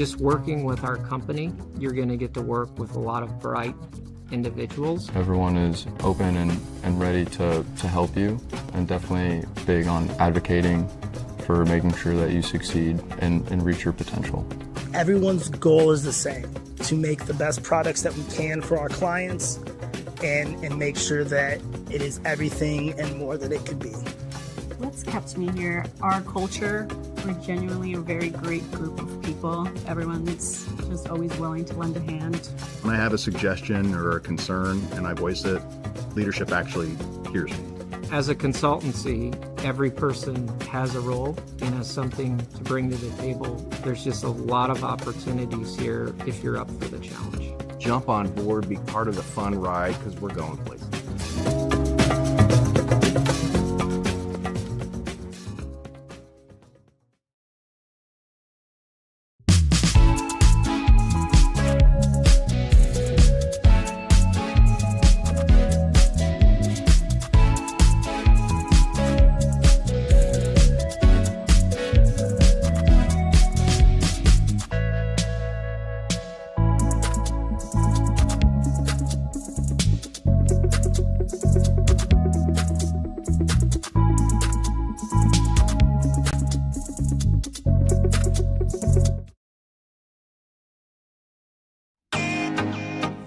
just working with our company, you're going to get to work with a lot of bright individuals. Everyone is open and ready to help you, and definitely big on advocating for making sure that you succeed and reach your potential. Everyone's goal is the same, to make the best products that we can for our clients and make sure that it is everything and more that it could be. What's kept me here? Our culture. We're genuinely a very great group of people. Everyone's just always willing to lend a hand. When I have a suggestion or a concern and I voice it, leadership actually hears me. As a consultancy, every person has a role and has something to bring to the table. There's just a lot of opportunities here if you're up for the challenge. Jump on board, be part of the fun ride, because we're going places.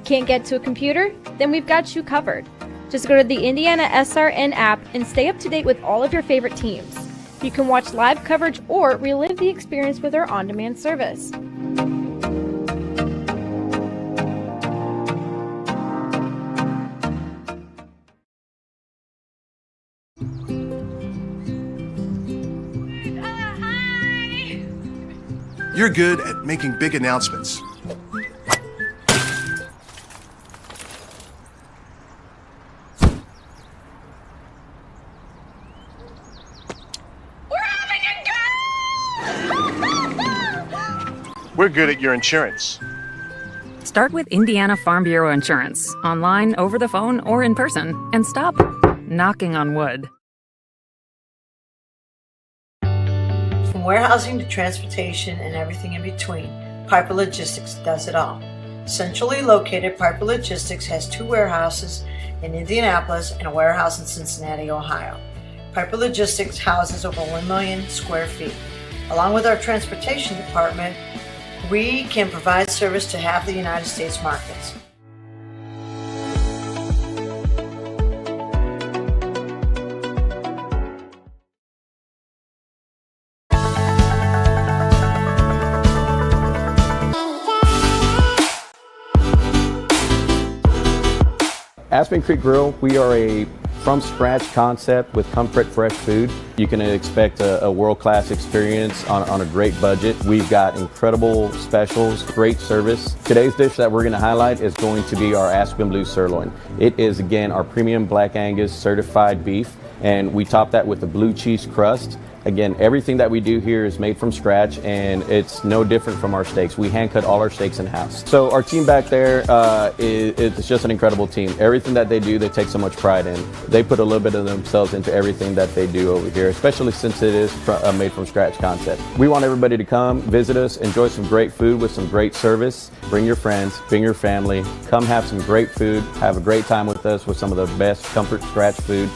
Can't get to a computer? Then we've got you covered. Just go to the IndianaSRN app and stay up to date with all of your favorite teams. You can watch live coverage or relive the experience with our on-demand service. You're good at making big announcements. We're good at your insurance. Start with Indiana Farm Bureau Insurance, online, over the phone, or in person, and stop knocking on wood. From warehousing to transportation and everything in between, Piper Logistics does it all. Centrally located, Piper Logistics has 2 warehouses in Indianapolis and a warehouse in Cincinnati, Ohio. Piper Logistics houses over 1 million square feet. Along with our transportation department, we can provide service to half the United States markets. Aspen Creek Grill, we are a from-scratch concept with comfort fresh food. You can expect a world-class experience on a great budget. We've got incredible specials, great service. Today's dish that we're going to highlight is going to be our Aspen Blue Sirloin. It is, again, our premium Black Angus certified beef, and we top that with a blue cheese crust. Again, everything that we do here is made from scratch, and it's no different from our steaks. We hand cut all our steaks in-house. So our team back there, it's just an incredible team. Everything that they do, they take so much pride in. They put a little bit of themselves into everything that they do over here, especially since it is a made from scratch concept. We want everybody to come, visit us, enjoy some great food with some great service. Bring your friends, bring your family, come have some great food, have a great time with us with some of the best comfort scratch food.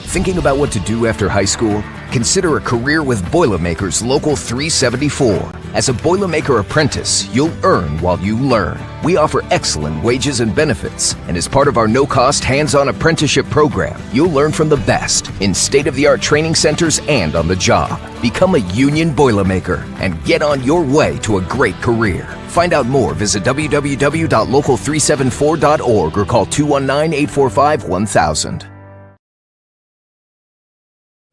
Thinking about what to do after high school? Consider a career with Boilermakers Local 374. As a Boilermaker apprentice, you'll earn while you learn. We offer excellent wages and benefits, and as part of our no-cost hands-on apprenticeship program, you'll learn from the best in state-of-the-art training centers and on the job. Become a union Boilermaker and get on your way to a great career. Find out more, visit www.local374.org or call 219-845-1000.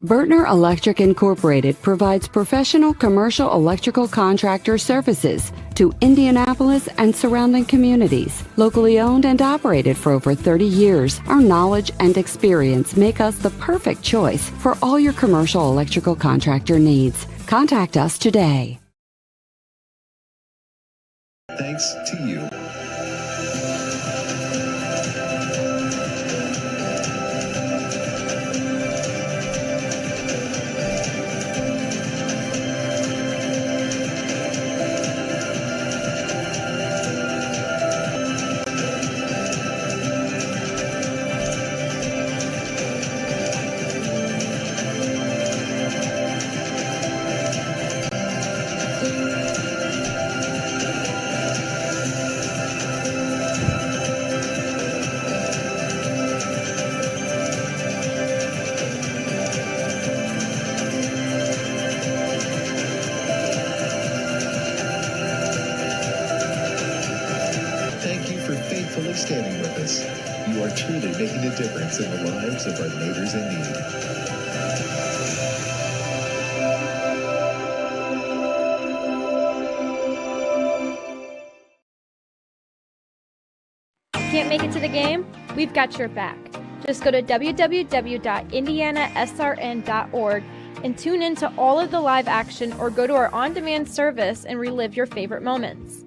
Bertner Electric Incorporated provides professional commercial electrical contractor services to Indianapolis and surrounding communities. Locally owned and operated for over 30 years, our knowledge and experience make us the perfect choice for all your commercial electrical contractor needs. Contact us today. Thanks to you. faithfully standing with us. You are truly making a difference in the lives of our neighbors in need. Can't make it to the game? We've got your back. Just go to www.IndianaSRN.org and tune in to all of the live action, or go to our on-demand service and relive your favorite moments.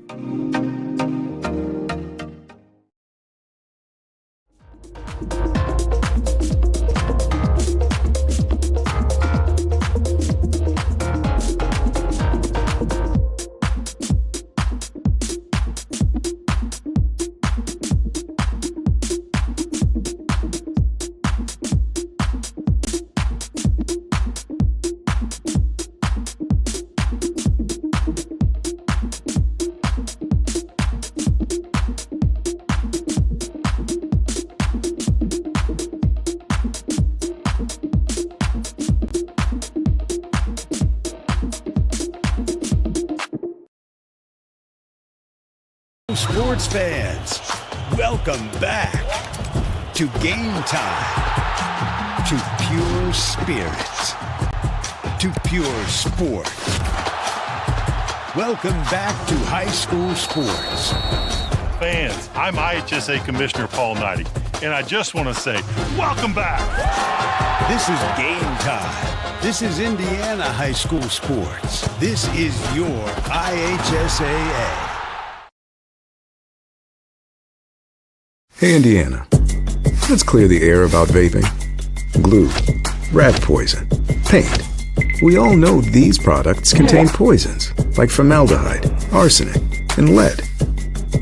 Sports fans, welcome back to Game Time, to pure spirit, to pure sport. Welcome back to high school sports. Fans, I'm IHSA Commissioner Paul Knighty, and I just want to say, welcome back. This is Game Time. This is Indiana high school sports. This is your IHSAA. Hey, Indiana, let's clear the air about vaping. Glue, rat poison, paint. We all know these products contain poisons like formaldehyde, arsenic, and lead.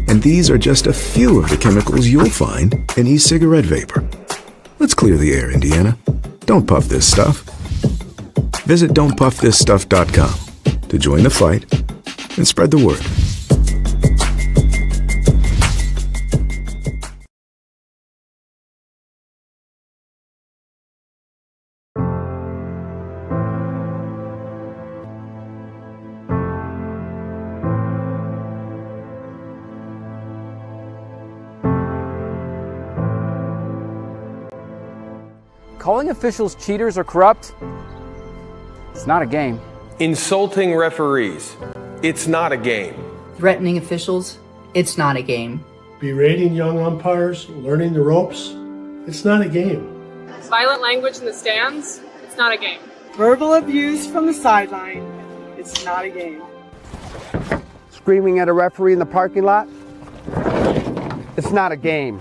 And these are just a few of the chemicals you'll find in e-cigarette vapor. Let's clear the air, Indiana. Don't puff this stuff. Visit don'tpuffthisstuff.com to join the fight and spread the word. Calling officials cheaters or corrupt, it's not a game. Insulting referees, it's not a game. Threatening officials, it's not a game. Berating young umpires, learning the ropes, it's not a game. Violent language in the stands, it's not a game. Verbal abuse from the sideline, it's not a game. Screaming at a referee in the parking lot, it's not a game.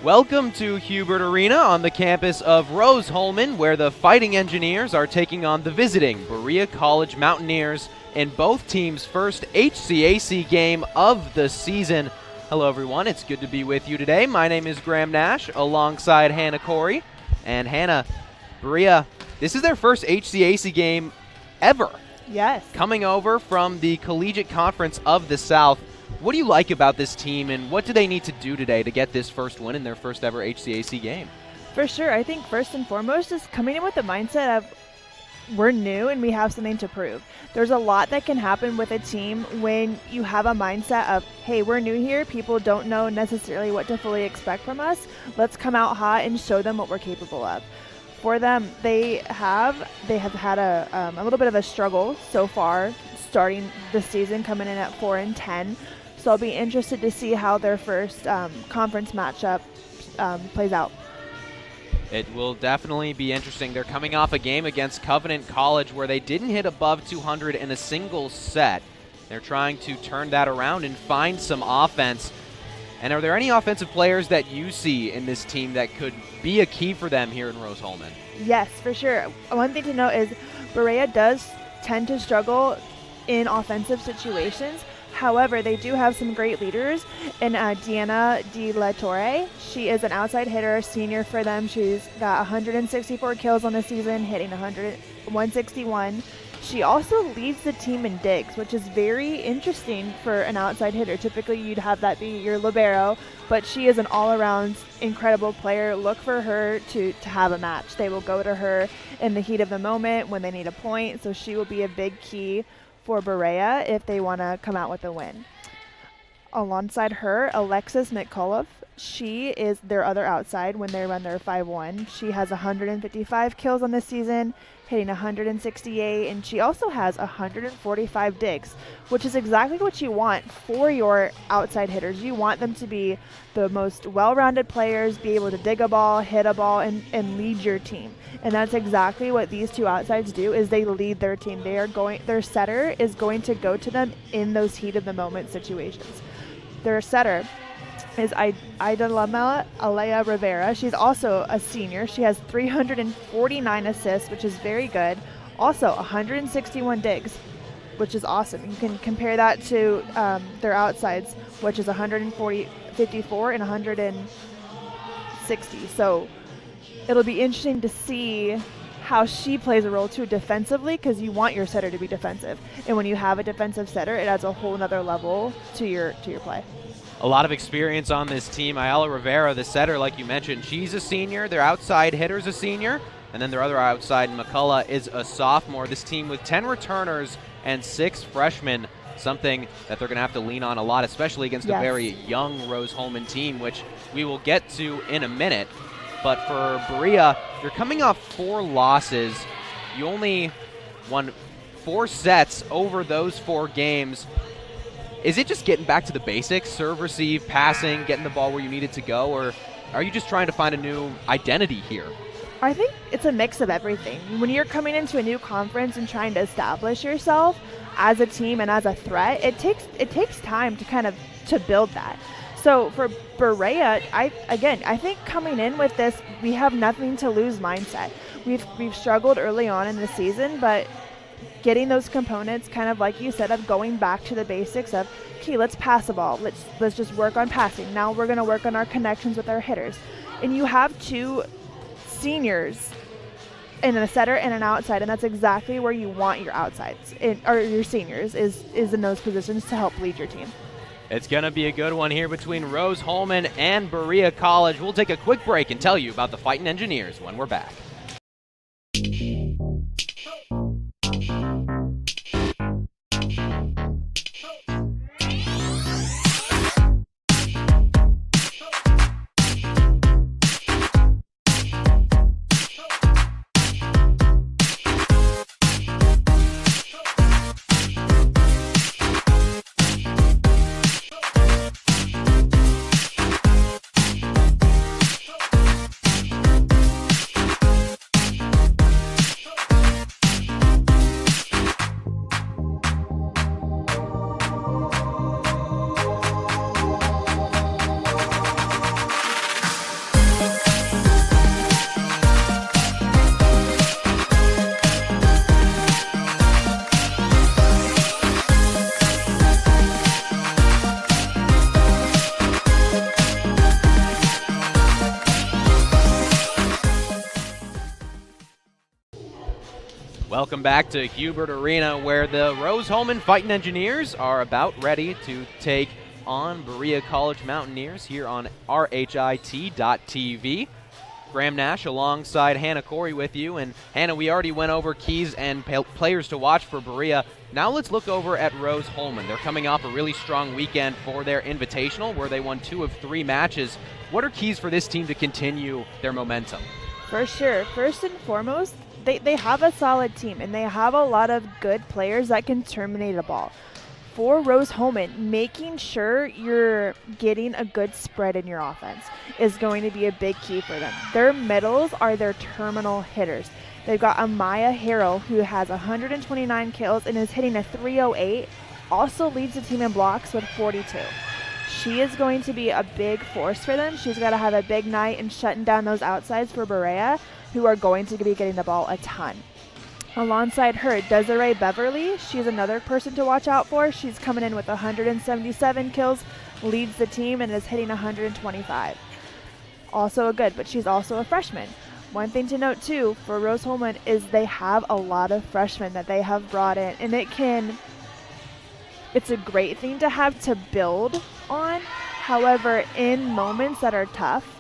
Welcome to Hubert Arena on the campus of Rose-Hulman, where the Fighting Engineers are taking on the visiting Berea College Mountaineers in both teams' first HCAC game of the season. Hello, everyone. It's good to be with you today. My name is Graham Nash, alongside Hannah Corey. And Hannah, Berea, this is their first HCAC game ever. Yes. Coming over from the Collegiate Conference of the South. What do you like about this team, and what do they need to do today to get this first win in their first ever HCAC game? For sure. I think first and foremost is coming in with the mindset of we're new and we have something to prove. There's a lot that can happen with a team when you have a mindset of, hey, we're new here. People don't know necessarily what to fully expect from us. Let's come out hot and show them what we're capable of. For them, they have had a little bit of a struggle so far, starting the season, coming in at 4-10. So I'll be interested to see how their first conference matchup plays out. It will definitely be interesting. They're coming off a game against Covenant College where they didn't hit above 200 in a single set. They're trying to turn that around and find some offense. And are there any offensive players that you see in this team that could be a key for them here in Rose-Hulman? Yes, for sure. One thing to note is Berea does tend to struggle in offensive situations. However, they do have some great leaders in Diana DIII. She is an outside hitter, senior for them. She's got 164 kills on the season, hitting 161. She also leads the team in digs, which is very interesting for an outside hitter. Typically, you'd have that be your libero, but she is an all-around incredible player. Look for her to have a match. They will go to her in the heat of the moment when they need a point, so she will be a big key for Berea if they want to come out with a win. Alongside her, Alexis McCullough. She is their other outside when they run their 5-1. She has 155 kills on this season, hitting 168, and she also has 145 digs, which is exactly what you want for your outside hitters. You want them to be the most well-rounded players, be able to dig a ball, hit a ball, and lead your team. And that's exactly what these two outsides do, is they lead their team. Their setter is going to go to them in those heat of the moment situations. Their setter is Idalama Alea Rivera. She's also a senior. She has 349 assists, which is very good. Also 161 digs, which is awesome. You can compare that to their outsides, which is 54 and 160. So it'll be interesting to see how she plays a role too defensively, because you want your setter to be defensive. And when you have a defensive setter, it adds a whole nother level to your play. A lot of experience on this team. Ayala Rivera, the setter, like you mentioned, she's a senior. Their outside hitter's a senior. And then their other outside, McCullough, is a sophomore. This team with 10 returners and 6 freshmen, something that they're going to have to lean on a lot, especially against a very young Rose-Hulman team, which we will get to in a minute. But for Berea, you're coming off 4 losses. You only won 4 sets over those 4 games. Is it just getting back to the basics, serve, receive, passing, getting the ball where you need it to go, or are you just trying to find a new identity here? I think it's a mix of everything. When you're coming into a new conference and trying to establish yourself as a team and as a threat, it takes time to build that. So for Berea, I think coming in with this, we have nothing to lose mindset. We've struggled early on in the season, but getting those components, kind of like you said, of going back to the basics of, okay, let's pass the ball. Let's just work on passing. Now we're going to work on our connections with our hitters. And you have 2 seniors and a setter and an outside, and that's exactly where you want your outsides or your seniors is in those positions to help lead your team. It's going to be a good one here between Rose-Hulman and Berea College. We'll take a quick break and tell you about the Fighting Engineers when we're back. Welcome back to Hubert Arena, where the Rose-Hulman Fighting Engineers are about ready to take on Berea College Mountaineers here on RHIT.TV. Graham Nash alongside Hannah Corey with you. And Hannah, we already went over keys and players to watch for Berea. Now let's look over at Rose-Hulman. They're coming off a really strong weekend for their Invitational where they won 2 of 3 matches. What are keys for this team to continue their momentum? For sure. First and foremost, they have a solid team, and they have a lot of good players that can terminate a ball. For Rose-Hulman, making sure you're getting a good spread in your offense is going to be a big key for them. Their middles are their terminal hitters. They've got Amaya Harrell, who has 129 kills and is hitting a 308, also leads the team in blocks with 42. She is going to be a big force for them. She's got to have a big night and shutting down those outsides for Berea, who are going to be getting the ball a ton. Alongside her, Desiree Beverly, she's another person to watch out for. She's coming in with 177 kills, leads the team, and is hitting 125. Also a good, but she's also a freshman. One thing to note, too, for Rose-Hulman is they have a lot of freshmen that they have brought in, and it's a great thing to have to build on. However, in moments that are tough,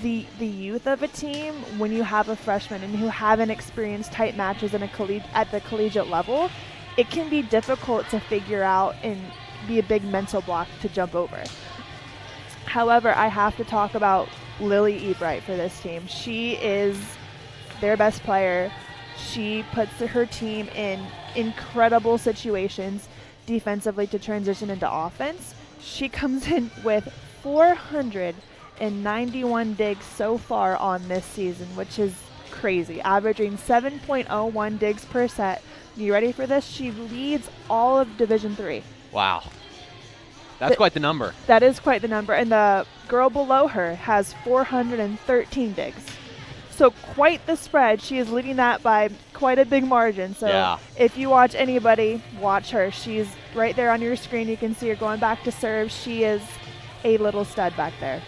the youth of a team, when you have a freshman and who haven't experienced tight matches at the collegiate level, it can be difficult to figure out and be a big mental block to jump over. However, I have to talk about Lily Ebright for this team. She is their best player. She puts her team in incredible situations defensively to transition into offense. She comes in with 491 digs so far on this season, which is crazy, averaging 7.01 digs per set. You ready for this? She leads all of Division III. Wow. That's quite the number. That is quite the number. And the girl below her has 413 digs. So quite the spread. She is leading that by quite a big margin. So if you watch anybody, watch her. She's right there on your screen. You can see her going back to serve. She is a little stud back there.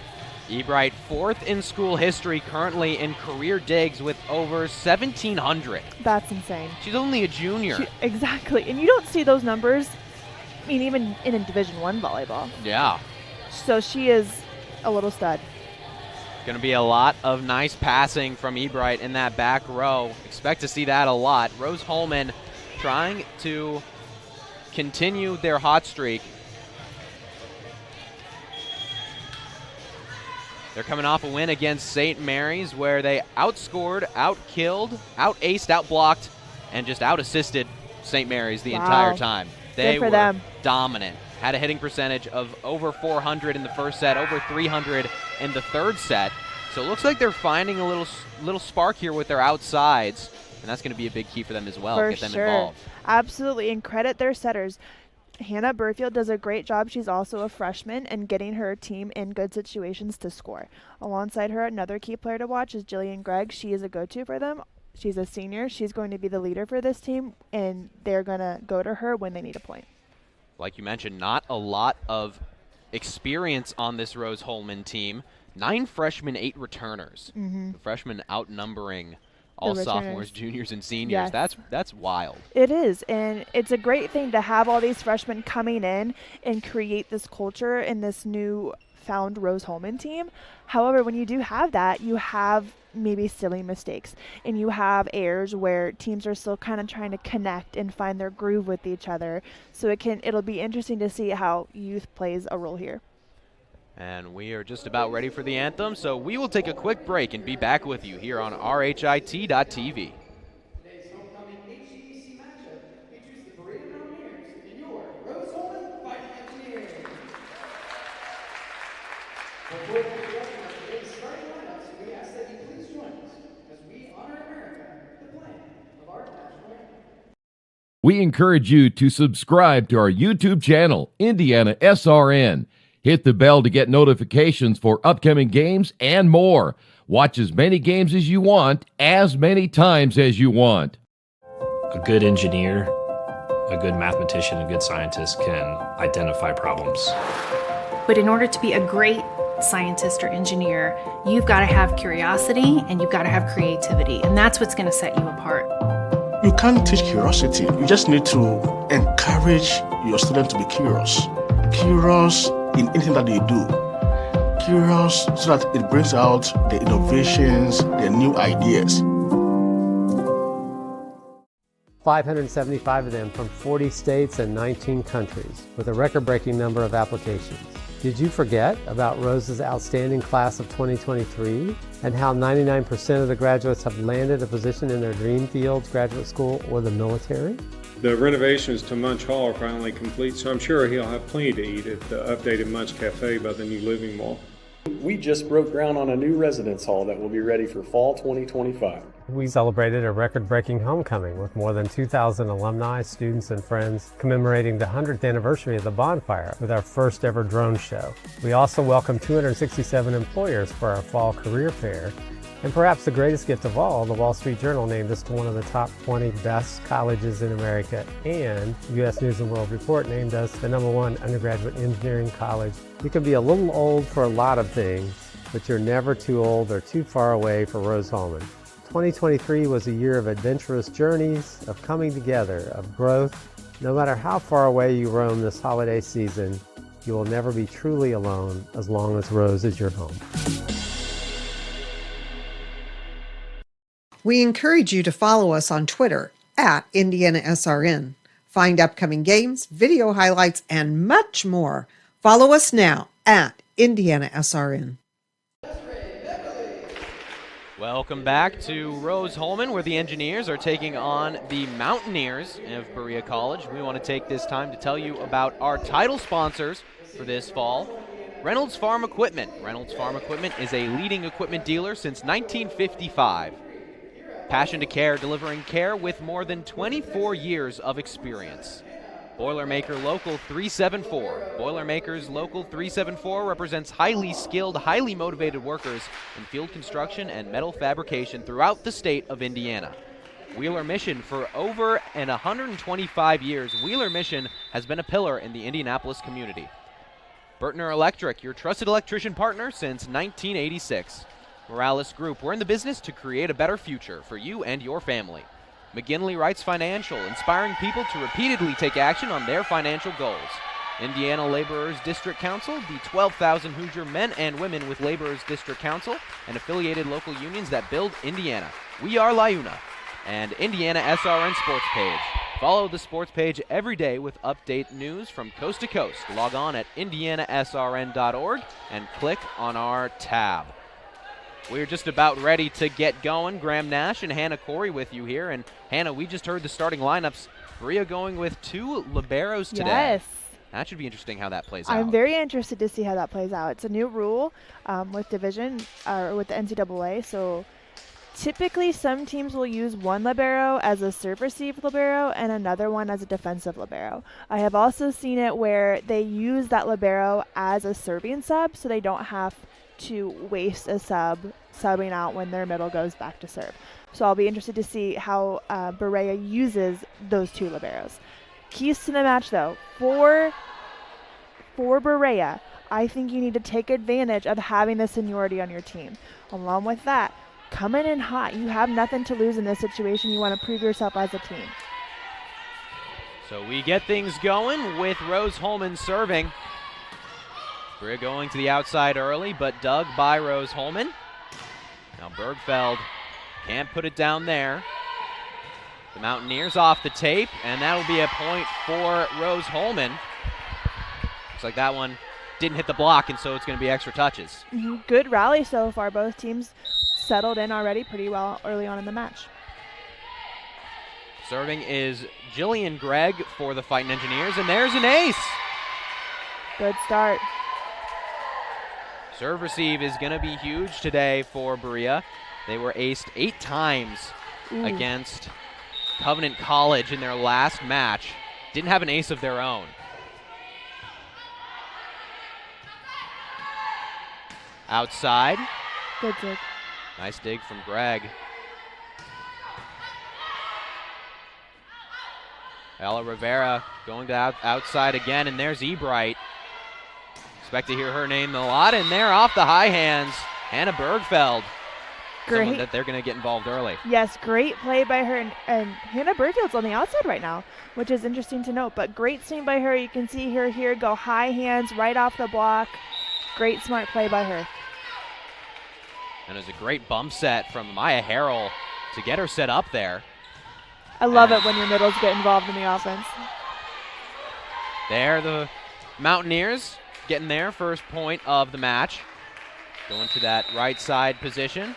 Ebright, 4th in school history, currently in career digs with over 1,700. That's insane. She's only a junior. Exactly. And you don't see those numbers, I mean, even in a Division I volleyball. Yeah. So she is a little stud. Going to be a lot of nice passing from Ebright in that back row. Expect to see that a lot. Rose-Hulman trying to continue their hot streak. They're coming off a win against St. Mary's where they outscored, outkilled, out-aced, out-blocked, and just out-assisted St. Mary's the entire time. They were dominant. Had a hitting percentage of over 400 in the first set, over 300 in the third set. So it looks like they're finding a little spark here with their outsides, and that's going to be a big key for them as well, get them involved. Absolutely, and credit their setters. Hannah Burfield does a great job. She's also a freshman and getting her team in good situations to score. Alongside her, another key player to watch is Jillian Gregg. She is a go-to for them. She's a senior. She's going to be the leader for this team, and they're going to go to her when they need a point. Like you mentioned, not a lot of experience on this Rose-Hulman team. 9 freshmen, 8 returners. The freshmen outnumbering all sophomores, juniors, and seniors. Yes. That's wild. It is, and it's a great thing to have all these freshmen coming in and create this culture in this new found Rose-Hulman team. However, when you do have that, you have maybe silly mistakes, and you have errors where teams are still kind of trying to connect and find their groove with each other. So it'll be interesting to see how youth plays a role here. And we are just about ready for the anthem, so we will take a quick break and be back with you here on RHIT.TV. Today's homecoming HCAC matchup features the Berea Mountaineers and your Rose-Hulman Fighting Engineers. Before we get to today's starting lineups, we ask that you please join us as we honor America, the playing of our national anthem. We encourage you to subscribe to our YouTube channel, IndianaSRN. Hit the bell to get notifications for upcoming games and more. Watch as many games as you want, as many times as you want. A good engineer, a good mathematician, a good scientist can identify problems. But in order to be a great scientist or engineer, you've got to have curiosity and you've got to have creativity, and that's what's going to set you apart. You can't teach curiosity. You just need to encourage your student to be curious in anything that they do. Curious so that it brings out the innovations, the new ideas. 575 of them from 40 states and 19 countries, with a record-breaking number of applications. Did you forget about Rose's outstanding class of 2023 and how 99% of the graduates have landed a position in their dream fields, graduate school, or the military? The renovations to Munch Hall are finally complete, so I'm sure he'll have plenty to eat at the updated Munch Cafe by the new Living Mall. We just broke ground on a new residence hall that will be ready for fall 2025. We celebrated a record-breaking homecoming with more than 2,000 alumni, students, and friends commemorating the 100th anniversary of the bonfire with our first ever drone show. We also welcomed 267 employers for our fall career fair. And perhaps the greatest gift of all, the Wall Street Journal named us to one of the top 20 best colleges in America, and U.S. News & World Report named us the #1 undergraduate engineering college. You can be a little old for a lot of things, but you're never too old or too far away for Rose-Hulman. 2023 was a year of adventurous journeys, of coming together, of growth. No matter how far away you roam this holiday season, you will never be truly alone as long as Rose is your home. We encourage you to follow us on Twitter at IndianaSRN. Find upcoming games, video highlights, and much more. Follow us now at IndianaSRN. Welcome back to Rose-Hulman, where the Engineers are taking on the Mountaineers of Berea College. We want to take this time to tell you about our title sponsors for this fall. Reynolds Farm Equipment. Reynolds Farm Equipment is a leading equipment dealer since 1955. Passion to care, delivering care with more than 24 years of experience. Boilermaker Local 374. Boilermakers Local 374 represents highly skilled, highly motivated workers in field construction and metal fabrication throughout the state of Indiana. Wheeler Mission, for over 125 years, Wheeler Mission has been a pillar in the Indianapolis community. Burtner Electric, your trusted electrician partner since 1986. Morales Group, we're in the business to create a better future for you and your family. McGinley Wrights Financial, inspiring people to repeatedly take action on their financial goals. Indiana Laborers District Council, the 12,000 Hoosier men and women with Laborers District Council and affiliated local unions that build Indiana. We are LIUNA. And IndianaSRN Sports Page. Follow the sports page every day with update news from coast to coast. Log on at IndianaSRN.org and click on our tab. We're just about ready to get going. Graham Nash and Hannah Corey with you here. And Hannah, we just heard the starting lineups. Berea going with 2 liberos today. Yes. That should be interesting how that plays out. I'm very interested to see how that plays out. It's a new rule with division or with the NCAA. So typically some teams will use one libero as a serve receive libero and another one as a defensive libero. I have also seen it where they use that libero as a serving sub so they don't have to waste a subbing out when their middle goes back to serve. So I'll be interested to see how Berea uses those 2 liberos. Keys to the match, though, for Berea, I think you need to take advantage of having the seniority on your team. Along with that, coming in hot. You have nothing to lose in this situation. You want to prove yourself as a team. So we get things going with Rose-Hulman serving. Berea going to the outside early, but dug by Rose-Hulman. Now Bergfeld can't put it down there. The Mountaineers off the tape, and that'll be a point for Rose-Hulman. Looks like that one didn't hit the block, and so it's going to be extra touches. Good rally so far. Both teams settled in already pretty well early on in the match. Serving is Jillian Gregg for the Fighting Engineers, and there's an ace. Good start. Serve receive is going to be huge today for Berea. They were aced 8 times against Covenant College in their last match. Didn't have an ace of their own. Outside. Good dig. Nice dig from Gregg. Ella Rivera going to outside again, and there's Ebright. Expect to hear her name a lot, and there off the high hands, Hannah Bergfeld. Someone that they're going to get involved early. Yes, great play by her, and Hannah Bergfeld's on the outside right now, which is interesting to note, but great swing by her. You can see her here go high hands right off the block. Great smart play by her. And it was a great bump set from Maya Harrell to get her set up there. I love it when your middles get involved in the offense. There, the Mountaineers getting their first point of the match. Going to that right side position.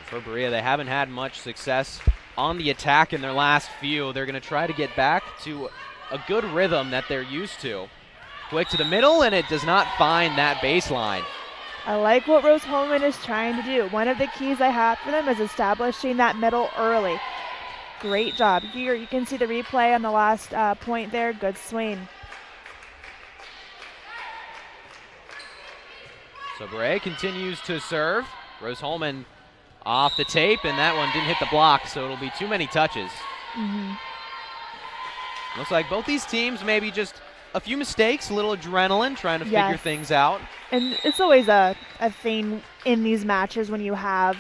For Berea, they haven't had much success on the attack in their last few. They're going to try to get back to a good rhythm that they're used to. Quick to the middle, and it does not find that baseline. I like what Rose Holman is trying to do. One of the keys I have for them is establishing that middle early. Great job. Here you can see the replay on the last point there. Good swing. So Berea continues to serve. Rose Holman off the tape, and that one didn't hit the block, so it'll be too many touches. Looks like both these teams maybe just a few mistakes, a little adrenaline, trying to figure things out. And it's always a thing in these matches when you have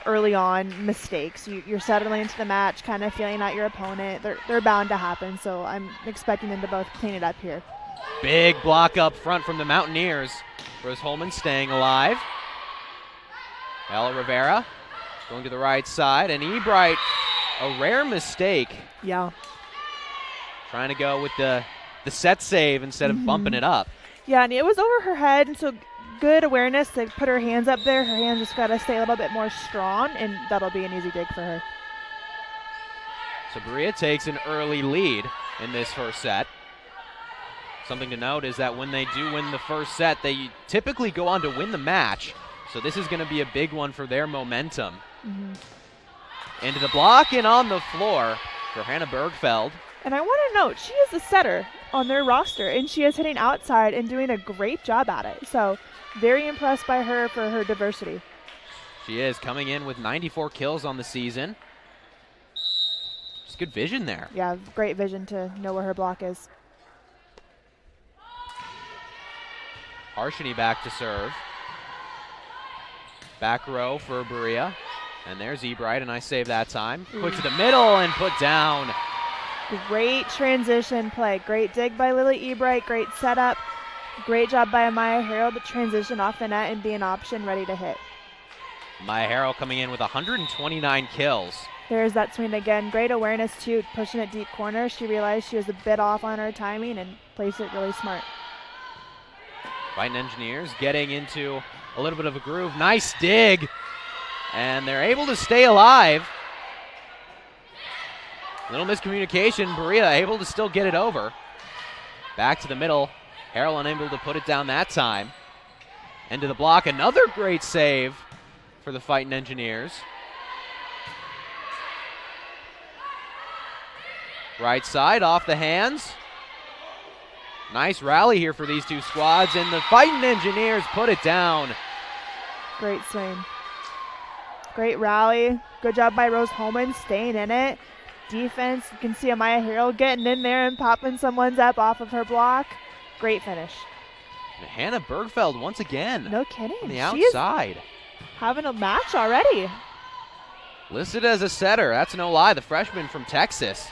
early on mistakes. You're settling into the match, kind of feeling out your opponent. They're bound to happen, so I'm expecting them to both clean it up here. Big block up front from the Mountaineers. Rose Holman staying alive. Ella Rivera going to the right side, and Ebright, a rare mistake. Yeah. Trying to go with the set save instead of bumping it up. Yeah, and it was over her head, and so good awareness to put her hands up there. Her hands just got to stay a little bit more strong, and that'll be an easy dig for her. So Berea takes an early lead in this first set. Something to note is that when they do win the first set, they typically go on to win the match. So this is going to be a big one for their momentum. Into the block and on the floor for Hannah Bergfeld. And I want to note, she is the setter on their roster, and she is hitting outside and doing a great job at it. So very impressed by her for her diversity. She is coming in with 94 kills on the season. Just good vision there. Yeah, great vision to know where her block is. Harshini back to serve. Back row for Berea. And there's Ebright, and I save that time. Quick to the middle and put down. Great transition play. Great dig by Lily Ebright. Great setup. Great job by Amaya Harrell to transition off the net and be an option ready to hit. Amaya Harrell coming in with 129 kills. There's that swing again. Great awareness too, pushing it deep corner. She realized she was a bit off on her timing and placed it really smart. Fighting Engineers getting into a little bit of a groove. Nice dig. And they're able to stay alive. Little miscommunication. Berea able to still get it over. Back to the middle. Harrell unable to put it down that time. Into the block. Another great save for the Fighting Engineers. Right side off the hands. Nice rally here for these two squads, and the Fighting Engineers put it down. Great swing. Great rally. Good job by Rose Holman staying in it. Defense, you can see Amaya Harrell getting in there and popping someone's up off of her block. Great finish. And Hannah Bergfeld once again. No kidding. On the outside. Having a match already. Listed as a setter. That's no lie. The freshman from Texas.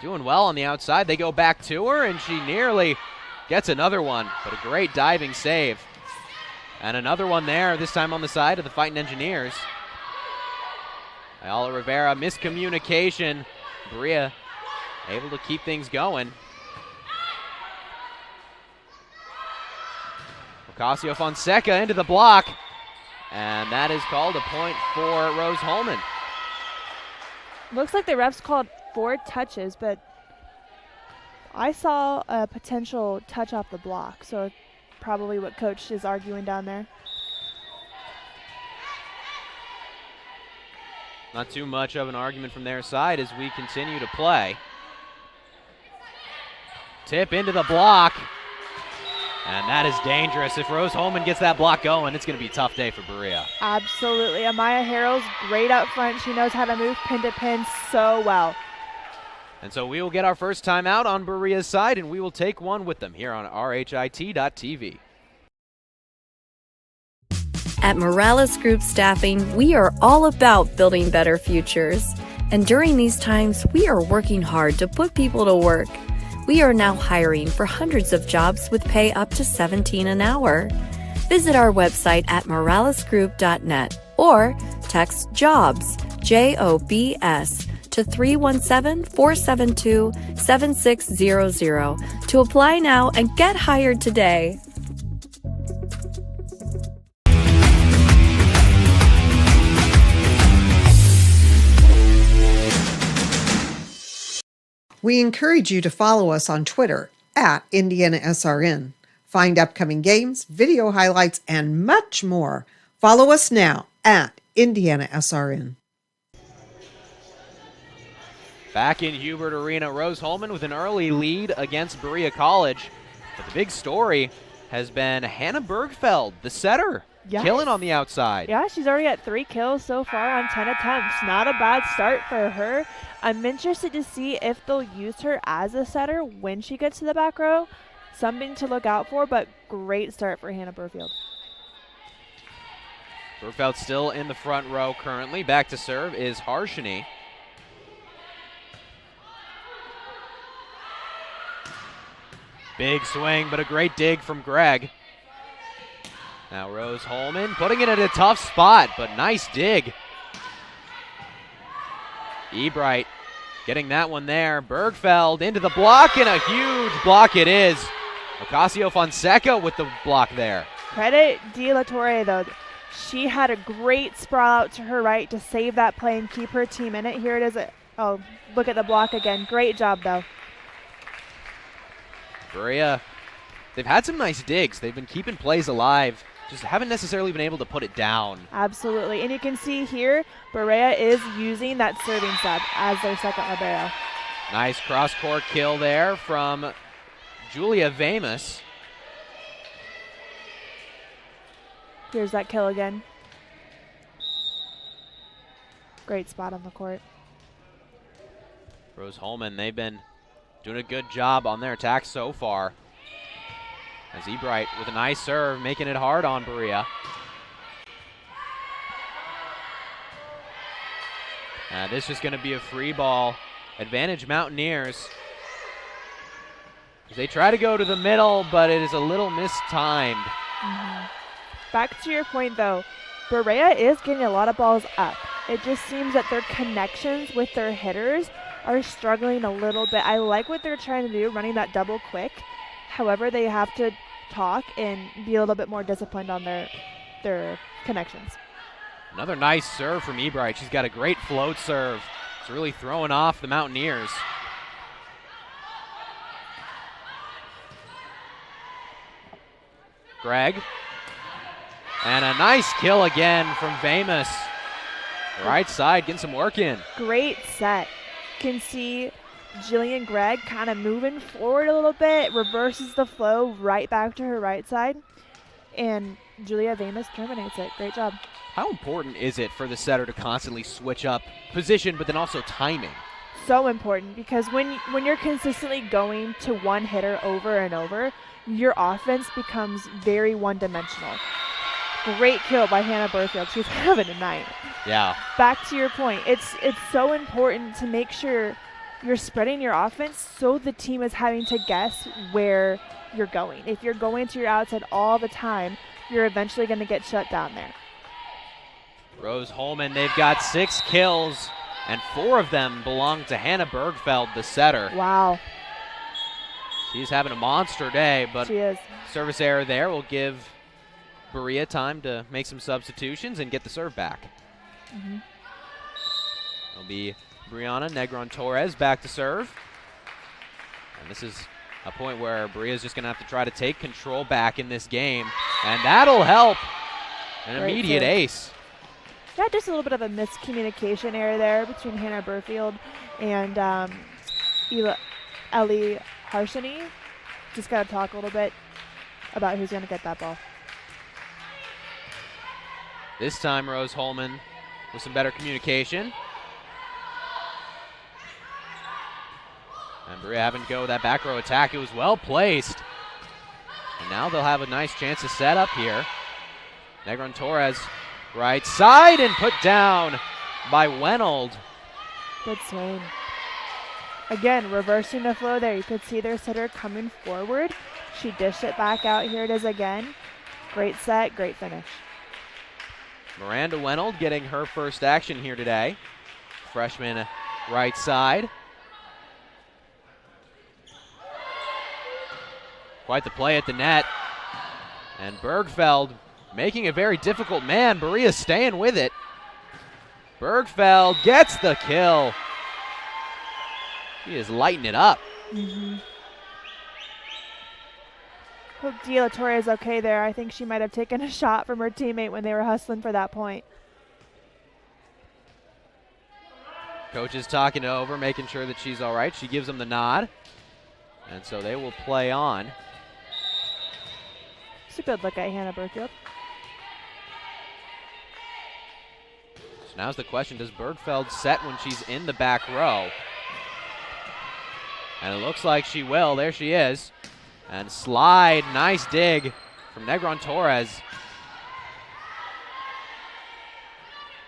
Doing well on the outside. They go back to her, and she nearly gets another one, but a great diving save. And another one there, this time on the side of the Fighting Engineers. Ayala Rivera, miscommunication. Berea able to keep things going. Ocasio Fonseca into the block, and that is called a point for Rose Holman. Looks like the refs called 4 touches, but I saw a potential touch off the block, so probably what coach is arguing down there. Not too much of an argument from their side as we continue to play. Tip into the block, and that is dangerous. If Rose Holman gets that block going, it's going to be a tough day for Berea. Absolutely. Amaya Harrell's great up front. She knows how to move pin to pin so well. And so we will get our first timeout on Berea's side, and we will take one with them here on RHIT.TV. At Morales Group Staffing, we are all about building better futures. And during these times, we are working hard to put people to work. We are now hiring for hundreds of jobs with pay up to $17 an hour. Visit our website at moralesgroup.net or text JOBS, JOBS, to 317-472-7600 to apply now and get hired today. We encourage you to follow us on Twitter at IndianaSRN. Find upcoming games, video highlights, and much more. Follow us now at IndianaSRN. Back in Hubert Arena, Rose-Hulman with an early lead against Berea College. But the big story has been Hannah Bergfeld, the setter, killing on the outside. Yeah, she's already at 3 kills so far on 10 attempts. Not a bad start for her. I'm interested to see if they'll use her as a setter when she gets to the back row. Something to look out for, but great start for Hannah Bergfeld. Bergfeld still in the front row currently. Back to serve is Harshini. Big swing, but a great dig from Greg. Now Rose-Hulman putting it in a tough spot, but nice dig. Ebright getting that one there. Bergfeld into the block, and a huge block it is. Ocasio-Fonseca with the block there. Credit DIII, though. She had a great sprawl out to her right to save that play and keep her team in it. Here it is. Oh, look at the block again. Great job, though. Berea, they've had some nice digs. They've been keeping plays alive. Just haven't necessarily been able to put it down. Absolutely. And you can see here, Berea is using that serving sub as their second libero. Nice cross-court kill there from Julia Vamus. Here's that kill again. Great spot on the court. Rose-Hulman, they've been doing a good job on their attack so far. As Ebright with a nice serve, making it hard on Berea. This is going to be a free ball. Advantage Mountaineers. They try to go to the middle, but it is a little mistimed. Back to your point, though, Berea is getting a lot of balls up. It just seems that their connections with their hitters are struggling a little bit. I like what they're trying to do, running that double quick. However, they have to talk and be a little bit more disciplined on their connections. Another nice serve from Ebright. She's got a great float serve. It's really throwing off the Mountaineers. Greg. And a nice kill again from Vamus. Right side, getting some work in. Great set. Can see Jillian Gregg kind of moving forward a little bit, reverses the flow right back to her right side, and Julia Vamus terminates it. Great job. How important is it for the setter to constantly switch up position, but then also timing? So important, because when you're consistently going to one hitter over and over, your offense becomes very one-dimensional. Great kill by Hannah Bergfeld. She's having a night. Yeah. Back to your point, it's so important to make sure you're spreading your offense so the team is having to guess where you're going. If you're going to your outside all the time, you're eventually going to get shut down there. Rose-Hulman, they've got 6 kills, and 4 of them belong to Hannah Bergfeld, the setter. Wow. She's having a monster day, but she is. Service error there will give Berea time to make some substitutions and get the serve back. It'll be Brianna Negron-Torres back to serve. And this is a point where Berea's just going to have to try to take control back in this game. And that'll help. An Great immediate serve. ace. Yeah, just a little bit of a miscommunication error there between Hannah Bergfeld and Ellie Harshini. Just got to talk a little bit about who's going to get that ball. This time Rose-Hulman with some better communication. And Berea having to go with that back row attack. It was well placed. And now they'll have a nice chance to set up here. Negron-Torres right side and put down by Wenold. Good swing. Again, reversing the flow there. You could see their setter coming forward. She dished it back out. Here it is again. Great set, great finish. Miranda Wenold getting her first action here today. Freshman right side. Quite the play at the net. And Bergfeld making it very difficult. Man, Berea staying with it. Bergfeld gets the kill. He is lighting it up. Hope DiIII is okay there. I think she might have taken a shot from her teammate when they were hustling for that point. Coach is talking over, making sure that she's all right. She gives them the nod. And so they will play on. It's a good look at Hannah Bergfield. So now's the question, does Bergfeld set when she's in the back row? And it looks like she will. There she is. And slide, nice dig from Negron Torres.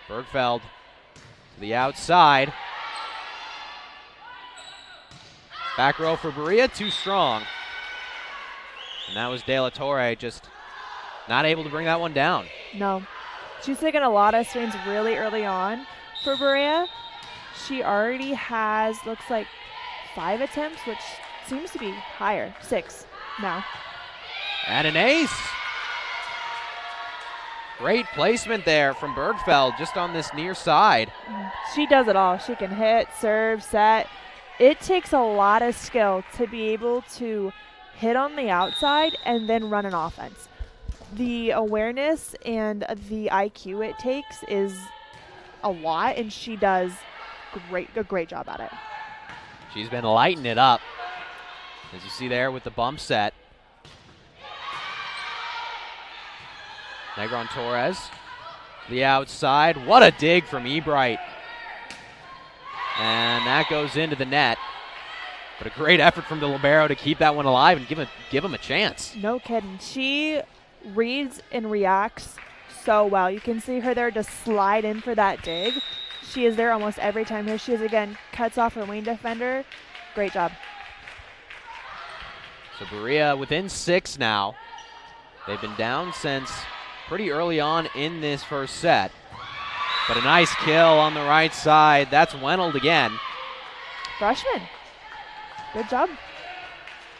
Bergfeld to the outside. Back row for Berea, too strong. And that was De La Torre just not able to bring that one down. No. She's taken a lot of swings really early on for Berea. She already has, looks like, 5 attempts, which seems to be higher. 6 now. And an ace. Great placement there from Bergfeld just on this near side. She does it all. She can hit, serve, set. It takes a lot of skill to be able to hit on the outside and then run an offense. The awareness and the IQ it takes is a lot, and she does a great job at it. She's been lighting it up, as you see there with the bump set. Negron Torres, the outside. What a dig from Ebright. And that goes into the net. But a great effort from the libero to keep that one alive and give him a chance. No kidding. She reads and reacts so well. You can see her there just slide in for that dig. She is there almost every time. Here she is again. Cuts off her wing defender. Great job. So Berea within 6 now. They've been down since pretty early on in this first set. But a nice kill on the right side. That's Wenold again. Freshman. Good job.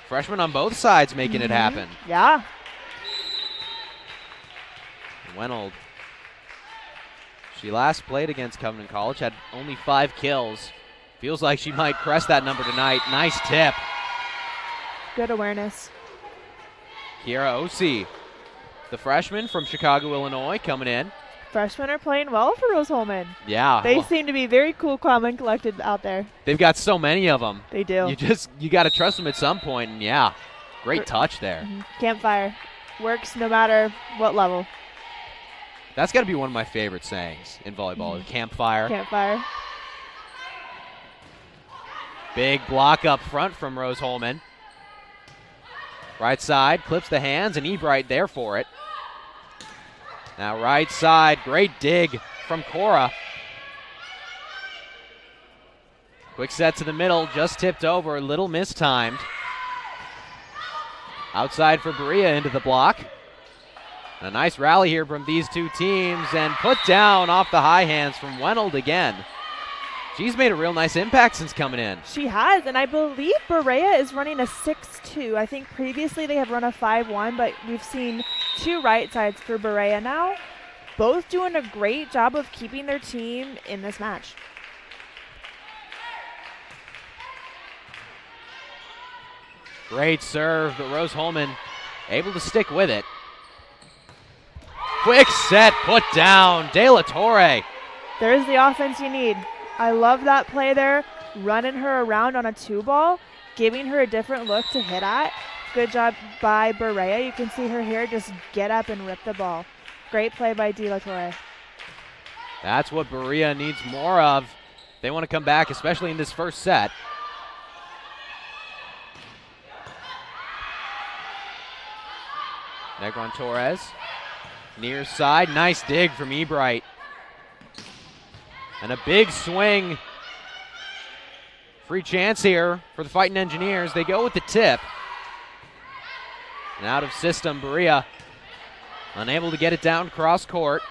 Freshman on both sides making it happen. Yeah. Wenold. She last played against Covenant College, had only 5 kills. Feels like she might crest that number tonight. Nice tip. Good awareness. Kiera Osei, the freshman from Chicago, Illinois, coming in. Freshmen are playing well for Rose Holman. Yeah. They seem to be very cool, calm, and collected out there. They've got so many of them. They do. You got to trust them at some point, and yeah, great touch there. Campfire. Works no matter what level. That's got to be one of my favorite sayings in volleyball, campfire. Campfire. Big block up front from Rose Holman. Right side, clips the hands, and Ebright there for it. Now right side, great dig from Cora. Quick set to the middle, just tipped over, a little mistimed. Outside for Berea into the block. A nice rally here from these two teams, and put down off the high hands from Wenold again. She's made a real nice impact since coming in. She has, and I believe Berea is running a 6-2. I think previously they have run a 5-1, but we've seen 2 right sides for Berea now. Both doing a great job of keeping their team in this match. Great serve, but Rose Holman able to stick with it. Quick set, put down, De La Torre. There's the offense you need. I love that play there, running her around on a 2-ball, giving her a different look to hit at. Good job by Berea. You can see her here just get up and rip the ball. Great play by De La Torre. That's what Berea needs more of. They want to come back, especially in this first set. Negron Torres, near side, nice dig from Ebright. And a big swing Free chance here for the Fighting Engineers. They go with the tip. And out of system, Berea unable to get it down cross court.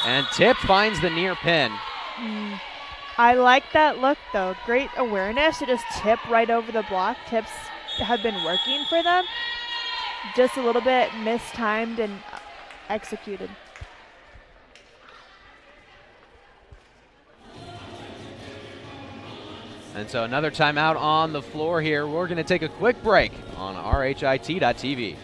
And tip finds the near pin. I like that look, though. Great awareness to just tip right over the block. Tips have been working for them. Just a little bit mistimed and executed. And so another timeout on the floor here. We're going to take a quick break on RHIT.TV.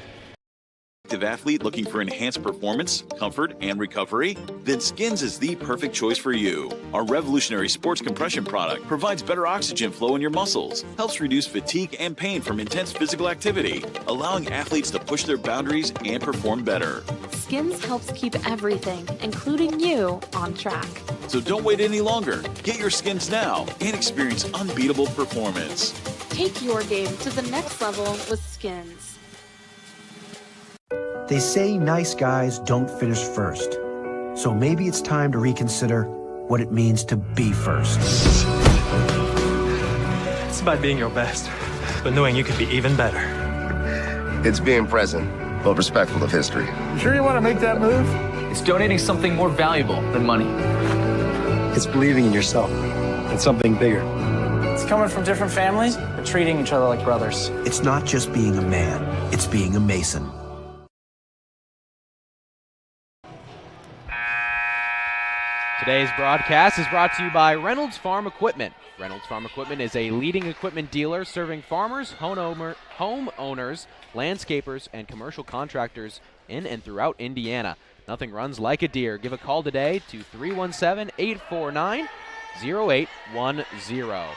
Active athlete looking for enhanced performance, comfort, and recovery? Then Skins is the perfect choice for you. Our revolutionary sports compression product provides better oxygen flow in your muscles, helps reduce fatigue and pain from intense physical activity, allowing athletes to push their boundaries and perform better. Skins helps keep everything, including you, on track. So don't wait any longer. Get your Skins now and experience unbeatable performance. Take your game to the next level with Skins. They say nice guys don't finish first. So maybe it's time to reconsider what it means to be first. It's about being your best, but knowing you could be even better. It's being present, but respectful of history. You sure you want to make that move? It's donating something more valuable than money. It's believing in yourself and something bigger. It's coming from different families, but treating each other like brothers. It's not just being a man, it's being a Mason. Today's broadcast is brought to you by Reynolds Farm Equipment. Reynolds Farm Equipment is a leading equipment dealer serving farmers, homeowners, landscapers, and commercial contractors in and throughout Indiana. Nothing runs like a deer. Give a call today to 317-849-0810.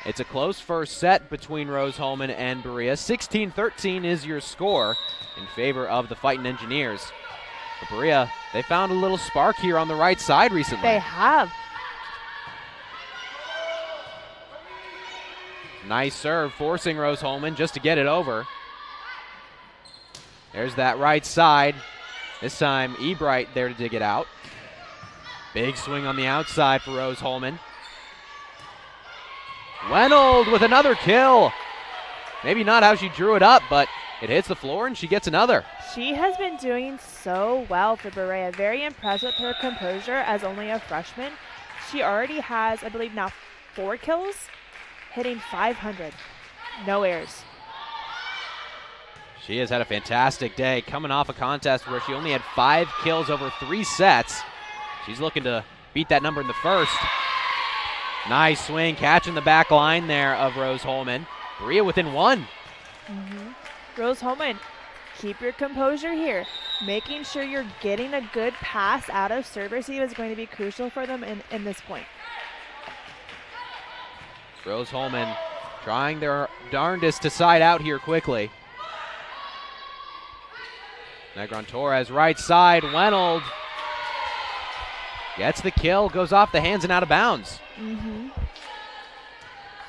It's a close first set between Rose-Hulman and Berea. 16-13 is your score in favor of the Fighting Engineers. But Berea, they found a little spark here on the right side recently. They have. Nice serve, forcing Rose-Hulman just to get it over. There's that right side. This time, Ebright there to dig it out. Big swing on the outside for Rose-Hulman. Wenold with another kill. Maybe not how she drew it up, but it hits the floor and she gets another. She has been doing so well for Berea. Very impressed with her composure as only a freshman. She already has, I believe now, 4 kills, hitting 500. No errors. She has had a fantastic day, coming off a contest where she only had 5 kills over 3 sets. She's looking to beat that number in the first. Nice swing, catching the back line there of Rose-Hulman. Berea within 1. Rose-Hulman, keep your composure here. Making sure you're getting a good pass out of serve receive is going to be crucial for them in this point. Rose-Hulman trying their darndest to side out here quickly. Negron Torres, right side. Wenold gets the kill, goes off the hands and out of bounds.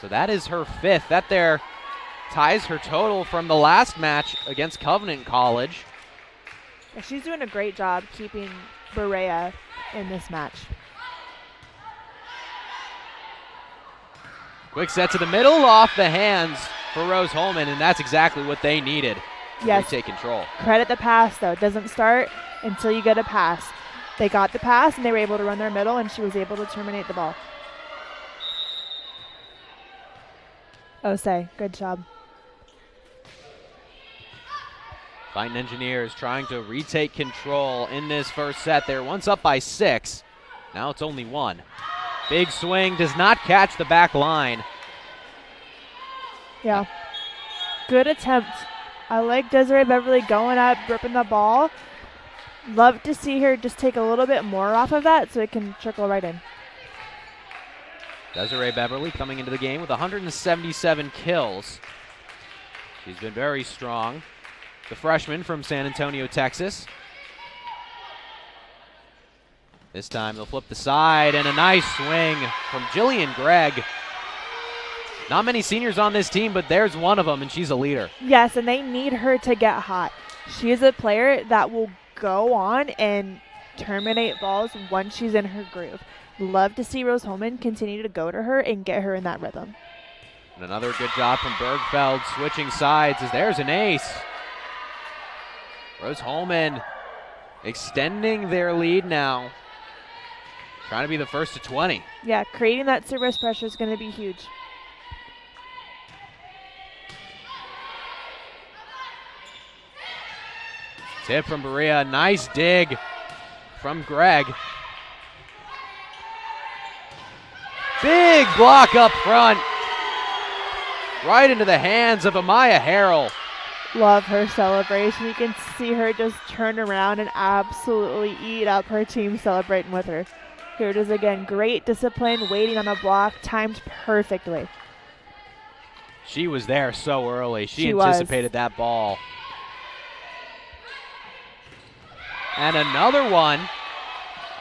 So that is her 5th. That there ties her total from the last match against Covenant College. Yeah, she's doing a great job keeping Berea in this match. Quick set to the middle, off the hands for Rose-Hulman, and that's exactly what they needed. Yes. Take control. Credit the pass, though. It doesn't start until you get a pass. They got the pass, and they were able to run their middle, and she was able to terminate the ball. Osei, good job. Fighting Engineers trying to retake control in this first set. They're once up by 6. Now it's only 1. Big swing, does not catch the back line. Yeah. Good attempt. I like Desiree Beverly going up, ripping the ball. Love to see her just take a little bit more off of that so it can trickle right in. Desiree Beverly coming into the game with 177 kills. She's been very strong. The freshman from San Antonio, Texas. This time they'll flip the side, and a nice swing from Jillian Gregg. Not many seniors on this team, but there's one of them, and she's a leader. Yes, and they need her to get hot. She is a player that will go on and terminate balls once she's in her groove. love to see Rose Holman continue to go to her and get her in that rhythm. And another good job from Bergfeld, switching sides as there's an ace. Rose Holman extending their lead now. Trying to be the first to 20. Yeah, creating that service pressure is going to be huge. Tip from Berea, nice dig from Greg. Big block up front. Right into the hands of Amaya Harrell. Love her celebration. You can see her just turn around and absolutely eat up her team celebrating with her. Here it is again. Great discipline, waiting on a block, timed perfectly. She was there so early. She anticipated that ball. And another one.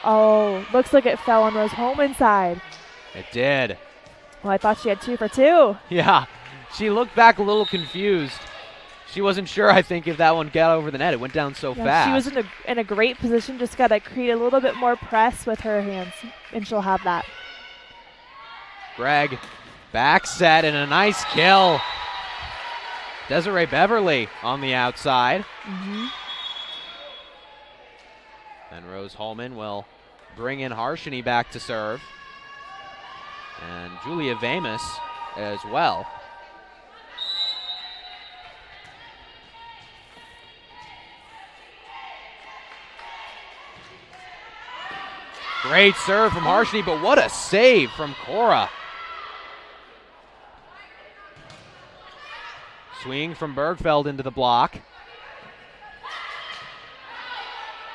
Oh, looks like it fell on Rose Holman's side. It did. Well, I thought she had 2 for 2. Yeah, she looked back a little confused. She wasn't sure, I think, if that one got over the net. It went down so fast. She was in a great position, just got to create a little bit more press with her hands, and she'll have that. Greg, back set and a nice kill. Desiree Beverly on the outside. And Rose Holman will bring in Harshini back to serve. And Julia Vamus as well. Great serve from Harshini, but what a save from Cora. Swing from Bergfeld into the block.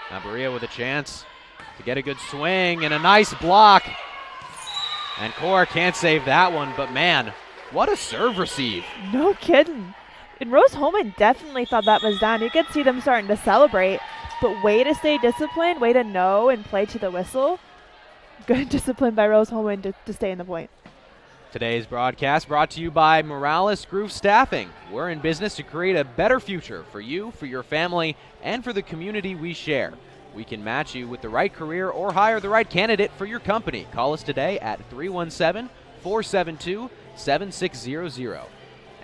Now Berea with a chance to get a good swing and a nice block. And Cora can't save that one, but man, what a serve receive. No kidding. And Rose Holman definitely thought that was down. You could see them starting to celebrate, but way to stay disciplined, way to know and play to the whistle. Good discipline by Rose Holman to stay in the point. Today's broadcast brought to you by Morales Groove Staffing. We're in business to create a better future for you, for your family, and for the community we share. We can match you with the right career or hire the right candidate for your company. Call us today at 317-472-7600.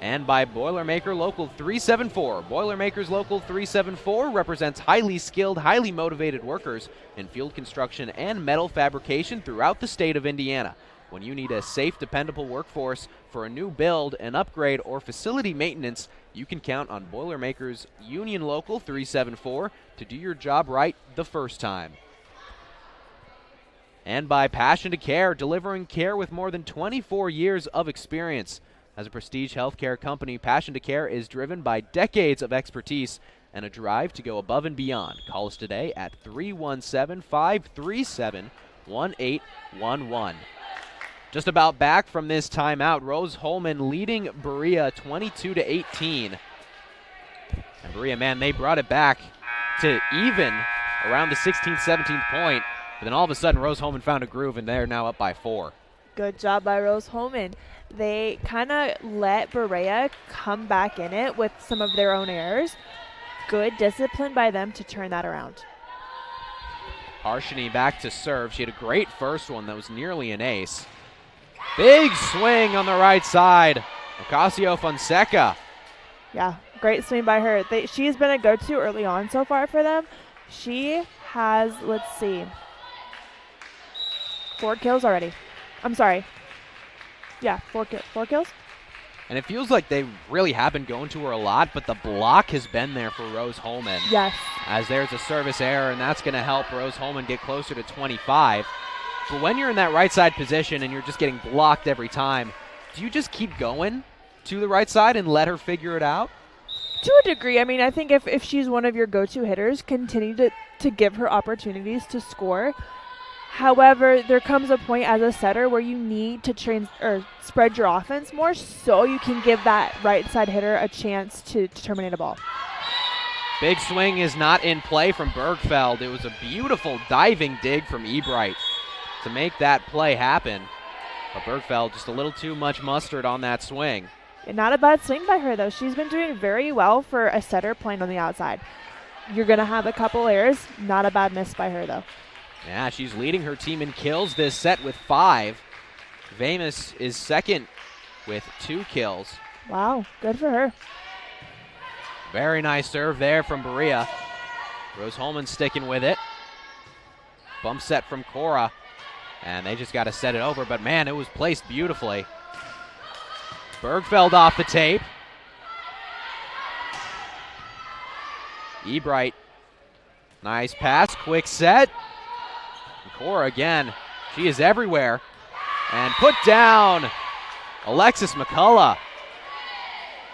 And by Boilermaker Local 374. Boilermakers Local 374 represents highly skilled, highly motivated workers in field construction and metal fabrication throughout the state of Indiana. When you need a safe, dependable workforce for a new build, an upgrade, or facility maintenance, you can count on Boilermakers Union Local 374 to do your job right the first time. And by Passion to Care, delivering care with more than 24 years of experience. As a prestige healthcare company, Passion to Care is driven by decades of expertise and a drive to go above and beyond. Call us today at 317-537-1811. Just about back from this timeout, Rose Holman leading Berea 22-18. And Berea, man, they brought it back to even around the 16th, 17th point. But then all of a sudden, Rose Holman found a groove, and they're now up by 4. Good job by Rose Holman. They kind of let Berea come back in it with some of their own errors. Good discipline by them to turn that around. Harshini back to serve. She had a great first one that was nearly an ace. Big swing on the right side. Ocasio-Fonseca. Yeah, great swing by her. She's been a go-to early on so far for them. She has, let's see, 4 kills already. I'm sorry. Yeah, 4 kills. And it feels like they really have been going to her a lot, but the block has been there for Rose Holman. Yes. As there's a service error, and that's going to help Rose Holman get closer to 25. But when you're in that right side position and you're just getting blocked every time, do you just keep going to the right side and let her figure it out? To a degree. I mean, I think if she's one of your go-to hitters, continue to give her opportunities to score. However, there comes a point as a setter where you need to spread your offense more so you can give that right side hitter a chance to terminate a ball. Big swing is not in play from Bergfeld. It was a beautiful diving dig from Ebright to make that play happen. But Bergfeld just a little too much mustard on that swing. And not a bad swing by her, though. She's been doing very well for a setter playing on the outside. You're going to have a couple errors. Not a bad miss by her, though. Yeah, she's leading her team in kills this set with 5. Vamus is second with 2 kills. Wow, good for her. Very nice serve there from Berea. Rose Holman sticking with it. Bump set from Cora. And they just got to set it over, but man, it was placed beautifully. Bergfeld off the tape. Ebright. Nice pass, quick set. And Cora again. She is everywhere. And put down Alexis McCullough.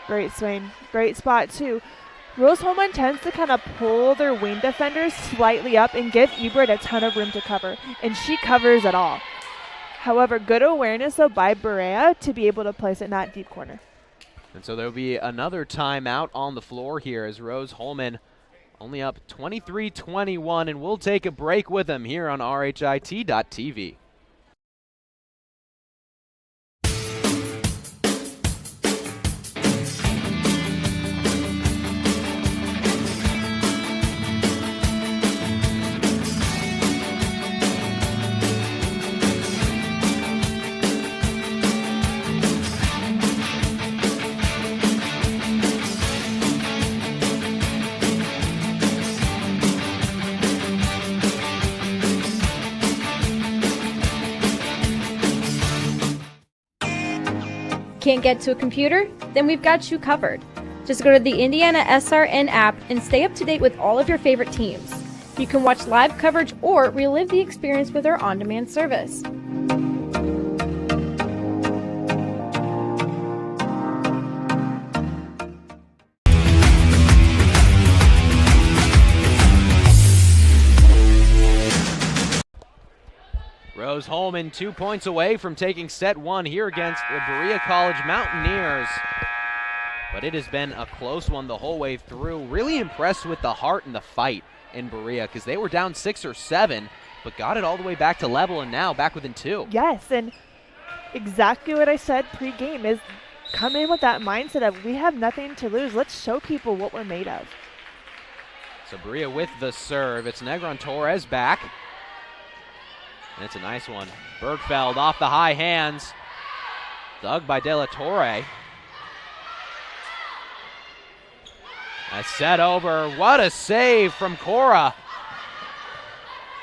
Great swing. Great spot, too. Rose Holman tends to kind of pull their wing defenders slightly up and give Ebright a ton of room to cover, and she covers it all. However, good awareness, though, by Berea to be able to place it in that deep corner. And so there will be another timeout on the floor here as Rose Holman only up 23-21, and we'll take a break with them here on RHIT.TV. Can't get to a computer? Then we've got you covered. Just go to the IndianaSRN app and stay up to date with all of your favorite teams. You can watch live coverage or relive the experience with our on-demand service. Rose Holman 2 points away from taking set 1 here against the Berea College Mountaineers. But it has been a close one the whole way through. Really impressed with the heart and the fight in Berea because they were down 6 or 7, but got it all the way back to level and now back within 2. Yes, and exactly what I said pre-game is come in with that mindset of we have nothing to lose. Let's show people what we're made of. So Berea with the serve. It's Negron Torres back. And it's a nice one. Bergfeld off the high hands. Dug by De La Torre. A set over. What a save from Cora.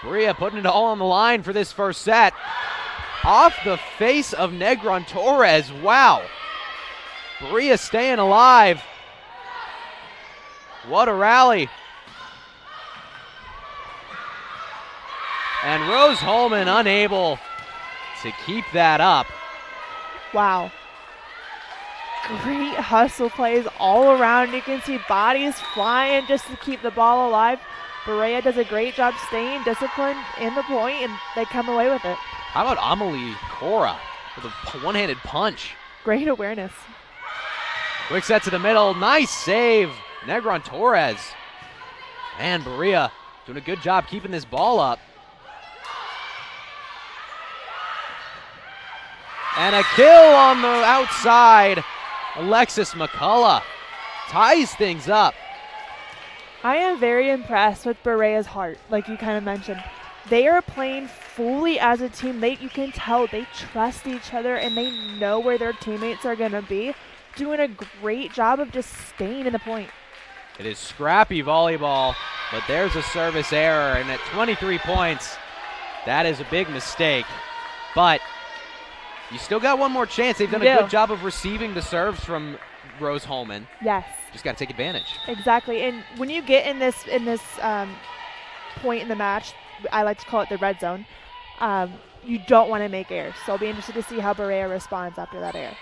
Berea putting it all on the line for this first set. Off the face of Negron Torres. Wow. Berea staying alive. What a rally. And Rose Holman unable to keep that up. Wow. Great hustle plays all around. You can see bodies flying just to keep the ball alive. Berea does a great job staying disciplined in the point, and they come away with it. How about Amelie Cora with a one-handed punch? Great awareness. Quick set to the middle. Nice save. Negron Torres. Man, Berea doing a good job keeping this ball up. And a kill on the outside. Alexis McCullough ties things up. I am very impressed with Berea's heart, like you kind of mentioned. They are playing fully as a team. You can tell they trust each other and they know where their teammates are going to be. Doing a great job of just staying in the point. It is scrappy volleyball, but there's a service error. And at 23 points, that is a big mistake. But you still got one more chance. They've done a good job of receiving the serves from Rose Holman. Yes. Just got to take advantage. Exactly. And when you get in this point in the match, I like to call it the red zone, you don't want to make errors. So I'll be interested to see how Berea responds after that error.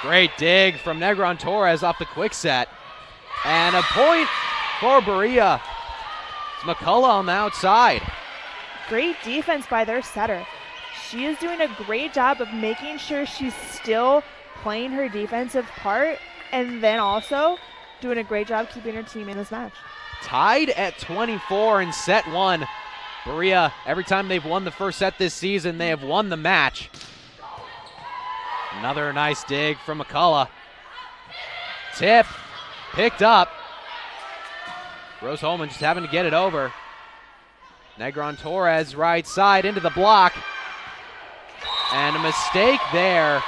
Great dig from Negron Torres off the quick set. And a point for Berea. It's McCullough on the outside. Great defense by their setter. She is doing a great job of making sure she's still playing her defensive part and then also doing a great job keeping her team in this match. Tied at 24 in set 1. Berea, every time they've won the first set this season, they have won the match. Another nice dig from McCullough. Tip, picked up. Rose Holman just having to get it over. Negron Torres right side into the block. And a mistake there.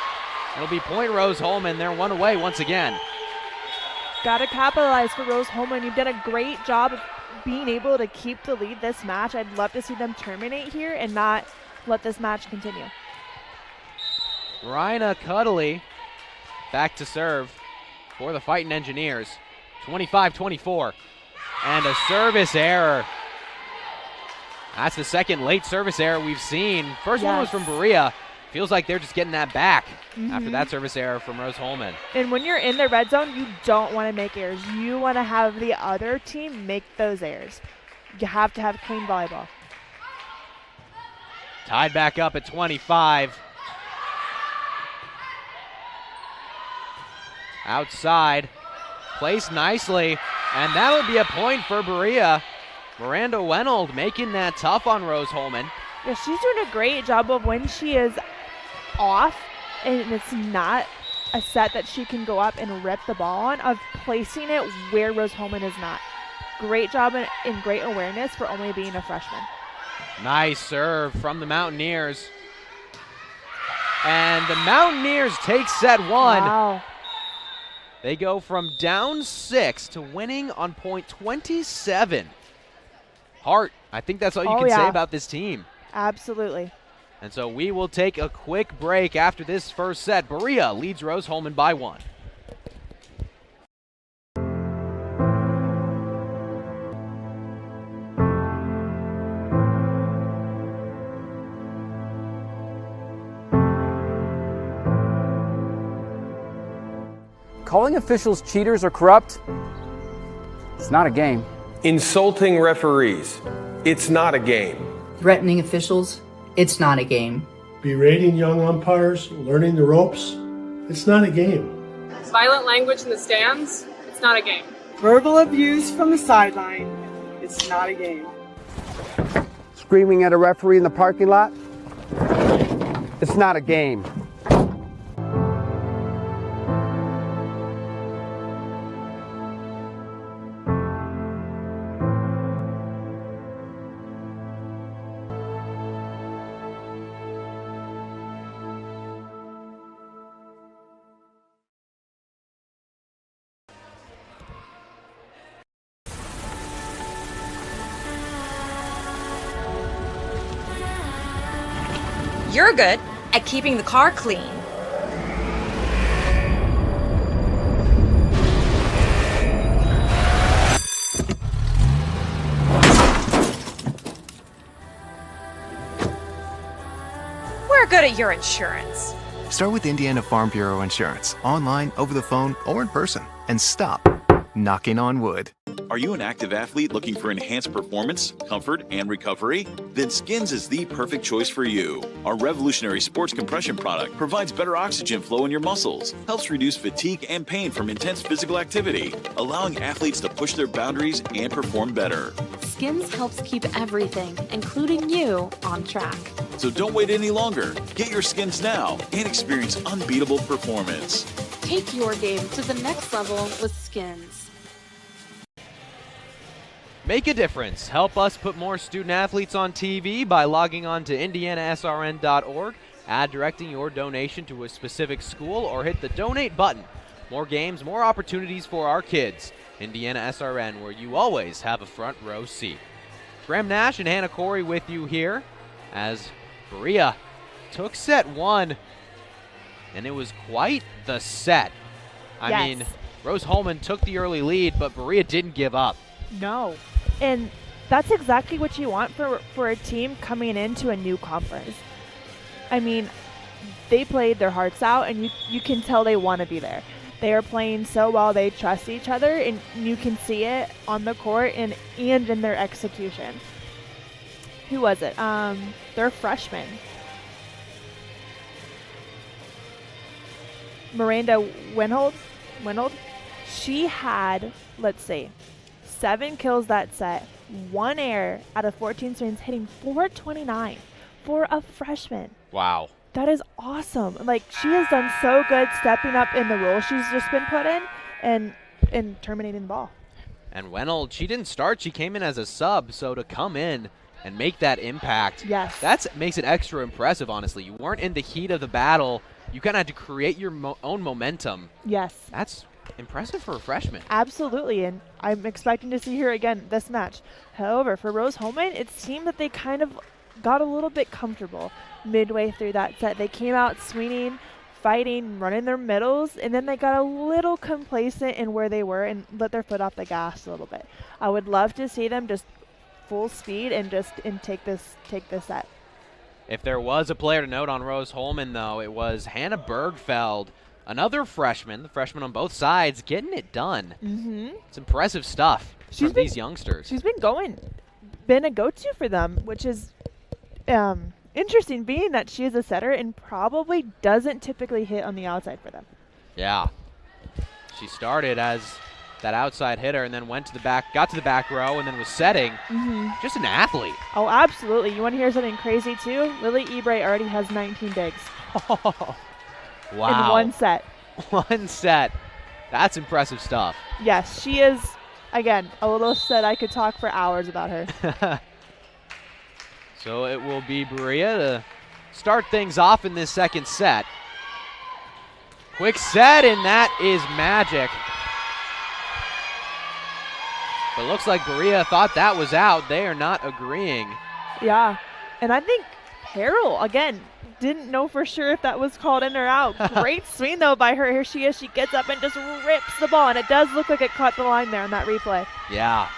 It'll be point Rose Holman. They're one away once again. Got to capitalize for Rose Holman. You've done a great job of being able to keep the lead this match. I'd love to see them terminate here and not let this match continue. Rhina Cuddly back to serve for the Fighting Engineers. 25-24. And a service error. That's the second late service error we've seen. First one was from Berea. Feels like they're just getting that back after that service error from Rose Holman. And when you're in the red zone, you don't want to make errors. You want to have the other team make those errors. You have to have clean volleyball. Tied back up at 25. Outside. Placed nicely. And that'll be a point for Berea. Miranda Wenold making that tough on Rose Holman. Yeah, she's doing a great job of when she is off and it's not a set that she can go up and rip the ball on, of placing it where Rose Holman is not. Great job and great awareness for only being a freshman. Nice serve from the Mountaineers. And the Mountaineers take set one. Wow. They go from down 6 to winning on point 27. Hart, I think that's all you can say about this team. Absolutely. And so we will take a quick break after this first set. Berea leads Rose Holman by 1. Calling officials cheaters or corrupt, it's not a game. Insulting referees, it's not a game. Threatening officials, it's not a game. Berating young umpires, learning the ropes, it's not a game. Violent language in the stands, it's not a game. Verbal abuse from the sideline, it's not a game. Screaming at a referee in the parking lot, it's not a game. You're good at keeping the car clean. We're good at your insurance. Start with Indiana Farm Bureau Insurance, online, over the phone, or in person, and stop knocking on wood. Are you an active athlete looking for enhanced performance, comfort, and recovery? Then Skins is the perfect choice for you. Our revolutionary sports compression product provides better oxygen flow in your muscles, helps reduce fatigue and pain from intense physical activity, allowing athletes to push their boundaries and perform better. Skins helps keep everything, including you, on track. So don't wait any longer. Get your Skins now and experience unbeatable performance. Take your game to the next level with Skins. Make a difference. Help us put more student athletes on TV by logging on to IndianaSRN.org, add directing your donation to a specific school, or hit the donate button. More games, more opportunities for our kids. IndianaSRN, where you always have a front row seat. Graham Nash and Hannah Corey with you here as Berea took set one, and it was quite the set. I mean, Rose Holman took the early lead, but Berea didn't give up. No. And that's exactly what you want for a team coming into a new conference. I mean, they played their hearts out, and you can tell they want to be there. They are playing so well. They trust each other, and you can see it on the court and in their execution. Who was it? Their freshman. Miranda Wenold. She had, let's see, 7 kills that set, 1 error out of 14 swings, hitting .429 for a freshman. Wow. That is awesome. Like, she has done so good stepping up in the role she's just been put in and terminating the ball. And Wenold, she didn't start. She came in as a sub, so to come in and make that impact, that makes it extra impressive, honestly. You weren't in the heat of the battle. You kind of had to create your own momentum. Yes. That's impressive for a freshman. Absolutely, and I'm expecting to see her again this match. However, for Rose Holman, it seemed that they kind of got a little bit comfortable midway through that set. They came out swinging, fighting, running their middles, and then they got a little complacent in where they were and let their foot off the gas a little bit. I would love to see them just full speed and take this set. If there was a player to note on Rose Holman, though, it was Hannah Bergfeld, another freshman, the freshman on both sides, getting it done. It's impressive stuff from these youngsters. She's been a go-to for them, which is interesting, being that she is a setter and probably doesn't typically hit on the outside for them. Yeah. She started as that outside hitter and then went to the back, got to the back row, and then was setting. Just an athlete. Oh, absolutely. You want to hear something crazy, too? Lily Ebrey already has 19 digs. Wow. In one set. One set. That's impressive stuff. Yes, she is, again, a little set I could talk for hours about her. So it will be Berea to start things off in this second set. Quick set, and that is magic. But looks like Berea thought that was out. They are not agreeing. Yeah, and I think Harrell, again, didn't know for sure if that was called in or out. Great swing, though, by her. Here she is. She gets up and just rips the ball, and it does look like it caught the line there on that replay. Yeah,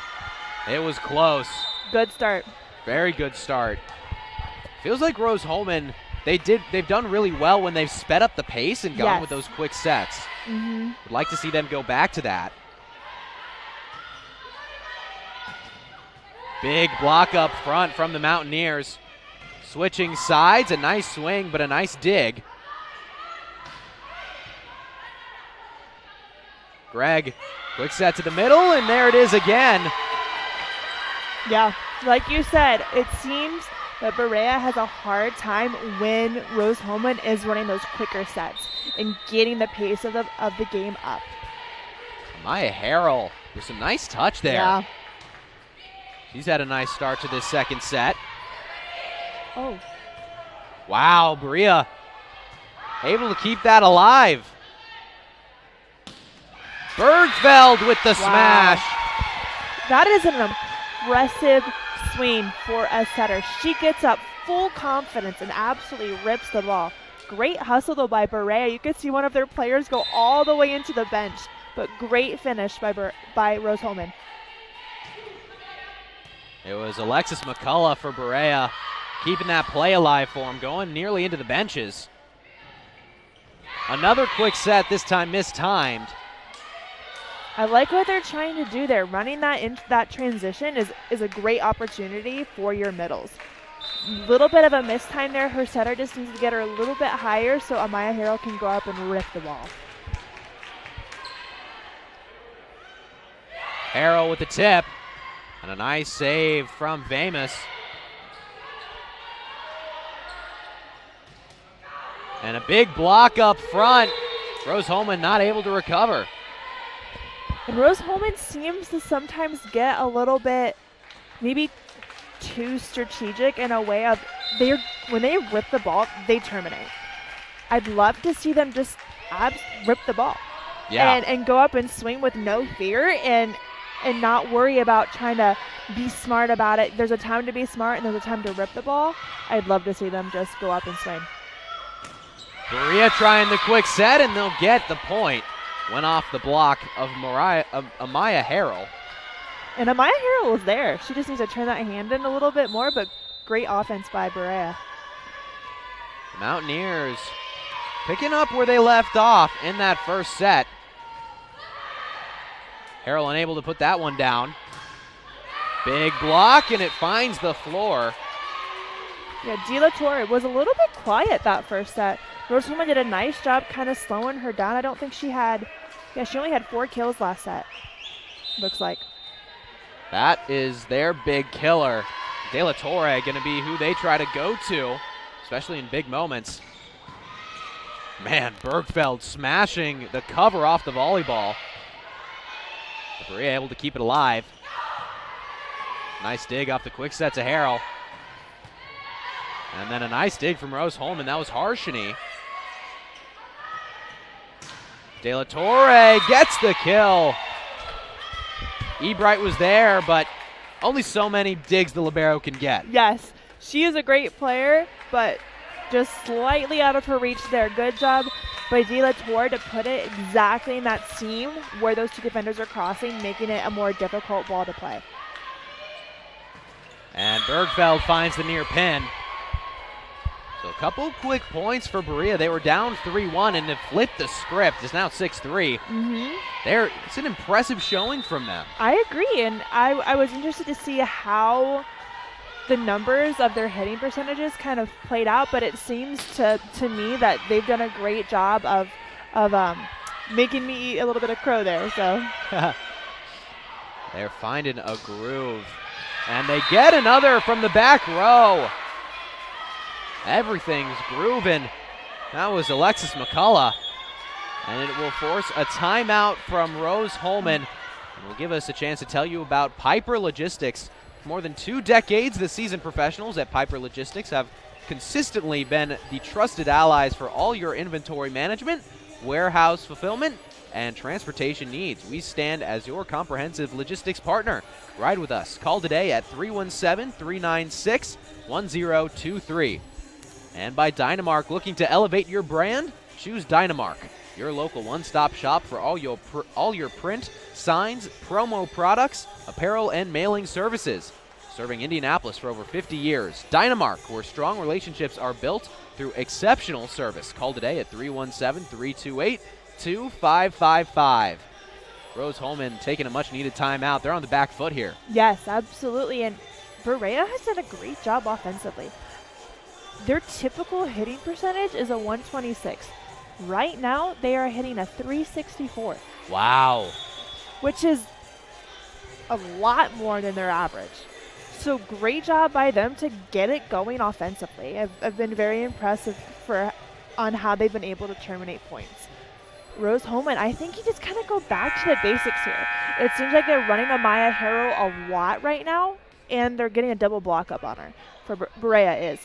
it was close. Good start. Very good start. Feels like Rose Holman, they've done really well when they've sped up the pace and gone with those quick sets. Would like to see them go back to that. Big block up front from the Mountaineers. Switching sides, a nice swing, but a nice dig. Greg, quick set to the middle, and there it is again. Yeah, like you said, it seems that Berea has a hard time when Rose Holman is running those quicker sets and getting the pace of the game up. Maya Harrell with some nice touch there. Yeah. She's had a nice start to this second set. Oh. Wow, Berea able to keep that alive. Bergfeld with the smash. That is an impressive swing for a setter. She gets up full confidence and absolutely rips the ball. Great hustle, though, by Berea. You could see one of their players go all the way into the bench, but great finish by Rose Holman. It was Alexis McCullough for Berea, keeping that play alive for him, going nearly into the benches. Another quick set, this time mistimed. I like what they're trying to do there. Running that into that transition is a great opportunity for your middles. Little bit of a mistime there. Her setter just needs to get her a little bit higher so Amaya Harrell can go up and rip the ball. Harrell with the tip. And a nice save from Vamus. And a big block up front. Rose Holman not able to recover. And Rose Holman seems to sometimes get a little bit maybe too strategic in a way of when they rip the ball, they terminate. I'd love to see them just rip the ball. Yeah. And go up and swing with no fear and not worry about trying to be smart about it. There's a time to be smart and there's a time to rip the ball. I'd love to see them just go up and swing. Berea trying the quick set, and they'll get the point. Went off the block of Amaya Harrell. And Amaya Harrell was there. She just needs to turn that hand in a little bit more, but great offense by Berea. The Mountaineers picking up where they left off in that first set. Harrell unable to put that one down. Big block, and it finds the floor. Yeah, DIII was a little bit quiet that first set. Rose Holman did a nice job kind of slowing her down. I don't think she only had 4 kills last set, looks like. That is their big killer. DIII going to be who they try to go to, especially in big moments. Man, Bergfeld smashing the cover off the volleyball. Berea able to keep it alive. Nice dig off the quick set to Harrell. And then a nice dig from Rose Holman. That was Harshini. De La Torre gets the kill. Ebright was there, but only so many digs the libero can get. Yes, she is a great player, but just slightly out of her reach there. Good job by De La Torre to put it exactly in that seam where those two defenders are crossing, making it a more difficult ball to play. And Bergfeld finds the near pin. So a couple quick points for Berea. They were down 3-1 and have flipped the script. It's now 6-3. It's an impressive showing from them. I agree, and I was interested to see how the numbers of their hitting percentages kind of played out, but it seems to me that they've done a great job of making me eat a little bit of crow there. So they're finding a groove, and they get another from the back row. Everything's grooving. That was Alexis McCullough, and it will force a timeout from Rose Holman, and will give us a chance to tell you about Piper Logistics. For more than 2 decades, the seasoned professionals at Piper Logistics have consistently been the trusted allies for all your inventory management, warehouse fulfillment, and transportation needs. We stand as your comprehensive logistics partner. Ride with us. Call today at 317-396-1023. And by Dynamark, looking to elevate your brand? Choose Dynamark, your local one-stop shop for all your print, signs, promo products, apparel, and mailing services. Serving Indianapolis for over 50 years. Dynamark, where strong relationships are built through exceptional service. Call today at 317-328-2555. Rose Holman taking a much-needed timeout. They're on the back foot here. Yes, absolutely, and Berea has done a great job offensively. Their typical hitting percentage is a 126. Right now, they are hitting a 364. Wow. Which is a lot more than their average. So great job by them to get it going offensively. I've been very impressive on how they've been able to terminate points. Rose Holman, I think you just kind of go back to the basics here. It seems like they're running Amaya Harrell a lot right now, and they're getting a double block up on her, for Berea is.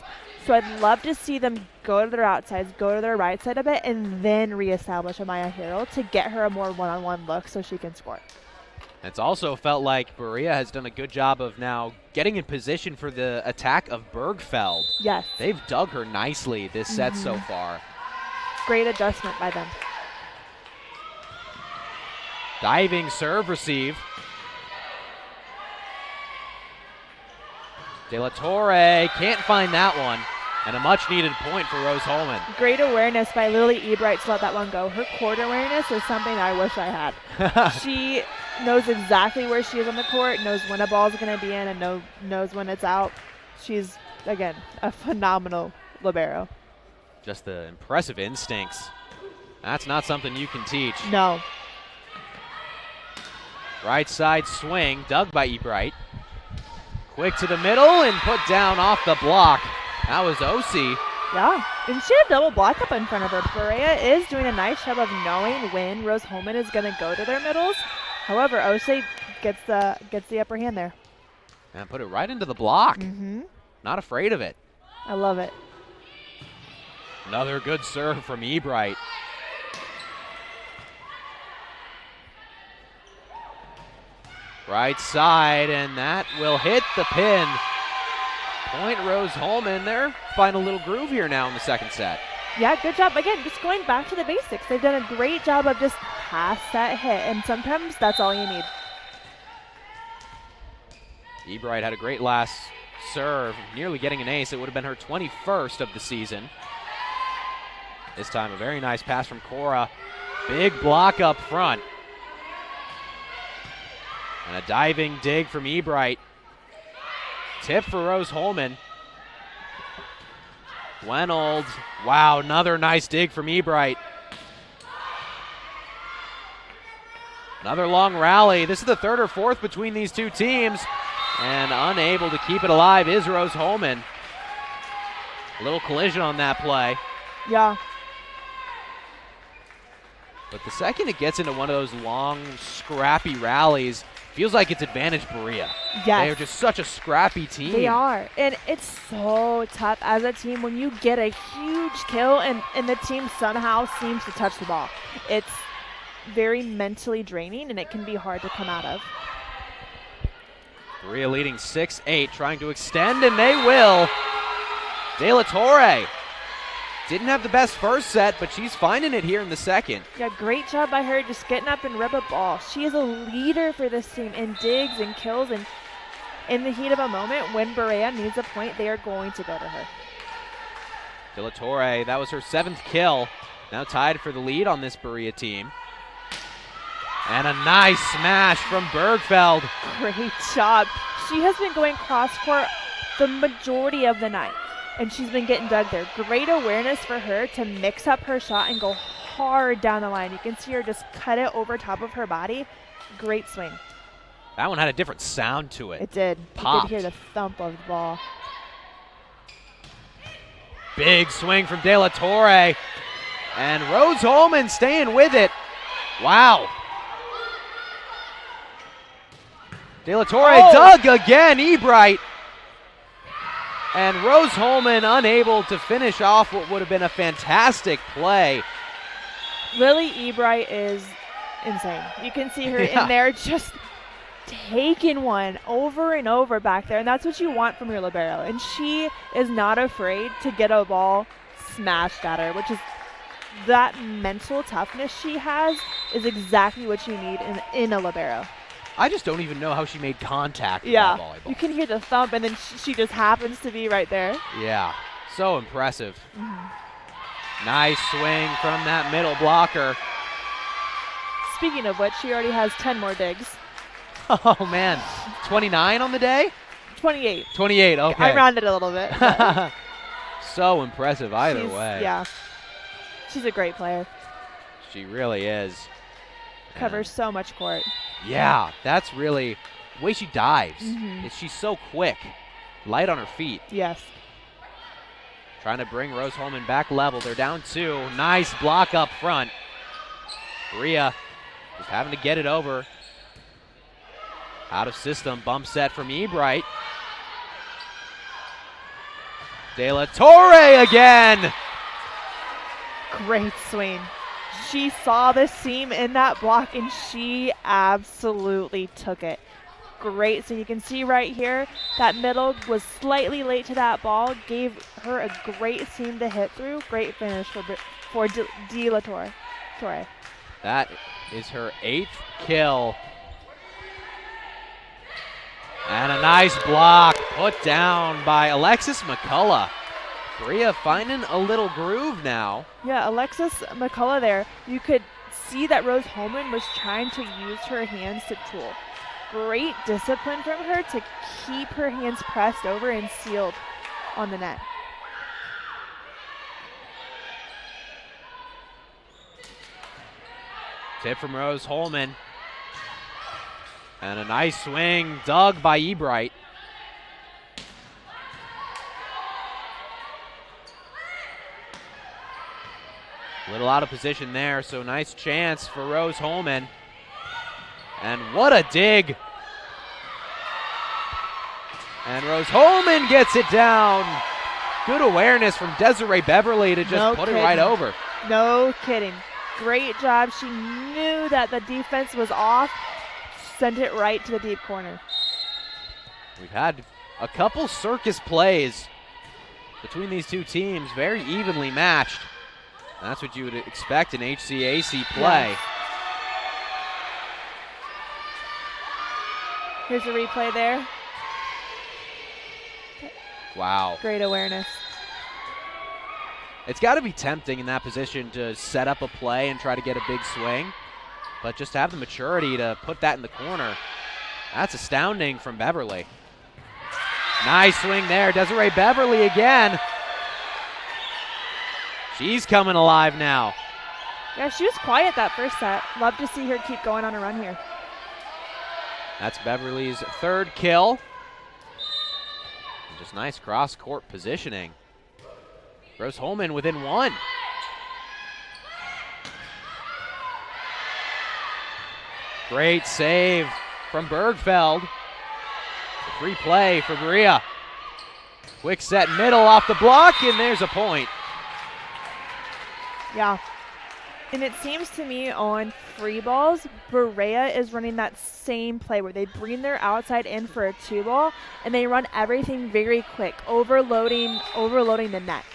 So I'd love to see them go to their outsides, go to their right side a bit, and then reestablish Amaya Harrell to get her a more one-on-one look so she can score. It's also felt like Berea has done a good job of now getting in position for the attack of Bergfeld. Yes. They've dug her nicely this set so far. Great adjustment by them. Diving serve receive. De La Torre can't find that one. And a much-needed point for Rose Holman. Great awareness by Lily Ebright to let that one go. Her court awareness is something I wish I had. She knows exactly where she is on the court, knows when a ball is going to be in, and knows when it's out. She's, again, a phenomenal libero. Just the impressive instincts. That's not something you can teach. No. Right side swing, dug by Ebright. Quick to the middle and put down off the block. That was Osi. Yeah, and she had a double block up in front of her. Berea is doing a nice job of knowing when Rose Holman is going to go to their middles. However, Osi gets the upper hand there. And put it right into the block. Not afraid of it. I love it. Another good serve from Ebright. Right side, and that will hit the pin. Point Rose Holman. They're finding a little groove here now in the second set. Yeah, good job. Again, just going back to the basics. They've done a great job of just pass that hit, and sometimes that's all you need. Ebright had a great last serve, nearly getting an ace. It would have been her 21st of the season. This time a very nice pass from Cora. Big block up front. And a diving dig from Ebright. Tip for Rose Holman. Wenold. Wow, another nice dig from Ebright. Another long rally. This is the third or fourth between these two teams. And unable to keep it alive is Rose Holman. A little collision on that play. Yeah. But the second it gets into one of those long, scrappy rallies, feels like it's advantage Berea. Yes. They are just such a scrappy team. They are. And it's so tough as a team when you get a huge kill and the team somehow seems to touch the ball. It's very mentally draining, and it can be hard to come out of. Berea leading 6-8, trying to extend, and they will. De La Torre didn't have the best first set, but she's finding it here in the second. Yeah, great job by her just getting up and rip a ball. She is a leader for this team in digs and kills, and in the heat of a moment, when Berea needs a point, they are going to go to her. De La Torre, that was her 7th kill. Now tied for the lead on this Berea team. And a nice smash from Bergfeld. Great job. She has been going cross-court the majority of the night, and she's been getting dug there. Great awareness for her to mix up her shot and go hard down the line. You can see her just cut it over top of her body. Great swing. That one had a different sound to it. It did. Popped. You could hear the thump of the ball. Big swing from De La Torre. And Rose Holman staying with it. Wow. De La Torre dug again, Ebright. And Rose Holman unable to finish off what would have been a fantastic play. Lily Ebright is insane. You can see her in there just taking one over and over back there, and that's what you want from your libero. And she is not afraid to get a ball smashed at her, which is that mental toughness she has is exactly what you need in a libero. I just don't even know how she made contact with Yeah, that volleyball. you can hear the thump, and then she just happens to be right there. Yeah, so impressive. Nice swing from that middle blocker. Speaking of which, she already has 10 more digs. Oh, man. 29 on the day? 28. 28, okay. I rounded a little bit. So impressive either way. Yeah. She's a great player. She really is. Covers so much court. Yeah, that's really the way she dives. She's so quick, light on her feet. Yes. Trying to bring Rose Holman back level. They're down 2. Nice block up front. Berea just having to get it over. Out of system, bump set from Ebright. De La Torre again. Great swing. She saw the seam in that block, and she absolutely took it. Great. So you can see right here, that middle was slightly late to that ball, gave her a great seam to hit through. Great finish for De La Torre. That is her 8th kill. And a nice block put down by Alexis McCullough. Berea finding a little groove now. Yeah, Alexis McCullough there. You could see that Rose Holman was trying to use her hands to tool. Great discipline from her to keep her hands pressed over and sealed on the net. Tip from Rose Holman. And a nice swing dug by Ebright. A little out of position there, so nice chance for Rose Holman. And what a dig. And Rose Holman gets it down. Good awareness from Desiree Beverly to just put it right over. No kidding. Great job. She knew that the defense was off. Sent it right to the deep corner. We've had a couple circus plays between these two teams, very evenly matched. That's what you would expect in HCAC play. Yes. Here's a replay there. Wow. Great awareness. It's got to be tempting in that position to set up a play and try to get a big swing. But just to have the maturity to put that in the corner, that's astounding from Beverly. Nice swing there. Desiree Beverly again. She's coming alive now. Yeah, she was quiet that first set. Love to see her keep going on a run here. That's Beverly's 3rd kill. And just nice cross-court positioning. Rose Holman within 1. Great save from Bergfeld. The free play for Berea. Quick set middle off the block, and there's a point. Yeah. And it seems to me on free balls, Berea is running that same play where they bring their outside in for a 2-ball, and they run everything very quick, overloading the net.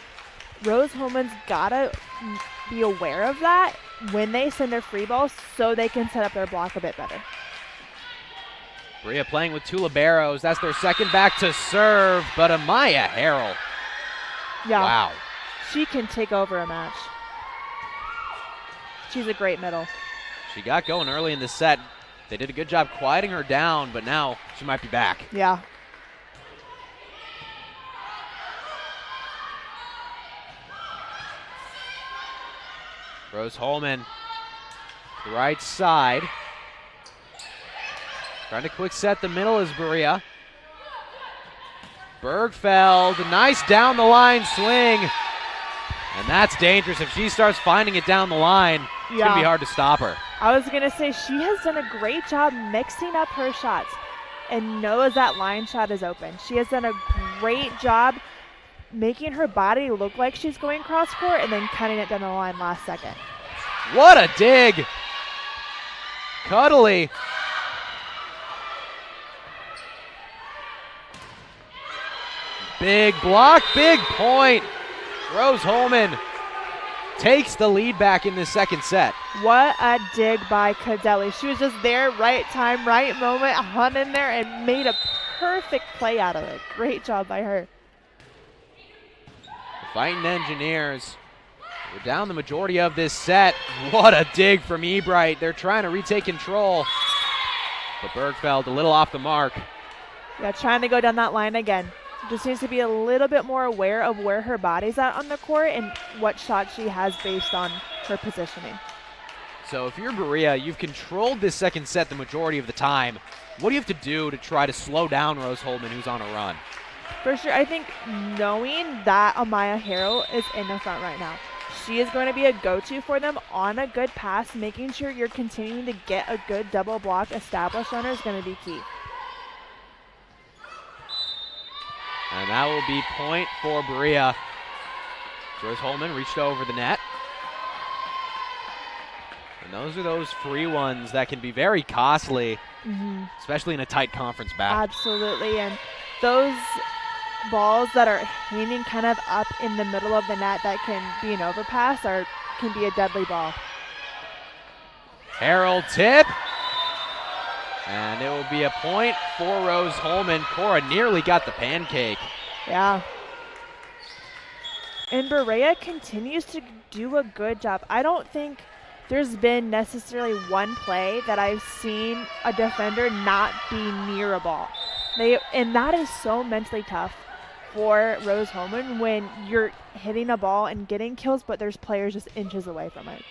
Rose-Hulman's gotta be aware of that when they send their free balls so they can set up their block a bit better. Berea playing with two liberos. That's their second back to serve, but Amaya Harrell. Yeah. Wow. She can take over a match. She's a great middle. She got going early in the set. They did a good job quieting her down, but now she might be back. Yeah. Rose-Hulman, the right side. Trying to quick set the middle is Berea. Bergfeld, nice down the line swing. And that's dangerous. If she starts finding it down the line, it's going to be hard to stop her. I was going to say she has done a great job mixing up her shots and knows that line shot is open. She has done a great job making her body look like she's going cross court and then cutting it down the line last second. What a dig. Cuddly. Big block, big point. Rose-Hulman takes the lead back in the second set. What a dig by Cadelli. She was just there, right time, right moment, hung in there and made a perfect play out of it. Great job by her. The Fighting Engineers were down the majority of this set. What a dig from Ebright. They're trying to retake control. But Bergfeld a little off the mark. Yeah, trying to go down that line again. Just needs to be a little bit more aware of where her body's at on the court and what shot she has based on her positioning. So if you're Berea, you've controlled this second set the majority of the time. What do you have to do to try to slow down Rose-Hulman, who's on a run? For sure, I think knowing that Amaya Harrell is in the front right now, she is going to be a go-to for them on a good pass. Making sure you're continuing to get a good double block established on her is going to be key. And that will be point for Berea. Rose-Hulman reached over the net. And those are those free ones that can be very costly, especially in a tight conference battle. Absolutely, and those balls that are hanging kind of up in the middle of the net that can be an overpass can be a deadly ball. Harrell tip. And it will be a point for Rose-Hulman. Cora nearly got the pancake. Yeah. And Berea continues to do a good job. I don't think there's been necessarily one play that I've seen a defender not be near a ball. And that is so mentally tough for Rose-Hulman when you're hitting a ball and getting kills, but there's players just inches away from it.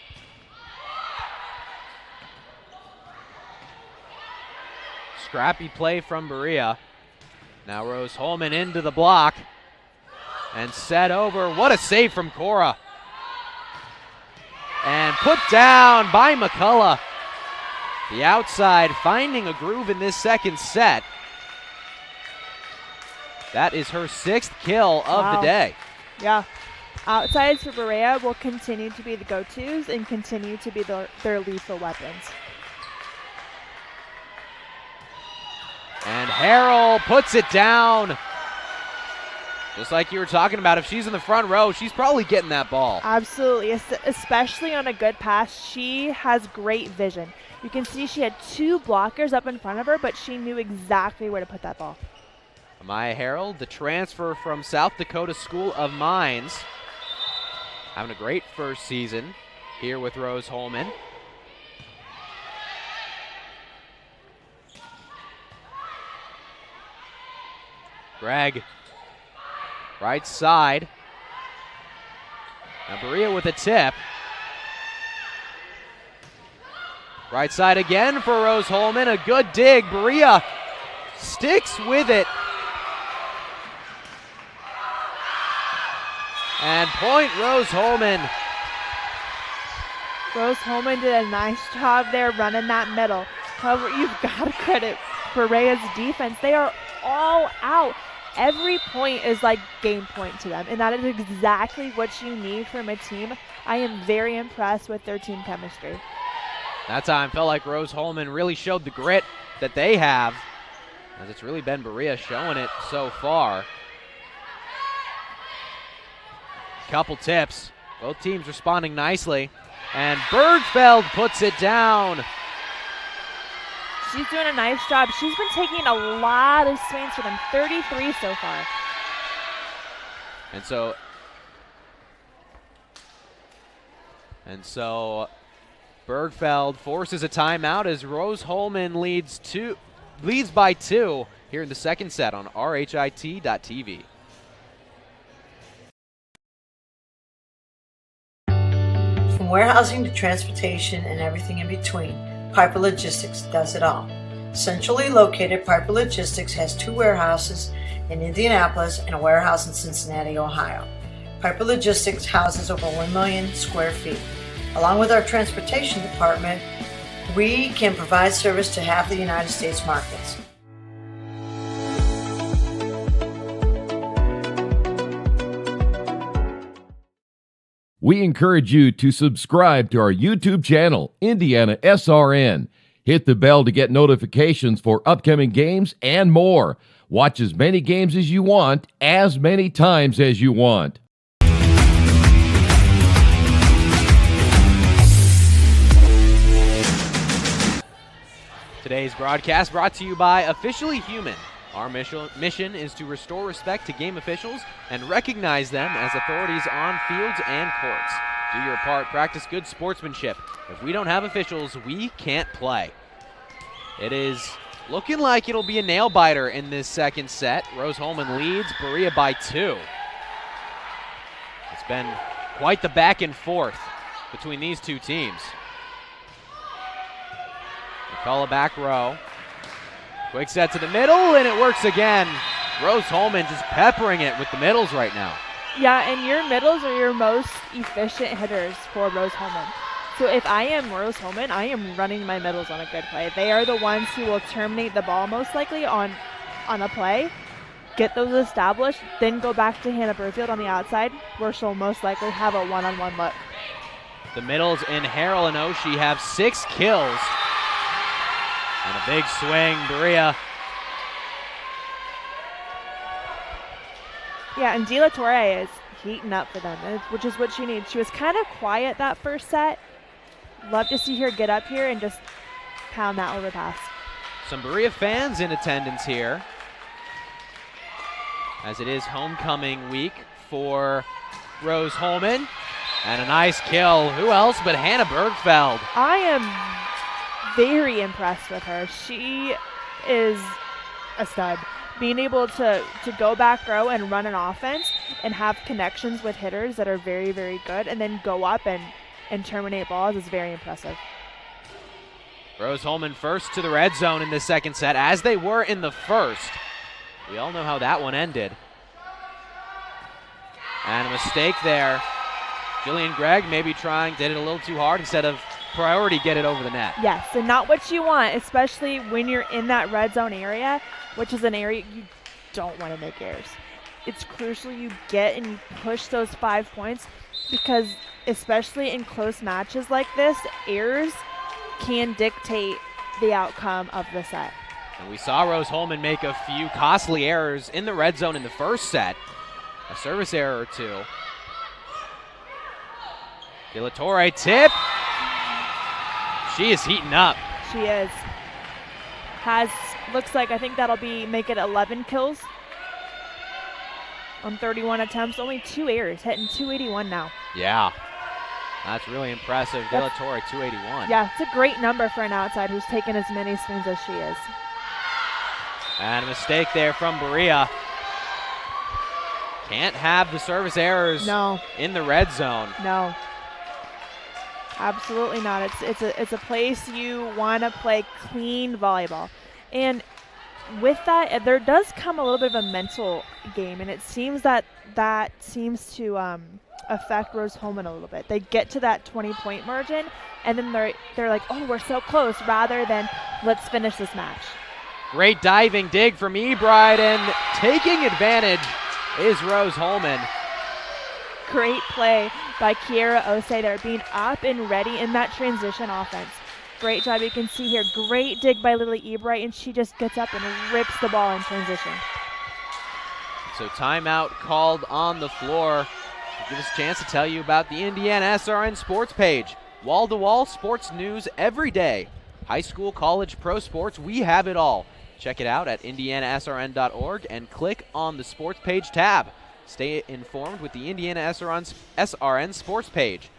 Scrappy play from Berea. Now Rose-Hulman into the block and set over. What a save from Cora. And put down by McCullough. The outside finding a groove in this second set. That is her 6th kill of the day. Yeah. Outsides for Berea will continue to be the go-tos and continue to be their lethal weapons. And Harrell puts it down. Just like you were talking about, if she's in the front row, she's probably getting that ball. Absolutely, especially on a good pass. She has great vision. You can see she had 2 blockers up in front of her, but she knew exactly where to put that ball. Amaya Harrell, the transfer from South Dakota School of Mines, having a great first season here with Rose-Hulman. Greg, right side. Now Berea with a tip. Right side again for Rose-Hulman. A good dig. Berea sticks with it. And point Rose-Hulman. Rose-Hulman did a nice job there running that middle. cover. You've got to credit Berea's defense. They are all out. Every point is like game point to them, and that is exactly what you need from a team. I am very impressed with their team chemistry. That time felt like Rose-Hulman really showed the grit that they have, as it's really been Berea showing it so far. Couple tips. Both teams responding nicely. And Bergfeld puts it down. She's doing a nice job. She's been taking a lot of swings for them, 33 so far. And so Bergfeld forces a timeout as Rose-Hulman leads by 2 here in the second set on RHIT.TV. From warehousing to transportation and everything in between, Piper Logistics does it all. Centrally located, Piper Logistics has 2 warehouses in Indianapolis and a warehouse in Cincinnati, Ohio. Piper Logistics houses over 1 million square feet. Along with our transportation department, we can provide service to half the United States markets. We encourage you to subscribe to our YouTube channel, IndianaSRN. Hit the bell to get notifications for upcoming games and more. Watch as many games as you want, as many times as you want. Today's broadcast brought to you by Officially Human. Our mission is to restore respect to game officials and recognize them as authorities on fields and courts. Do your part, practice good sportsmanship. If we don't have officials, we can't play. It is looking like it'll be a nail-biter in this second set. Rose-Hulman leads Berea by 2. It's been quite the back and forth between these two teams. They call a back row. Quick set to the middle, and it works again. Rose-Hulman just peppering it with the middles right now. Yeah, and your middles are your most efficient hitters for Rose-Hulman. So if I am Rose-Hulman, I am running my middles on a good play. They are the ones who will terminate the ball most likely on a play, get those established, then go back to Hannah Burfield on the outside, where she'll most likely have a one-on-one look. The middles in Harrell and Oshie have 6 kills. And a big swing, Berea. Yeah, and DIII is heating up for them, which is what she needs. She was kind of quiet that first set. Love to see her get up here and just pound that overpass. Some Berea fans in attendance here, as it is homecoming week for Rose-Hulman. And a nice kill. Who else but Hannah Bergfeld? I am very impressed with her. She is a stud. Being able to go back row and run an offense and have connections with hitters that are very, very good, and then go up and terminate balls is very impressive. Rose-Hulman first to the red zone in the second set, as they were in the first. We all know how that one ended. And a mistake there. Jillian Gregg maybe did it a little too hard instead of priority get it over the net. Yes, and not what you want, especially when you're in that red zone area, which is an area you don't want to make errors. It's crucial you get and you push those 5 points, because especially in close matches like this, errors can dictate the outcome of the set. And we saw Rose-Hulman make a few costly errors in the red zone in the first set. A service error or 2. DIII tip. She is heating up. She is. Looks like, I think that'll make it 11 kills on 31 attempts. Only 2 errors, hitting 281 now. Yeah, that's really impressive. DIII 281. Yeah, it's a great number for an outside who's taken as many swings as she is. And a mistake there from Berea. Can't have the service errors in the red zone. No. Absolutely not. It's a place you want to play clean volleyball. And with that, there does come a little bit of a mental game, and it seems that seems to affect Rose-Hulman a little bit. They get to that 20-point margin, and then they're like, oh, we're so close, rather than Let's finish this match. Great diving dig from Ebright, and taking advantage is Rose Holman. Great play by Kiera Osei. They're being up and ready in that transition offense. Great job. You can see here, great dig by Lily Ebright, and she just gets up and rips the ball in transition. So timeout called on the floor. Give us a chance to tell you about the IndianaSRN sports page. Wall-to-wall sports news every day. High school, college, pro sports, we have it all. Check it out at IndianaSRN.org and click on the sports page tab. Stay informed with the IndianaSRN sports page.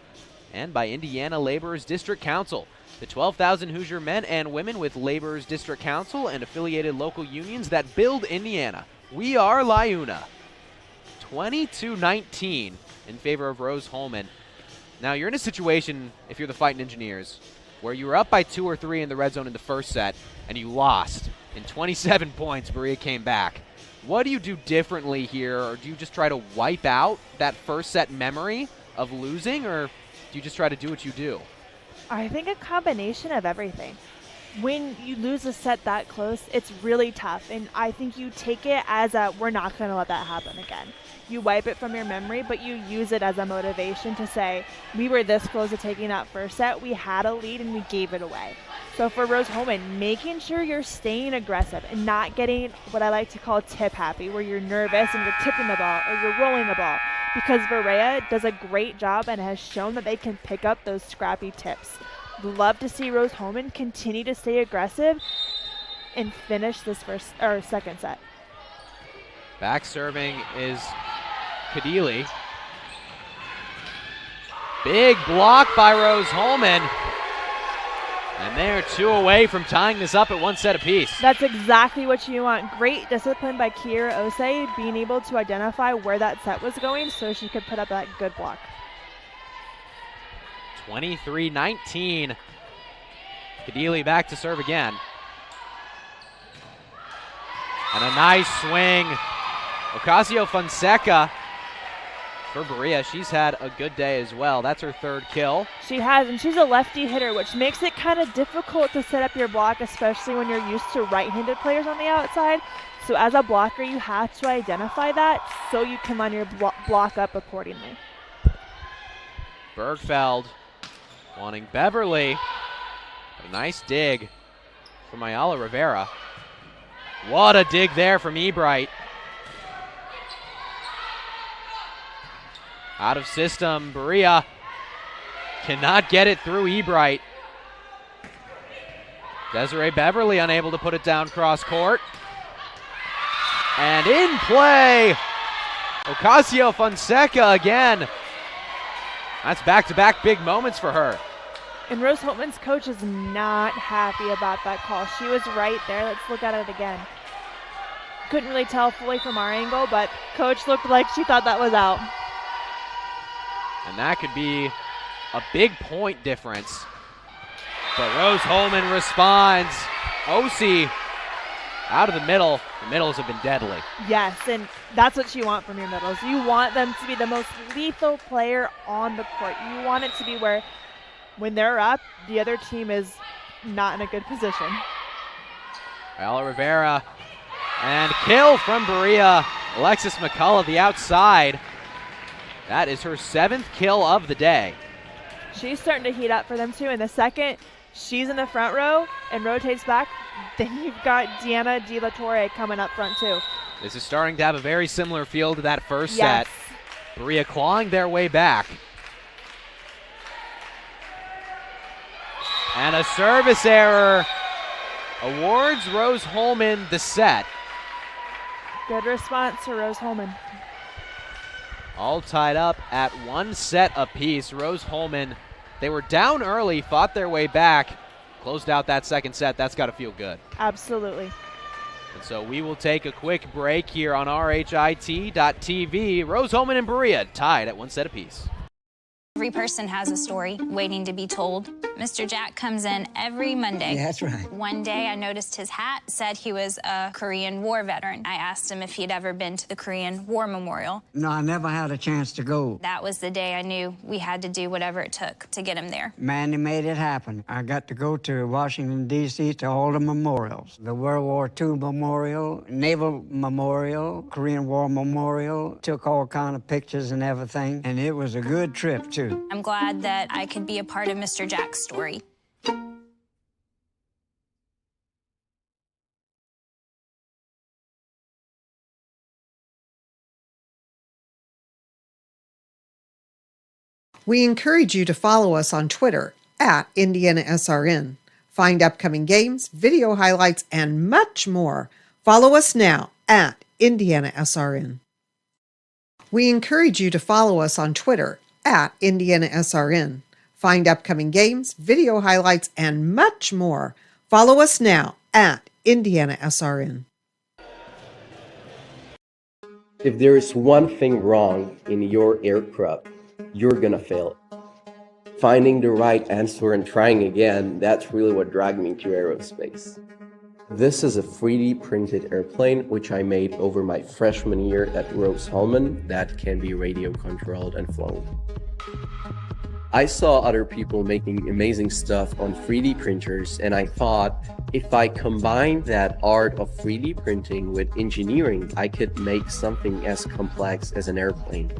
And by Indiana Laborers District Council. The 12,000 Hoosier men and women with Laborers District Council and affiliated local unions that build Indiana. We are LIUNA. 22-19 in favor of Rose Holman. Now you're in a situation, if you're the Fighting Engineers, where you were up by 2 or 3 in the red zone in the first set and you lost. In 27 points, Berea came back. What do you do differently here, or do you just try to wipe out that first set memory of losing, or do you just try to do what you do? I think a combination of everything. When you lose a set that close, it's really tough, and I think you take it as a, we're not going to let that happen again. You wipe it from your memory, but you use it as a motivation to say, we were this close to taking that first set, we had a lead, and we gave it away. So for Rose Holman, making sure you're staying aggressive and not getting what I like to call tip happy, where you're nervous and you're tipping the ball or you're rolling the ball, because Berea does a great job and has shown that they can pick up those scrappy tips. Love to see Rose Holman continue to stay aggressive and finish this second set. Back serving is Kadili. Big block by Rose Holman. And they're 2 away from tying this up at 1 set apiece. That's exactly what you want. Great discipline by Kiera Osei, being able to identify where that set was going so she could put up that good block. 23-19. Kadili back to serve again. And a nice swing. Ocasio-Fonseca for Berea. She's had a good day as well. That's her 3rd kill. She has, and she's a lefty hitter, which makes it kind of difficult to set up your block, especially when you're used to right-handed players on the outside. So as a blocker, you have to identify that so you can line your block up accordingly. Bergfeld wanting Beverly. A nice dig from Ayala Rivera. What a dig there from Ebright. Out of system, Berea cannot get it through Ebright. Desiree Beverly unable to put it down cross court. And in play, Ocasio-Fonseca again. That's back-to-back big moments for her. And Rose Holman's coach is not happy about that call. She was right there. Let's look at it again. Couldn't really tell fully from our angle, but coach looked like she thought that was out. And that could be a big point difference. But Rose Holman responds. Osi out of the middle. The middles have been deadly. Yes, and that's what you want from your middles. You want them to be the most lethal player on the court. You want it to be where when they're up, the other team is not in a good position. Ayala Rivera and kill from Berea. Alexis McCullough, the outside. That is her 7th kill of the day. She's starting to heat up for them too. In the second, she's in the front row and rotates back. Then you've got Deanna De La Torre coming up front too. This is starting to have a very similar feel to that first yes. set. Berea clawing their way back. And a service error awards Rose Holman the set. Good response to Rose Holman. All tied up at 1 set apiece. Rose Holman, they were down early, fought their way back, closed out that second set. That's got to feel good. Absolutely. And so we will take a quick break here on RHIT.TV. Rose Holman and Berea tied at 1 set apiece. Every person has a story waiting to be told. Mr. Jack comes in every Monday. Yeah, that's right. One day I noticed his hat said he was a Korean War veteran. I asked him if he'd ever been to the Korean War Memorial. No, I never had a chance to go. That was the day I knew we had to do whatever it took to get him there. Mandy made it happen. I got to go to Washington, D.C. to all the memorials. The World War II Memorial, Naval Memorial, Korean War Memorial. Took all kind of pictures and everything, and it was a good trip, too. I'm glad that I could be a part of Mr. Jack's story. We encourage you to follow us on Twitter at IndianaSRN. Find upcoming games, video highlights, and much more. Follow us now at IndianaSRN. We encourage you to follow us on Twitter at IndianaSRN. Find upcoming games, video highlights, and much more. Follow us now at IndianaSRN. If there is one thing wrong in your aircraft, you're gonna fail. Finding the right answer and trying again, that's really what dragged me to aerospace. This is a 3D printed airplane which I made over my freshman year at Rose-Hulman that can be radio controlled and flown. I saw other people making amazing stuff on 3D printers, and I thought if I combine that art of 3D printing with engineering, I could make something as complex as an airplane.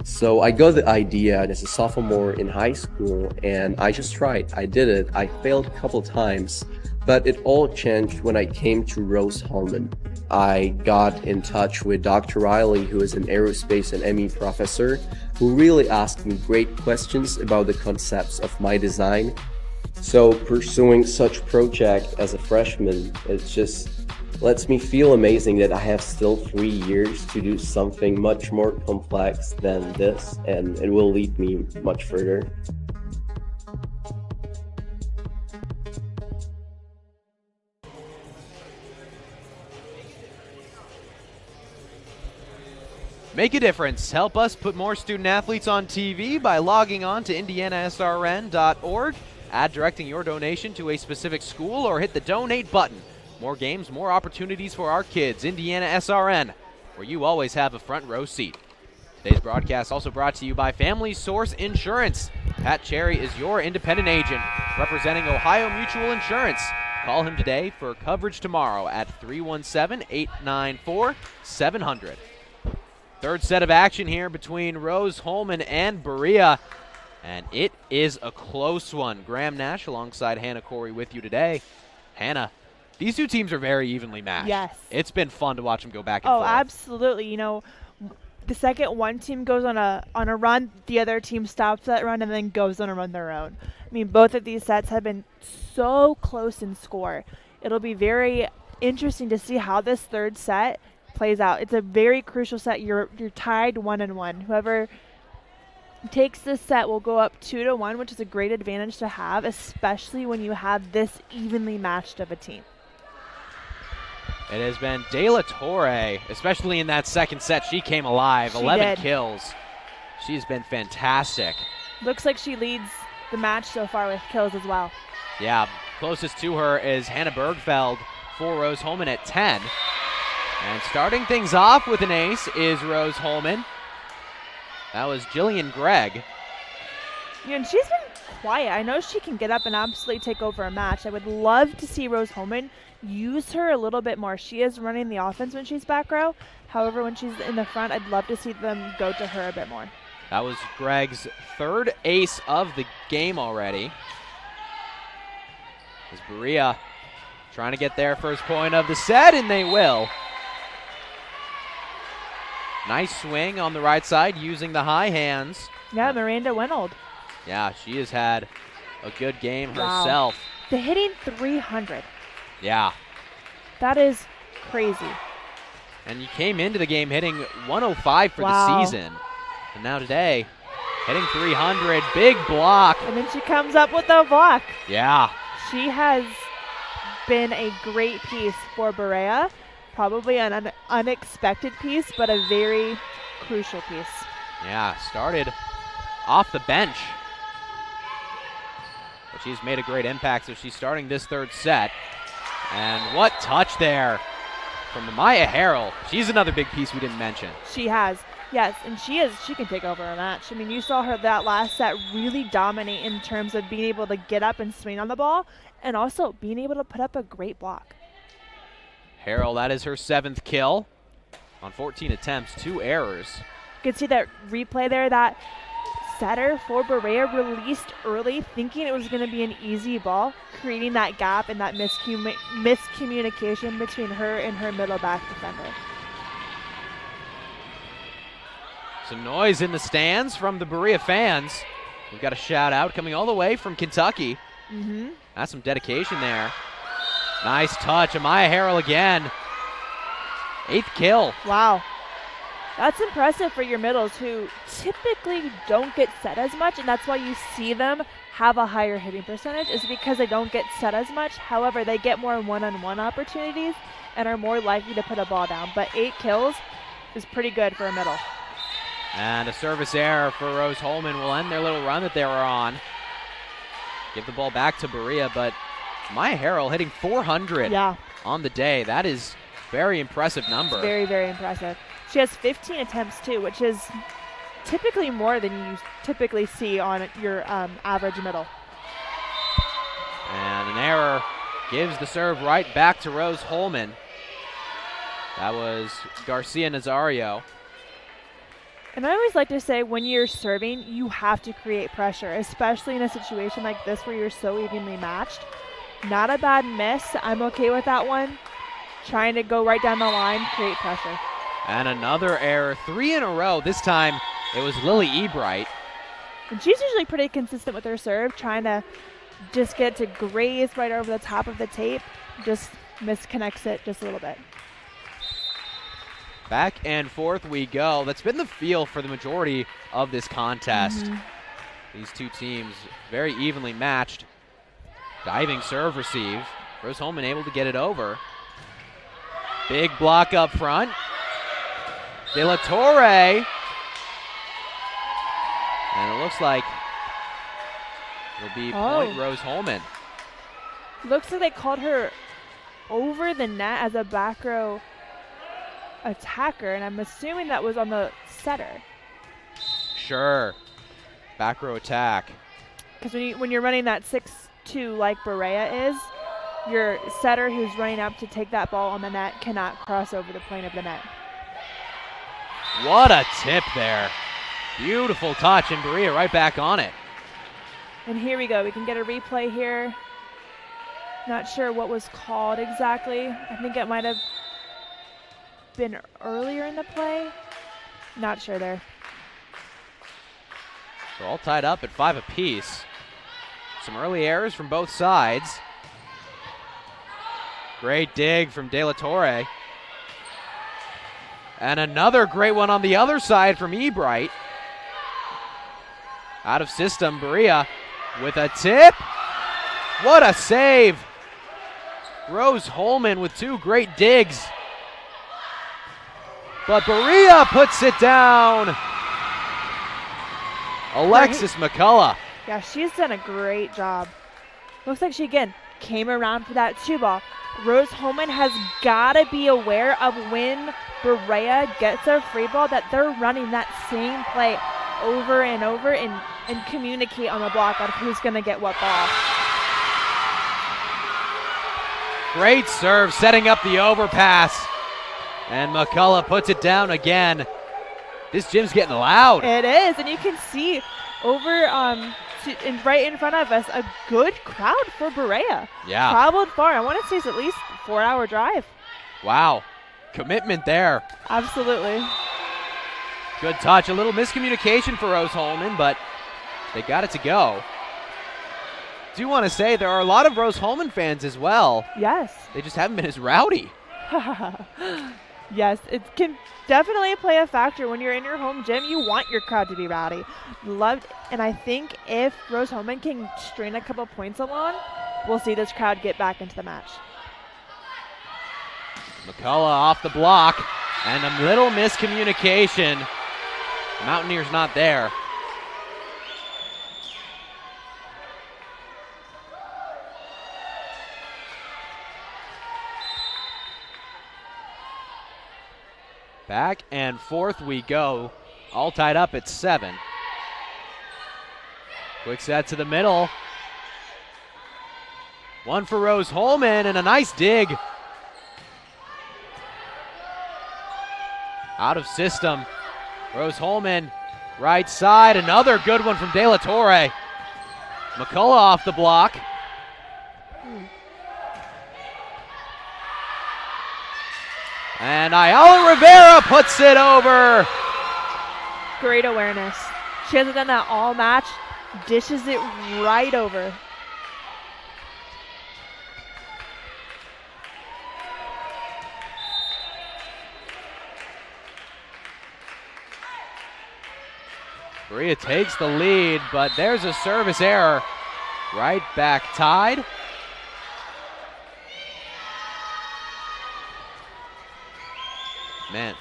So I got the idea as a sophomore in high school, and I just tried. I did it. I failed a couple times, but it all changed when I came to Rose-Hulman. I got in touch with Dr. Riley, who is an aerospace and ME professor, who really asked me great questions about the concepts of my design. So pursuing such project as a freshman, it just lets me feel amazing that I have still 3 years to do something much more complex than this, and it will lead me much further. Make a difference. Help us put more student athletes on TV by logging on to IndianaSRN.org, add directing your donation to a specific school, or hit the donate button. More games, more opportunities for our kids. IndianaSRN, where you always have a front row seat. Today's broadcast also brought to you by Family Source Insurance. Pat Cherry is your independent agent representing Ohio Mutual Insurance. Call him today for coverage tomorrow at 317-894-700. Third set of action here between Rose-Hulman and Berea, and it is a close one. Graham Nash alongside Hannah Corey with you today. Hannah, these two teams are very evenly matched. Yes. It's been fun to watch them go back and forth. Oh, absolutely. You know, the second one team goes on a run, the other team stops that run and then goes on a run their own. I mean, both of these sets have been so close in score. It'll be very interesting to see how this third set plays out. It's a very crucial set. You're tied 1-1. Whoever takes this set will go up 2-1, which is a great advantage to have, especially when you have this evenly matched of a team. It has been De La Torre, especially in that second set. She came alive. 11 kills. She's been fantastic. Looks like she leads the match so far with kills as well. Yeah, closest to her is Hannah Bergfeld for Rose-Hulman at 10. And starting things off with an ace is Rose-Hulman. That was Jillian Gregg. And she's been quiet. I know she can get up and absolutely take over a match. I would love to see Rose-Hulman use her a little bit more. She is running the offense when she's back row. However, when she's in the front, I'd love to see them go to her a bit more. That was Gregg's third ace of the game already. As Berea trying to get their first point of the set, and they will. Nice swing on the right side using the high hands. Yeah, Miranda Wenold. Yeah, she has had a good game Wow. herself. The hitting 300. Yeah. That is crazy. And you came into the game hitting 105 for the season. And now today, hitting 300, big block. And then she comes up with a block. Yeah. She has been a great piece for Berea. Probably an unexpected piece, but a very crucial piece. Yeah, started off the bench. But she's made a great impact, so she's starting this third set. And what touch there from Maya Harrell. She's another big piece we didn't mention. She has, yes, and she can take over a match. I mean, you saw her that last set really dominate in terms of being able to get up and swing on the ball, and also being able to put up a great block. Harrell, that is her 7th kill on 14 attempts, 2 errors. You can see that replay there, that setter for Berea released early, thinking it was going to be an easy ball, creating that gap and that miscommunication between her and her middle back defender. Some noise in the stands from the Berea fans. We've got a shout out coming all the way from Kentucky. That's some dedication there. Nice touch, Amaya Harrell again. 8th kill. Wow. That's impressive for your middles who typically don't get set as much, and that's why you see them have a higher hitting percentage, is because they don't get set as much. However, they get more one-on-one opportunities and are more likely to put a ball down. But 8 kills is pretty good for a middle. And a service error for Rose Holman will end their little run that they were on. Give the ball back to Berea, but Maya Harrell hitting 400 on the day. That is very impressive number. It's very, very impressive. She has 15 attempts too, which is typically more than you typically see on your average middle. And an error gives the serve right back to Rose Holman. That was Garcia Nazario. And I always like to say, when you're serving, you have to create pressure, especially in a situation like this where you're so evenly matched. Not a bad miss. I'm okay with that one. Trying to go right down the line, create pressure. And another error, 3 in a row. This time it was Lily Ebright. And she's usually pretty consistent with her serve, trying to just get to graze right over the top of the tape. Just misconnects it just a little bit. Back and forth we go. That's been the feel for the majority of this contest. These two teams very evenly matched. Diving serve receive. Rose Holman able to get it over. Big block up front. De La Torre. And it looks like it'll be point Rose Holman. Looks like they called her over the net as a back row attacker, and I'm assuming that was on the setter. Sure. Back row attack. Because when you're running that 6-2 like Berea is, your setter who's running up to take that ball on the net cannot cross over the plane of the net. What a tip there. Beautiful touch, and Berea right back on it. And here we go. We can get a replay here. Not sure what was called exactly. I think it might have been earlier in the play. Not sure there. So all tied up at 5 apiece. Some early errors from both sides. Great dig from De La Torre. And another great one on the other side from Ebright. Out of system, Berea with a tip. What a save. Rose Holman with 2 great digs. But Berea puts it down. Alexis McCullough. Yeah, she's done a great job. Looks like she, again, came around for that 2 ball. Rose Holman has got to be aware of when Berea gets a free ball that they're running that same play over and over and communicate on the block on who's going to get what ball. Great serve, setting up the overpass. And McCullough puts it down again. This gym's getting loud. It is, and you can see over right in front of us a good crowd for Berea. Yeah. Traveled far. I want to say it's at least a 4-hour drive. Wow. Commitment there. Absolutely. Good touch. A little miscommunication for Rose Holman, but they got it to go. Do want to say there are a lot of Rose Holman fans as well. Yes. They just haven't been as rowdy. Yes, it can definitely play a factor when you're in your home gym. You want your crowd to be rowdy. And I think if Rose Holman can string a couple points along, we'll see this crowd get back into the match. McCullough off the block, and a little miscommunication. Mountaineers not there. Back and forth we go. All tied up at 7. Quick set to the middle. One for Rose Holman and a nice dig. Out of system. Rose Holman, right side. Another good one from De La Torre. McCullough off the block. And Ayala Rivera puts it over. Great awareness. She hasn't done that all match. Dishes it right over. Berea takes the lead, but there's a service error. Right back tied. Man.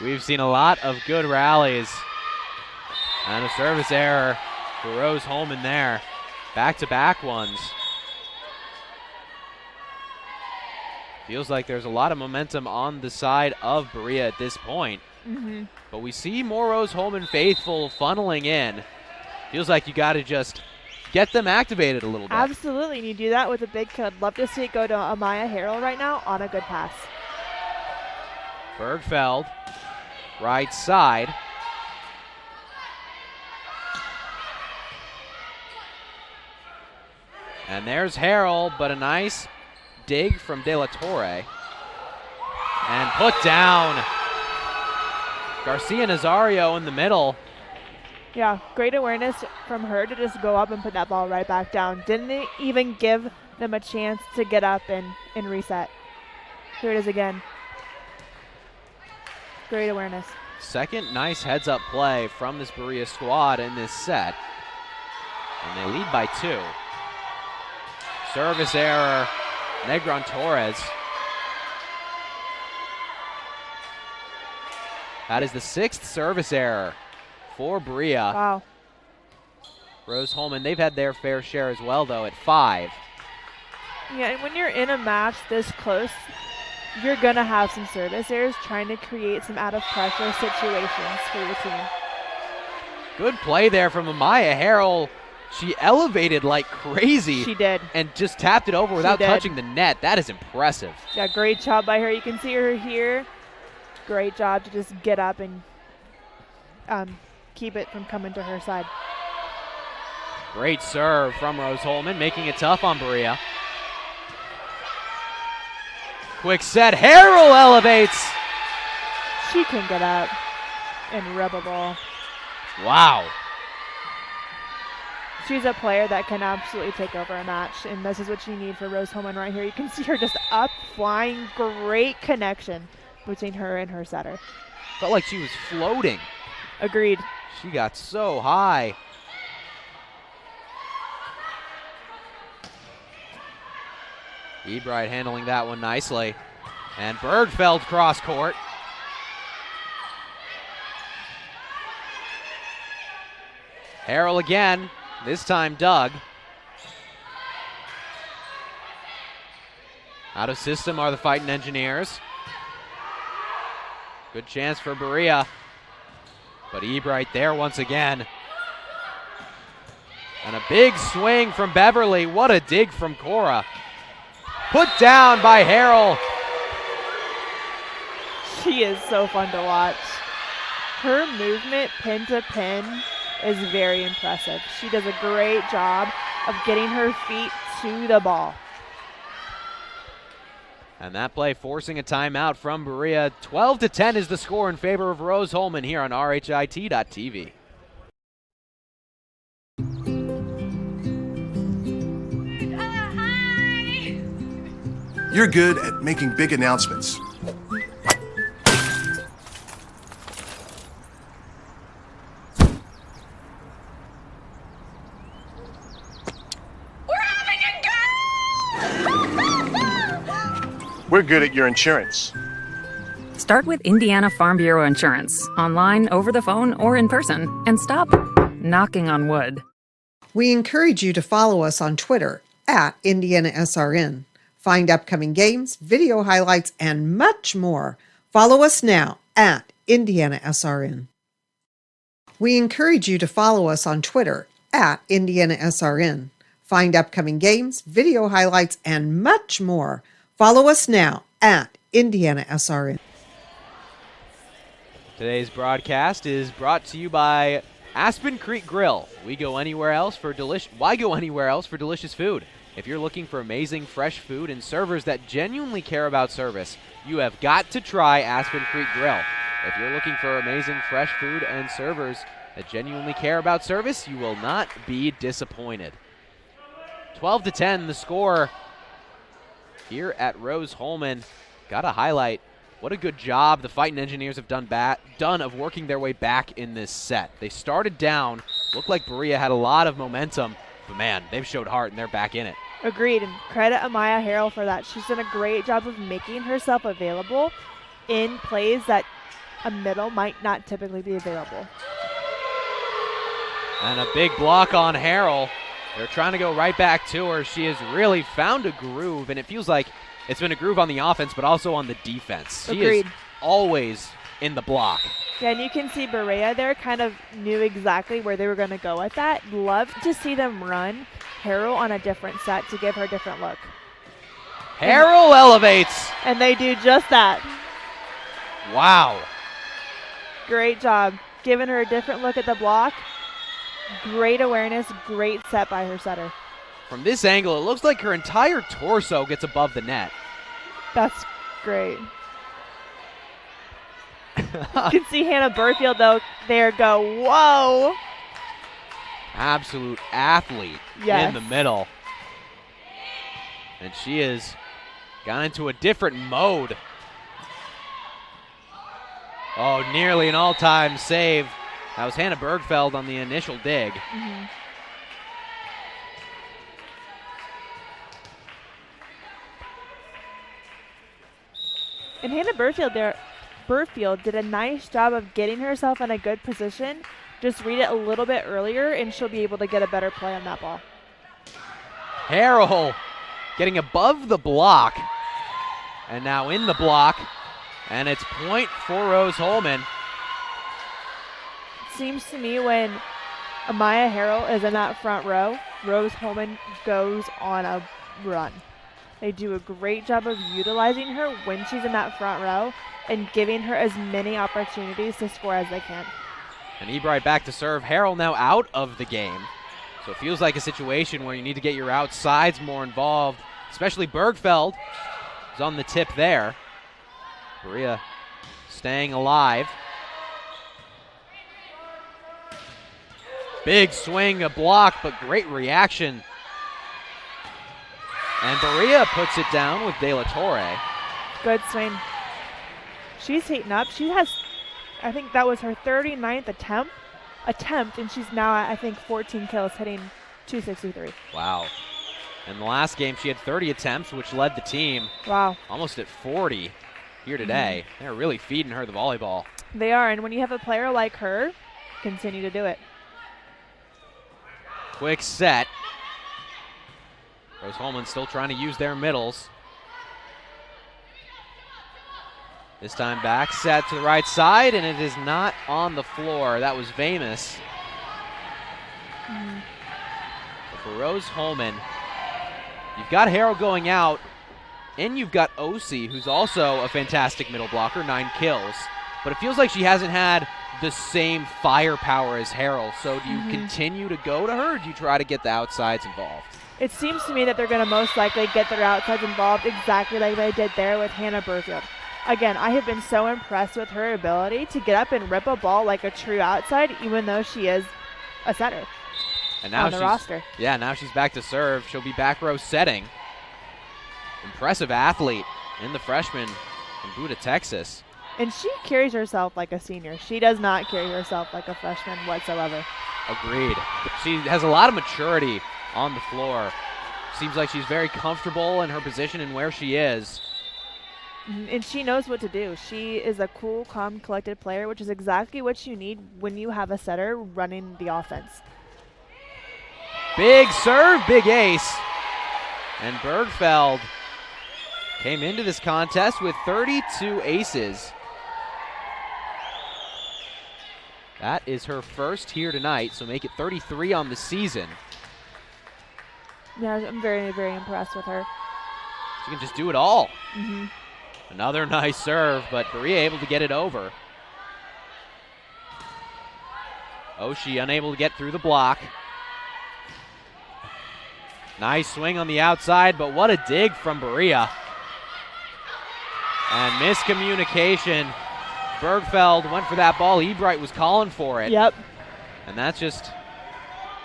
We've seen a lot of good rallies. And a service error for Rose Holman there. Back-to-back ones. Feels like there's a lot of momentum on the side of Berea at this point. But we see more Rose Holman faithful funneling in. Feels like you got to just get them activated a little bit. Absolutely, and you do that with a big kid. I'd love to see it go to Amaya Harrell right now on a good pass. Bergfeld, right side. And there's Harrell, but a nice dig from De La Torre. And put down. Garcia Nazario in the middle. Yeah, great awareness from her to just go up and put that ball right back down. Didn't even give them a chance to get up and reset. Here it is again. Great awareness. Second nice heads-up play from this Berea squad in this set. And they lead by 2. Service error, Negron Torres. That is the 6th service error for Berea. Wow. Rose Holman, they've had their fair share as well, though, at 5. Yeah, and when you're in a match this close, you're going to have some service errors trying to create some out-of-pressure situations for your team. Good play there from Amaya Harrell. She elevated like crazy. She did. And just tapped it over without touching the net. That is impressive. Yeah, great job by her. You can see her here. Great job to just get up and keep it from coming to her side. Great serve from Rose Holman, making it tough on Berea. Quick set, Harrell elevates. She can get up and rub a ball. Wow. She's a player that can absolutely take over a match, and this is what you need for Rose Holman right here. You can see her just up, flying, great connection between her and her setter. Felt like she was floating. Agreed. She got so high. Ebright handling that one nicely. And Bergfeld cross court. Harrell again. This time Doug. Out of system are the Fighting Engineers. Good chance for Berea. But Ebright there once again. And a big swing from Beverly. What a dig from Cora. Put down by Harrell. She is so fun to watch. Her movement pin to pin is very impressive. She does a great job of getting her feet to the ball. And that play forcing a timeout from Berea. 12-10 is the score in favor of Rose Holman here on RHIT.TV. You're good at making big announcements. We're good at your insurance. Start with Indiana Farm Bureau Insurance, online, over the phone, or in person, and stop knocking on wood. We encourage you to follow us on Twitter @IndianaSRN. Find upcoming games, video highlights, and much more. Follow us now at IndianaSRN. We encourage you to follow us on Twitter at IndianaSRN. Find upcoming games, video highlights, and much more. Follow us now at IndianaSRN. Today's broadcast is brought to you by Aspen Creek Grill. Why go anywhere else for delicious food? If you're looking for amazing fresh food and servers that genuinely care about service, you have got to try Aspen Creek Grill. If you're looking for amazing fresh food and servers that genuinely care about service, you will not be disappointed. 12-10 the score here at Rose-Hulman. Got to highlight what a good job the Fighting Engineers have done of working their way back in this set. They started down, looked like Berea had a lot of momentum, but man, they've showed heart and they're back in it. Agreed, and credit Amaya Harrell for that. She's done a great job of making herself available in plays that a middle might not typically be available. And a big block on Harrell. They're trying to go right back to her. She has really found a groove, and it feels like it's been a groove on the offense, but also on the defense. She Agreed. is always in the block. Yeah, and you can see Berea there kind of knew exactly where they were going to go with that. Love to see them run Harrell on a different set to give her a different look. Harrell elevates. And they do just that. Wow. Great job. Giving her a different look at the block. Great awareness, great set by her setter. From this angle, it looks like her entire torso gets above the net. That's great. You can see Hannah Burfield, though, there go, whoa. Absolute athlete in the middle. And she has gone into a different mode. Oh, nearly an all-time save. That was Hannah Bergfeld on the initial dig. Mm-hmm. And Hannah Burfield did a nice job of getting herself in a good position. Just read it a little bit earlier, and she'll be able to get a better play on that ball. Harrell getting above the block. And now in the block. And it's point for Rose-Hulman. Seems to me when Amaya Harrell is in that front row, Rose-Hulman goes on a run. They do a great job of utilizing her when she's in that front row and giving her as many opportunities to score as they can. And Ebright back to serve. Harrell now out of the game. So it feels like a situation where you need to get your outsides more involved, especially Bergfeld is on the tip there. Berea staying alive. Big swing, a block, but great reaction. And Berea puts it down with De La Torre. Good swing. She's heating up. She has, I think that was her 39th attempt, and she's now at, I think, 14 kills, hitting 263. Wow. In the last game, she had 30 attempts, which led the team. Wow. Almost at 40 here today. Mm-hmm. They're really feeding her the volleyball. They are, and when you have a player like her, continue to do it. Quick set. Rose-Hulman still trying to use their middles. This time back set to the right side, and it is not on the floor. That was Vamus. For Rose-Hulman, you've got Harrell going out, and you've got Osi, who's also a fantastic middle blocker, 9 kills. But it feels like she hasn't had the same firepower as Harrell. So do you continue to go to her, or do you try to get the outsides involved? It seems to me that they're going to most likely get their outsides involved exactly like they did there with Hannah Burfield. Again, I have been so impressed with her ability to get up and rip a ball like a true outside, even though she is a setter and now on the roster. Yeah, now she's back to serve. She'll be back row setting. Impressive athlete in the freshman from Buda, Texas. And she carries herself like a senior. She does not carry herself like a freshman whatsoever. Agreed. She has a lot of maturity on the floor. Seems like she's very comfortable in her position and where she is. And she knows what to do. She is a cool, calm, collected player, which is exactly what you need when you have a setter running the offense. Big serve, big ace. And Bergfeld came into this contest with 32 aces. That is her first here tonight, so make it 33 on the season. Yeah, I'm very, very impressed with her. She can just do it all. Another nice serve, but Berea able to get it over. Oshie unable to get through the block. Nice swing on the outside, but what a dig from Berea. And miscommunication. Bergfeld went for that ball. Ebright was calling for it. Yep. And that's just...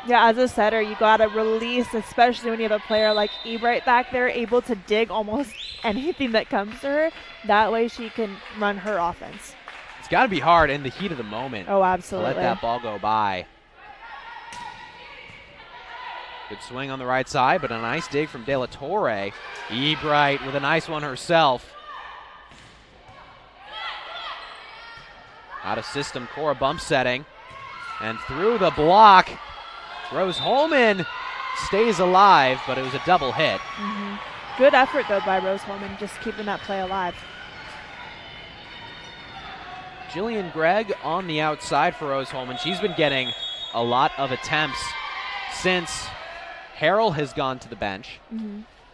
Yeah, as a setter, you got to release, especially when you have a player like Ebright back there, able to dig almost anything that comes to her. That way she can run her offense. It's got to be hard in the heat of the moment. Oh, absolutely. To let that ball go by. Good swing on the right side, but a nice dig from De La Torre. Ebright with a nice one herself. Out of system, Cora bump setting. And through the block, Rose Holman stays alive, but it was a double hit. Good effort, though, by Rose Holman, just keeping that play alive. Jillian Gregg on the outside for Rose Holman. She's been getting a lot of attempts since Harrell has gone to the bench.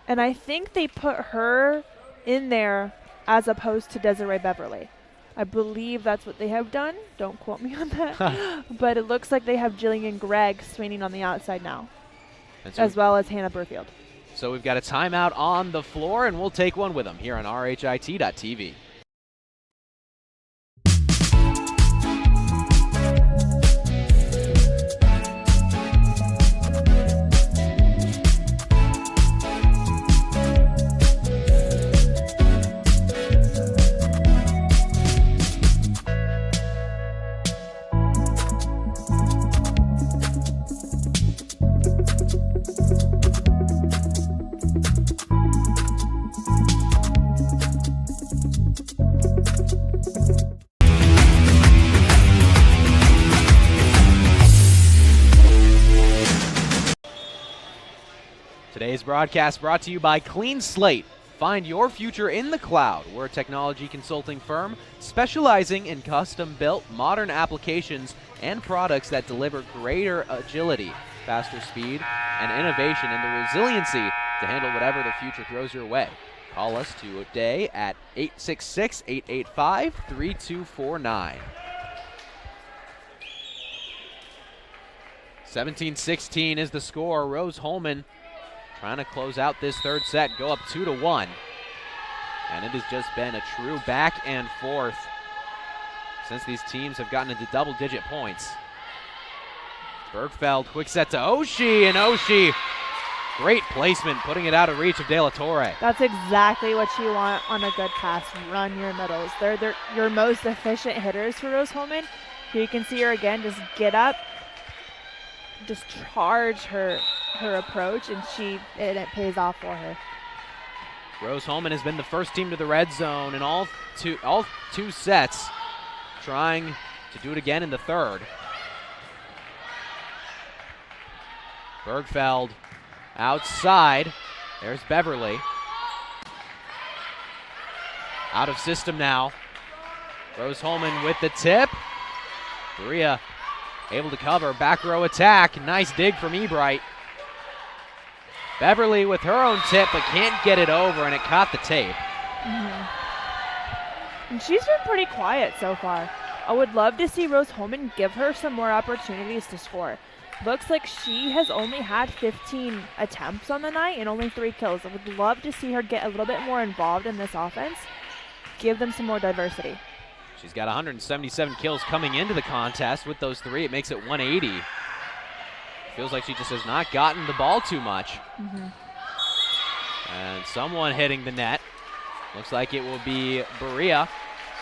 And I think they put her in there as opposed to Desiree Beverly. I believe that's what they have done. Don't quote me on that. But it looks like they have Jillian Gregg swinging on the outside now, as well as Hannah Burfield. So we've got a timeout on the floor, and we'll take one with them here on RHIT.TV. Today's broadcast brought to you by Clean Slate. Find your future in the cloud. We're a technology consulting firm specializing in custom-built modern applications and products that deliver greater agility, faster speed, and innovation, and the resiliency to handle whatever the future throws your way. Call us today at 866-885-3249. 17-16 is the score. Rose Holman trying to close out this third set, go up 2-1. And it has just been a true back and forth since these teams have gotten into double-digit points. Bergfeld, quick set to Oshie, and Oshie, great placement, putting it out of reach of De La Torre. That's exactly what you want on a good pass. Run your middles. They're your most efficient hitters for Rose Holman. Here you can see her again, just get up, just charge her approach, and it pays off for her. Rose Holman has been the first team to the red zone in all two sets, trying to do it again in the third. Bergfeld outside. There's Beverly. Out of system now. Rose Holman with the tip. Berea able to cover. Back row attack. Nice dig from Ebright. Beverly with her own tip, but can't get it over, and it caught the tape. And she's been pretty quiet so far. I would love to see Rose Holman give her some more opportunities to score. Looks like she has only had 15 attempts on the night and only 3 kills. I would love to see her get a little bit more involved in this offense. Give them some more diversity. She's got 177 kills coming into the contest. With those 3, it makes it 180. Feels like she just has not gotten the ball too much. And someone hitting the net. Looks like it will be Berea.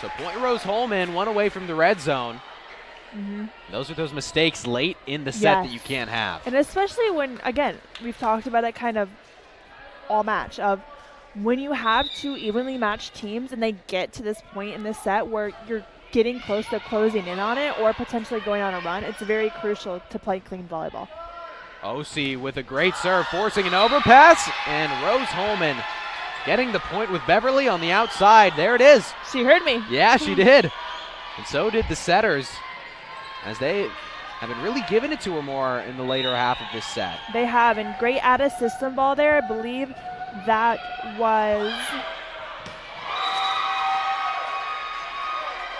So point Rose Holman, one away from the red zone. Those are those mistakes late in the set that you can't have. And especially when, again, we've talked about it kind of all match of when you have 2 evenly matched teams and they get to this point in the set where you're getting close to closing in on it or potentially going on a run, it's very crucial to play clean volleyball. Oshie with a great serve, forcing an overpass, and Rose Holman getting the point with Beverly on the outside. There it is. She heard me. Yeah, she did. And so did the setters, as they have been really giving it to her more in the later half of this set. They have, and great out-of-system ball there. I believe that was,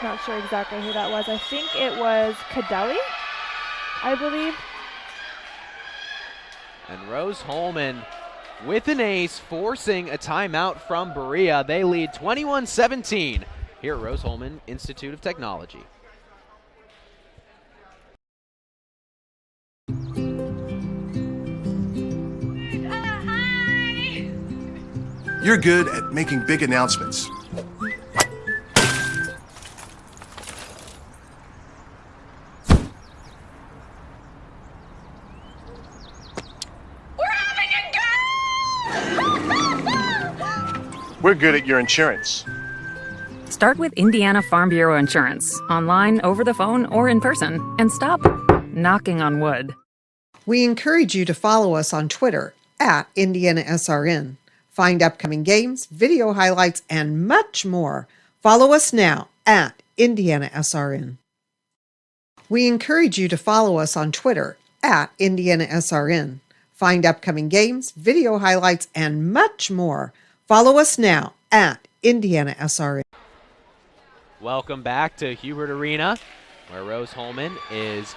not sure exactly who that was. I think it was Cadelli, I believe. And Rose Holman with an ace, forcing a timeout from Berea. They lead 21-17 here at Rose Holman Institute of Technology. You're good at making big announcements. We're good at your insurance. Start with Indiana Farm Bureau Insurance, online, over the phone, or in person, and stop knocking on wood. We encourage you to follow us on Twitter at IndianaSRN. Find upcoming games, video highlights, and much more. Follow us now at IndianaSRN. We encourage you to follow us on Twitter at IndianaSRN. Find upcoming games, video highlights, and much more. Follow us now at IndianaSRN. Welcome back to Hubert Arena, where Rose Holman is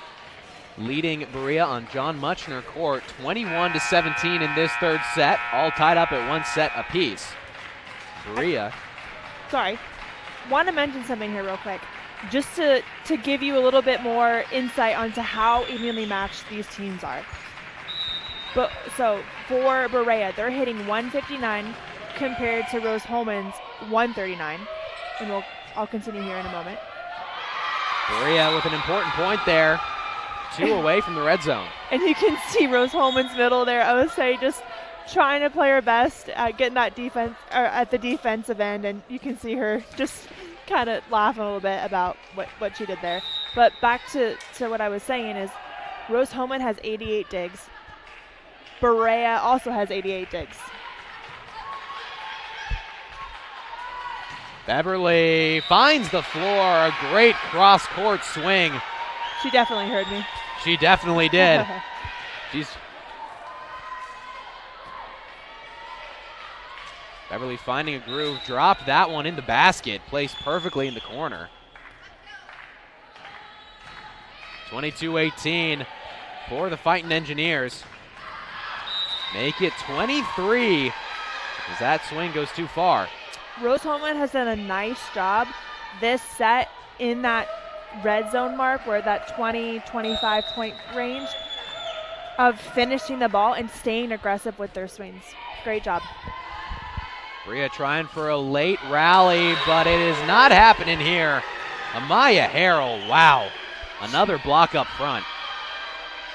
leading Berea on John Muchner court, 21-17 in this third set, all tied up at 1 set apiece. Berea. Sorry, want to mention something here real quick, just to give you a little bit more insight onto how evenly matched these teams are. But so for Berea, they're hitting 159 compared to Rose Holman's 139, and I'll continue here in a moment. Berea with an important point there. 2 away from the red zone. And you can see Rose Holman's middle there, I would say, just trying to play her best at getting that defense, or at the defensive end, and you can see her just kind of laughing a little bit about what she did there. But back to what I was saying is Rose Holman has 88 digs. Berea also has 88 digs. Beverly finds the floor, a great cross-court swing. She definitely heard me. She definitely did. Beverly finding a groove, dropped that one in the basket, placed perfectly in the corner. 22-18 for the Fighting Engineers. Make it 23 as that swing goes too far. Rose Holman has done a nice job this set in that red zone mark, where that 20-25 point range, of finishing the ball and staying aggressive with their swings. Great job. Berea trying for a late rally, but it is not happening here. Amaya Harrell, wow. Another block up front.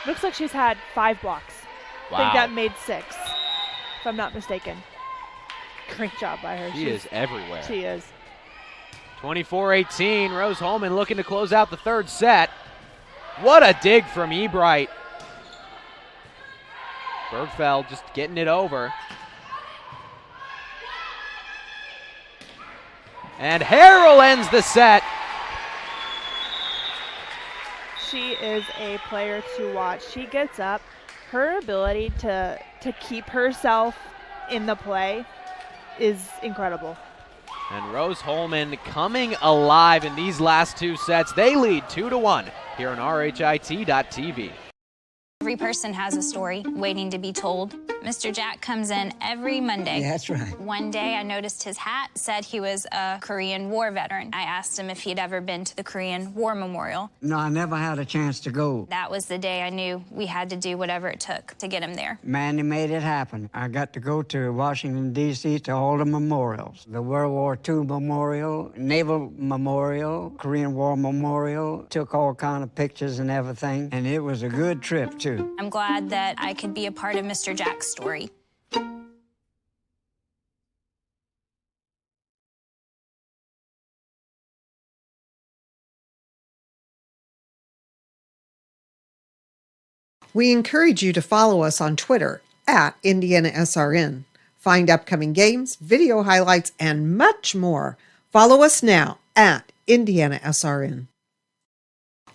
Looks like she's had 5 blocks. Wow. I think that made 6, if I'm not mistaken. Great job by her. She is everywhere. She is. 24-18, Rose Holman looking to close out the third set. What a dig from Ebright. Bergfeld just getting it over. And Harrell ends the set. She is a player to watch. She gets up. Her ability to keep herself in the play is incredible. And Rose Holman coming alive in these last 2 sets. They lead 2-1 here on RHIT.TV. Every person has a story waiting to be told. Mr. Jack comes in every Monday. Yeah, that's right. One day I noticed his hat said he was a Korean War veteran. I asked him if he'd ever been to the Korean War Memorial. No, I never had a chance to go. That was the day I knew we had to do whatever it took to get him there. Manny made it happen. I got to go to Washington, D.C. to all the memorials. The World War II Memorial, Naval Memorial, Korean War Memorial. Took all kind of pictures and everything, and it was a good trip, too. I'm glad that I could be a part of Mr. Jack's story. We encourage you to follow us on Twitter at IndianaSRN. Find upcoming games, video highlights, and much more. Follow us now at IndianaSRN.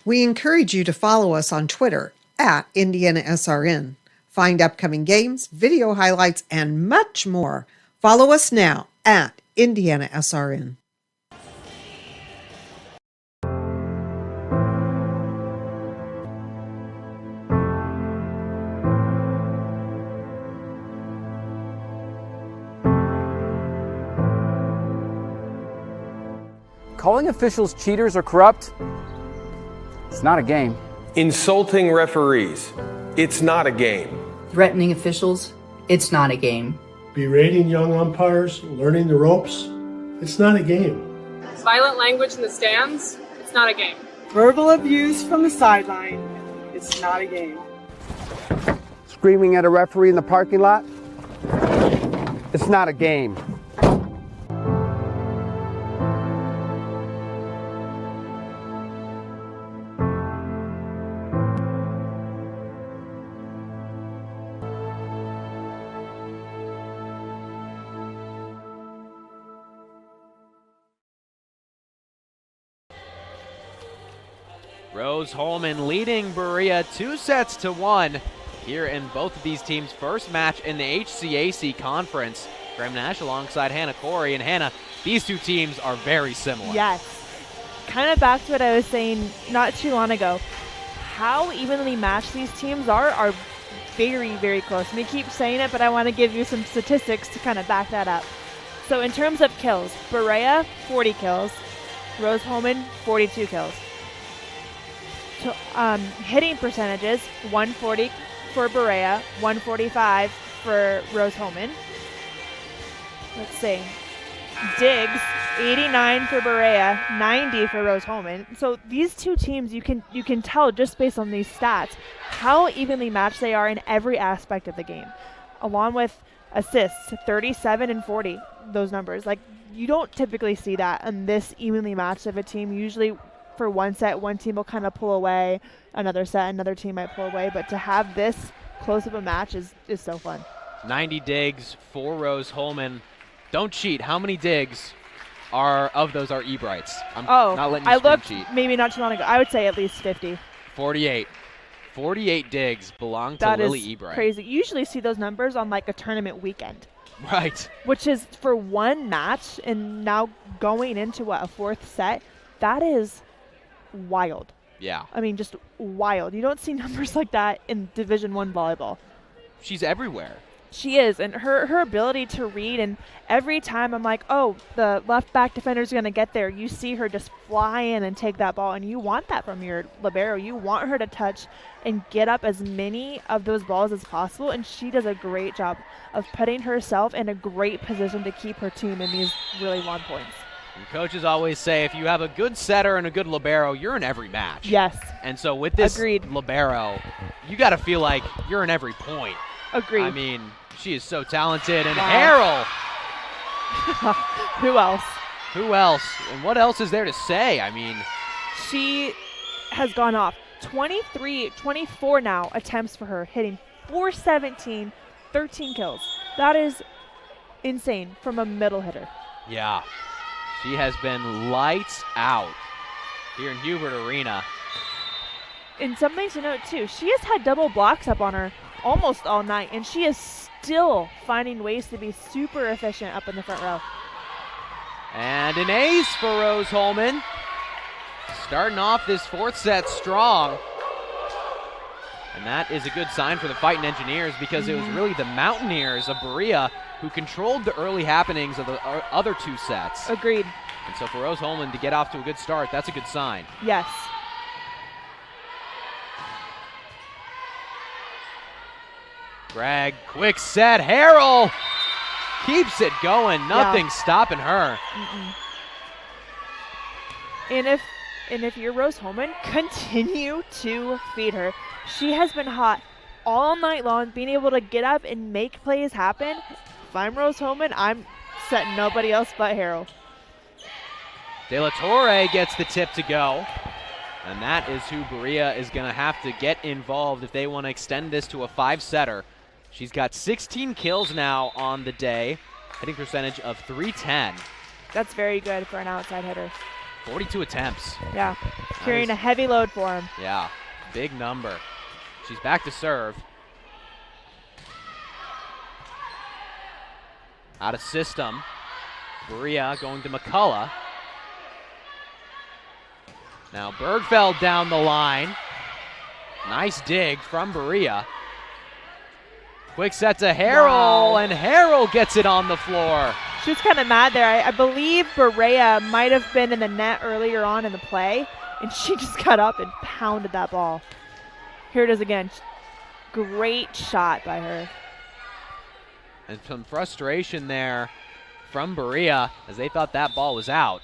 We encourage you to follow us on Twitter at IndianaSRN. Find upcoming games, video highlights, and much more. Follow us now at IndianaSRN. Calling officials cheaters or corrupt, it's not a game. Insulting referees, it's not a game. Threatening officials, it's not a game. Berating young umpires, learning the ropes, it's not a game. Violent language in the stands, it's not a game. Verbal abuse from the sideline. It's not a game. Screaming at a referee in the parking lot, it's not a game. Rose-Hulman leading Berea 2-1 here in both of these teams' first match in the HCAC conference. Graham Nash alongside Hannah Corey. And Hannah, these two teams are very similar. Yes. Kind of back to what I was saying not too long ago. How evenly matched these teams are very, very close. And we keep saying it, but I want to give you some statistics to kind of back that up. So in terms of kills, Berea, 40 kills. Rose-Hulman, 42 kills. Hitting percentages, 140 for Berea, 145 for Rose-Hulman. Let's see. Digs, 89 for Berea, 90 for Rose-Hulman. So these two teams, you can tell just based on these stats how evenly matched they are in every aspect of the game. Along with assists, 37 and 40, those numbers. Like, you don't typically see that in this evenly matched of a team. Usually for one set, one team will kind of pull away. Another set, another team might pull away. But to have this close of a match is so fun. 90 digs for Rose-Hulman. Don't cheat. How many digs of those are E-Brights? I'm not letting you looked cheat. Maybe not too long ago. I would say at least 50. 48. 48 digs belong to Lily E-Bright. That is crazy. You usually see those numbers on like a tournament weekend. Right. Which is for one match, and now going into a fourth set, that is wild. Yeah. I mean, just wild. You don't see numbers like that in Division I volleyball. She's everywhere. She is, and her ability to read, and every time I'm like, oh, the left back defender's going to get there, you see her just fly in and take that ball, and you want that from your libero. You want her to touch and get up as many of those balls as possible, and she does a great job of putting herself in a great position to keep her team in these really long points. And coaches always say if you have a good setter and a good libero, you're in every match. Yes. And so with this libero, you got to feel like you're in every point. Agreed. I mean, she is so talented. And Harrell. Who else? Who else? And what else is there to say? I mean, she has gone off. 24 now attempts for her, hitting 417, 13 kills. That is insane from a middle hitter. Yeah. She has been lights out here in Hubert Arena. And something to note, too, she has had double blocks up on her almost all night, and she is still finding ways to be super efficient up in the front row. And an ace for Rose-Hulman. Starting off this fourth set strong. And that is a good sign for the Fighting Engineers because it was really the Mountaineers of Berea who controlled the early happenings of the other two sets. Agreed. And so for Rose-Hulman to get off to a good start, that's a good sign. Yes. Greg, quick set. Harrell keeps it going. Nothing stopping her. And if you're Rose-Hulman, continue to feed her. She has been hot all night long, being able to get up and make plays happen. If I'm Rose-Hulman, I'm setting nobody else but Harrell. De La Torre gets the tip to go. And that is who Berea is going to have to get involved if they want to extend this to a 5-setter. She's got 16 kills now on the day, hitting percentage of .310. That's very good for an outside hitter. 42 attempts. Yeah, carrying a heavy load for him. Yeah, big number. She's back to serve. Out of system. Berea going to McCullough. Now Bergfeld down the line. Nice dig from Berea. Quick set to Harrell, and Harrell gets it on the floor. She was kind of mad there. I believe Berea might have been in the net earlier on in the play, and she just got up and pounded that ball. Here it is again. Great shot by her. And some frustration there from Berea as they thought that ball was out.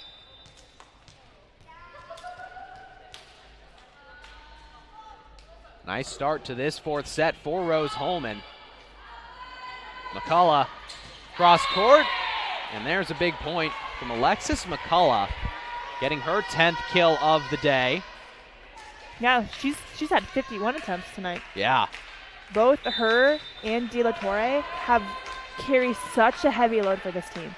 Nice start to this fourth set for Rose Holman. McCullough cross court, and there's a big point from Alexis McCullough, getting her 10th kill of the day. Yeah, she's had 51 attempts tonight. Yeah. Both her and DIII have carried such a heavy load for this team.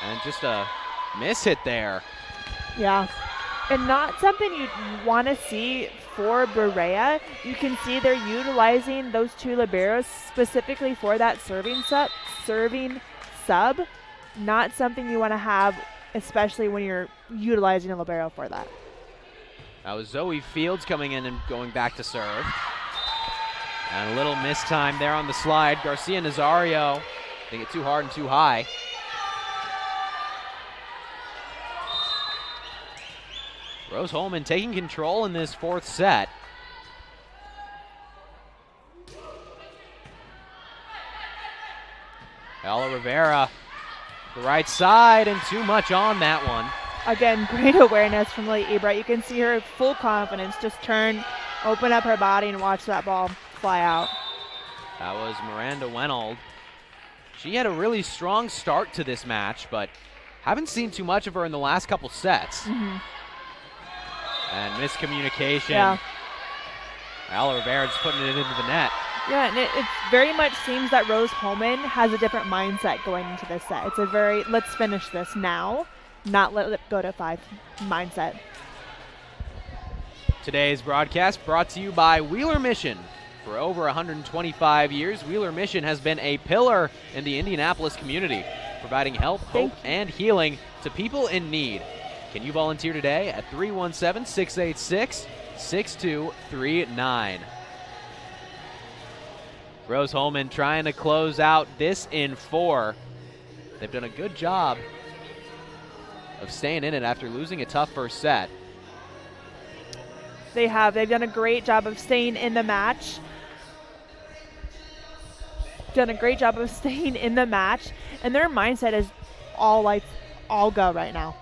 And just a miss hit there. Yeah. And not something you'd want to see for Berea. You can see they're utilizing those two liberos specifically for that serving sub. Not something you want to have, especially when you're utilizing a libero for that. That was Zoe Fields coming in and going back to serve. And a little miss time there on the slide. Garcia Nazario, they get too hard and too high. Rose Holman taking control in this fourth set. Ella Rivera, the right side, and too much on that one. Again, great awareness from Lily Ebright. You can see her full confidence, just turn, open up her body, and watch that ball fly out. That was Miranda Wenold. She had a really strong start to this match, but haven't seen too much of her in the last couple sets. Mm-hmm. And miscommunication. Yeah. Ella Rivera just putting it into the net. Yeah, and it very much seems that Rose Holman has a different mindset going into this set. It's a very, let's finish this now, not let it go to 5 mindset. Today's broadcast brought to you by Wheeler Mission. For over 125 years, Wheeler Mission has been a pillar in the Indianapolis community, providing help, hope, and healing to people in need. Can you volunteer today at 317-686-6239? Rose Holman trying to close out this in 4. They've done a good job of staying in it after losing a tough first set. They have. They've done a great job of staying in the match. Done a great job of staying in the match, and their mindset is all lights, all go right now.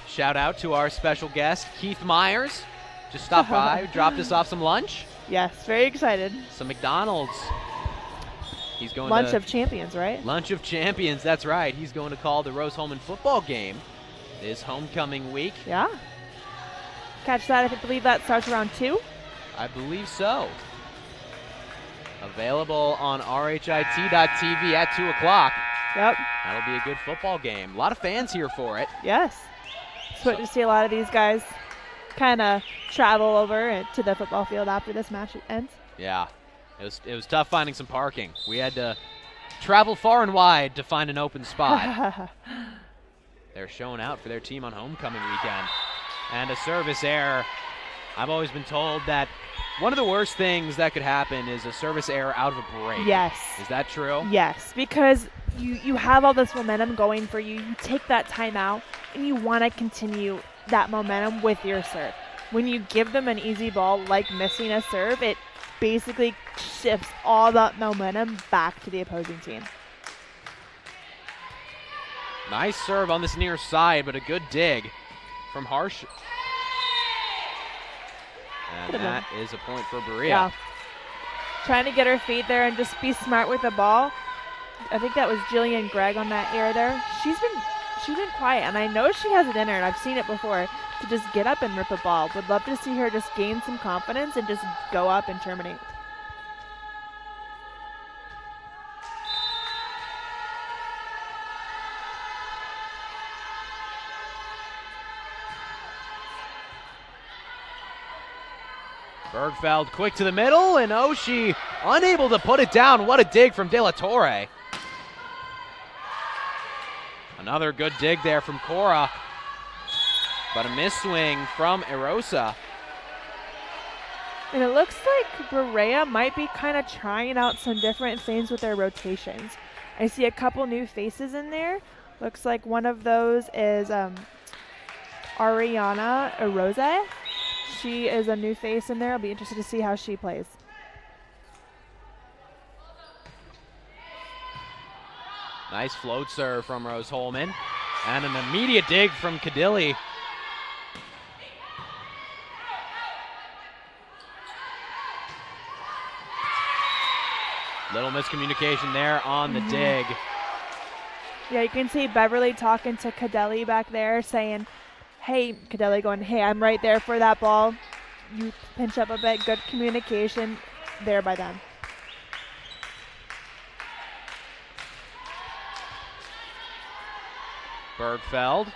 Shout out to our special guest, Keith Myers. Just stopped by, dropped us off some lunch. Yes, very excited. Some McDonald's. He's going Lunch of Champions, right? Lunch of Champions, that's right. He's going to call the Rose Holman football game this homecoming week. Yeah. Catch that, I believe that starts around 2. I believe so. Available on RHIT.tv at 2 o'clock. Yep. That'll be a good football game. A lot of fans here for it. Yes. So to see a lot of these guys kind of travel over to the football field after this match ends. Yeah. It was tough finding some parking. We had to travel far and wide to find an open spot. They're showing out for their team on homecoming weekend. And a service error. I've always been told that one of the worst things that could happen is a service error out of a break. Yes. Is that true? Yes, because you have all this momentum going for you. You take that time out, and you want to continue that momentum with your serve. When you give them an easy ball like missing a serve, it basically shifts all that momentum back to the opposing team. Nice serve on this near side, but a good dig from Harsh. And that is a point for Berea. Yeah. Trying to get her feet there and just be smart with the ball. I think that was Jillian Gregg on that air there. She's been quiet, and I know she has it in her, and I've seen it before, to just get up and rip a ball. Would love to see her just gain some confidence and just go up and terminate. Bergfeld quick to the middle, and Oshie unable to put it down. What a dig from De La Torre. Another good dig there from Cora, but a miss swing from Erosa. And it looks like Berea might be kind of trying out some different things with their rotations. I see a couple new faces in there. Looks like one of those is Ariana Erosa. She is a new face in there. I'll be interested to see how she plays. Nice float serve from Rose Holman. And an immediate dig from Cadilli. Little miscommunication there on the dig. Yeah, you can see Beverly talking to Cadilli back there saying, hey, Cadilli going, hey, I'm right there for that ball. You pinch up a bit. Good communication there by them. Bergfeld.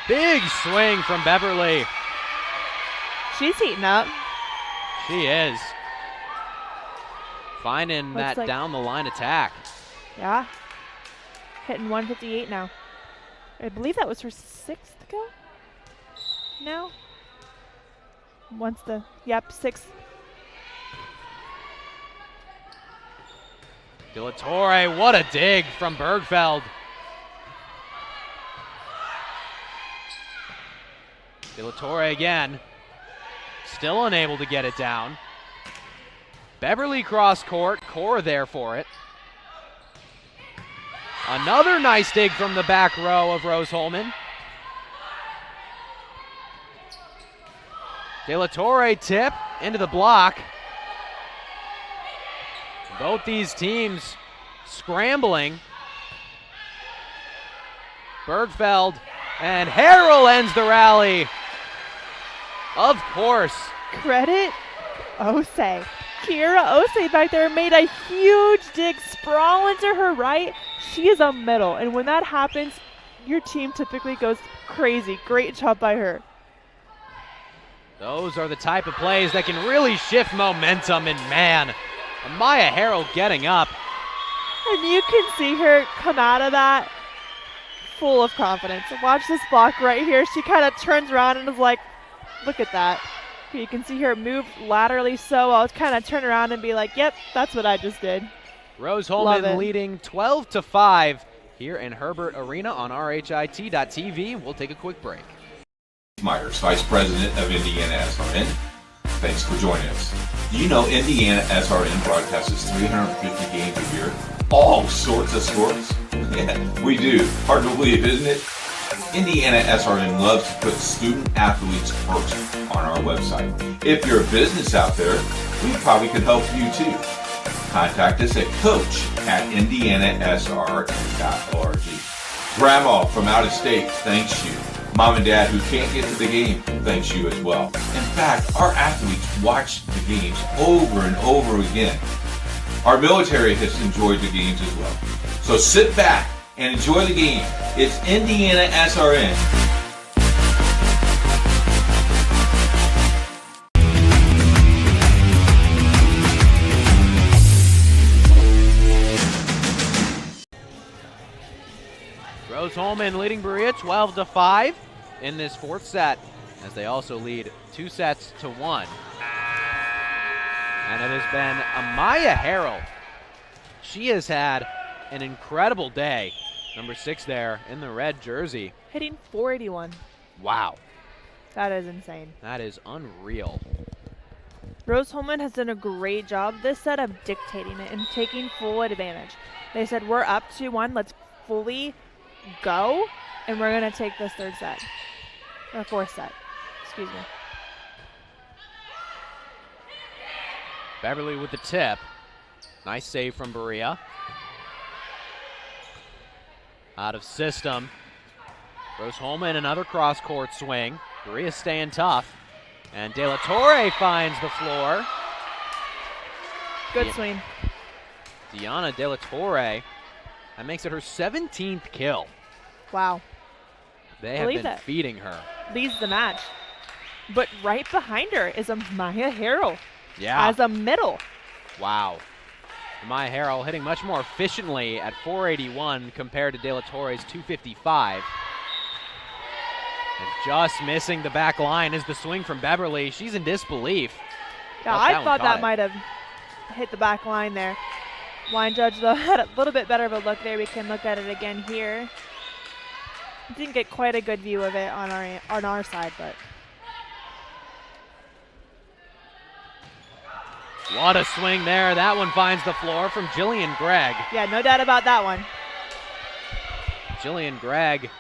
Big swing from Beverly. She's heating up. She is. Finding that like down the line attack. Yeah. Hitting 158 now. I believe that was her 6th go. No. Yep, 6th. De La Torre, what a dig from Bergfeld. De La Torre again. Still unable to get it down. Beverly cross court, Cora there for it. Another nice dig from the back row of Rose Holman. De La Torre tip into the block. Both these teams scrambling. Bergfeld and Harrell ends the rally. Of course. Credit Osei. Kira Osei back there made a huge dig, sprawl into her right. She is a middle, and when that happens, your team typically goes crazy. Great job by her. Those are the type of plays that can really shift momentum, and man, Amaya Harrell getting up. And you can see her come out of that full of confidence. Watch this block right here. She kind of turns around and is like, look at that. You can see her move laterally, so I'll kind of turn around and be like, yep, that's what I just did. Rose Holman leading 12-5 here in Herbert Arena on RHIT.TV. We'll take a quick break. Myers, Vice President of IndianaSRN. Thanks for joining us. Do you know IndianaSRN broadcasts 350 games a year? All sorts of sports? Yeah, we do. Hard to believe, isn't it? IndianaSRN loves to put student athletes first on our website. If you're a business out there, we probably could help you too. Contact us at coach@indianasrn.org. Grandma from out of state thanks you. Mom and Dad who can't get to the game thanks you as well. In fact, our athletes watch the games over and over again. Our military has enjoyed the games as well. So sit back and enjoy the game. It's IndianaSRN. Rose Holman leading Berea 12-5 in this fourth set, as they also lead 2-1. And it has been Amaya Harrell. She has had an incredible day. Number 6 there in the red jersey. Hitting 481. Wow. That is insane. That is unreal. Rose Holman has done a great job this set of dictating it and taking full advantage. They said, we're up 2-1, let's fully go, and we're going to take this third set. Or fourth set. Excuse me. Beverly with the tip. Nice save from Berea. Out of system. Rose Holman, another cross-court swing. Berea staying tough. And De La Torre finds the floor. Good swing. Diana De La Torre. That makes it her 17th kill. Wow. They have been feeding her. Leads the match. But right behind her is Amaya Harrell. Yeah. As a middle. Wow. Amaya Harrell hitting much more efficiently at 481 compared to De La Torre's 255. And just missing the back line is the swing from Beverly. She's in disbelief. Yeah, I thought that might have hit the back line there. Line judge, though, had a little bit better of a look there. We can look at it again here. Didn't get quite a good view of it on our side, but. What a swing there. That one finds the floor from Jillian Gregg. Yeah, no doubt about that one. Jillian Gregg,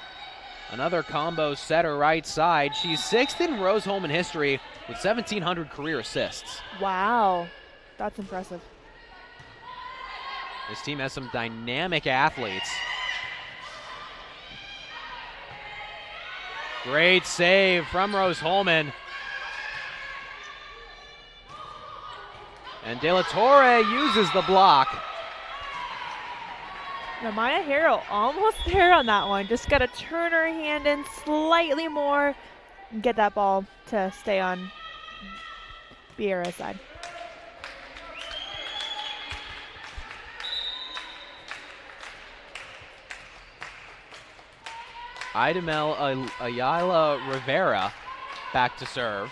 another combo setter right side. She's 6th in Rose-Hulman history with 1,700 career assists. Wow, that's impressive. This team has some dynamic athletes. Great save from Rose-Hulman. And De La Torre uses the block. Amaya Harrell almost there on that one. Just got to turn her hand in slightly more and get that ball to stay on Beera's side. Idamel Ayala Rivera back to serve.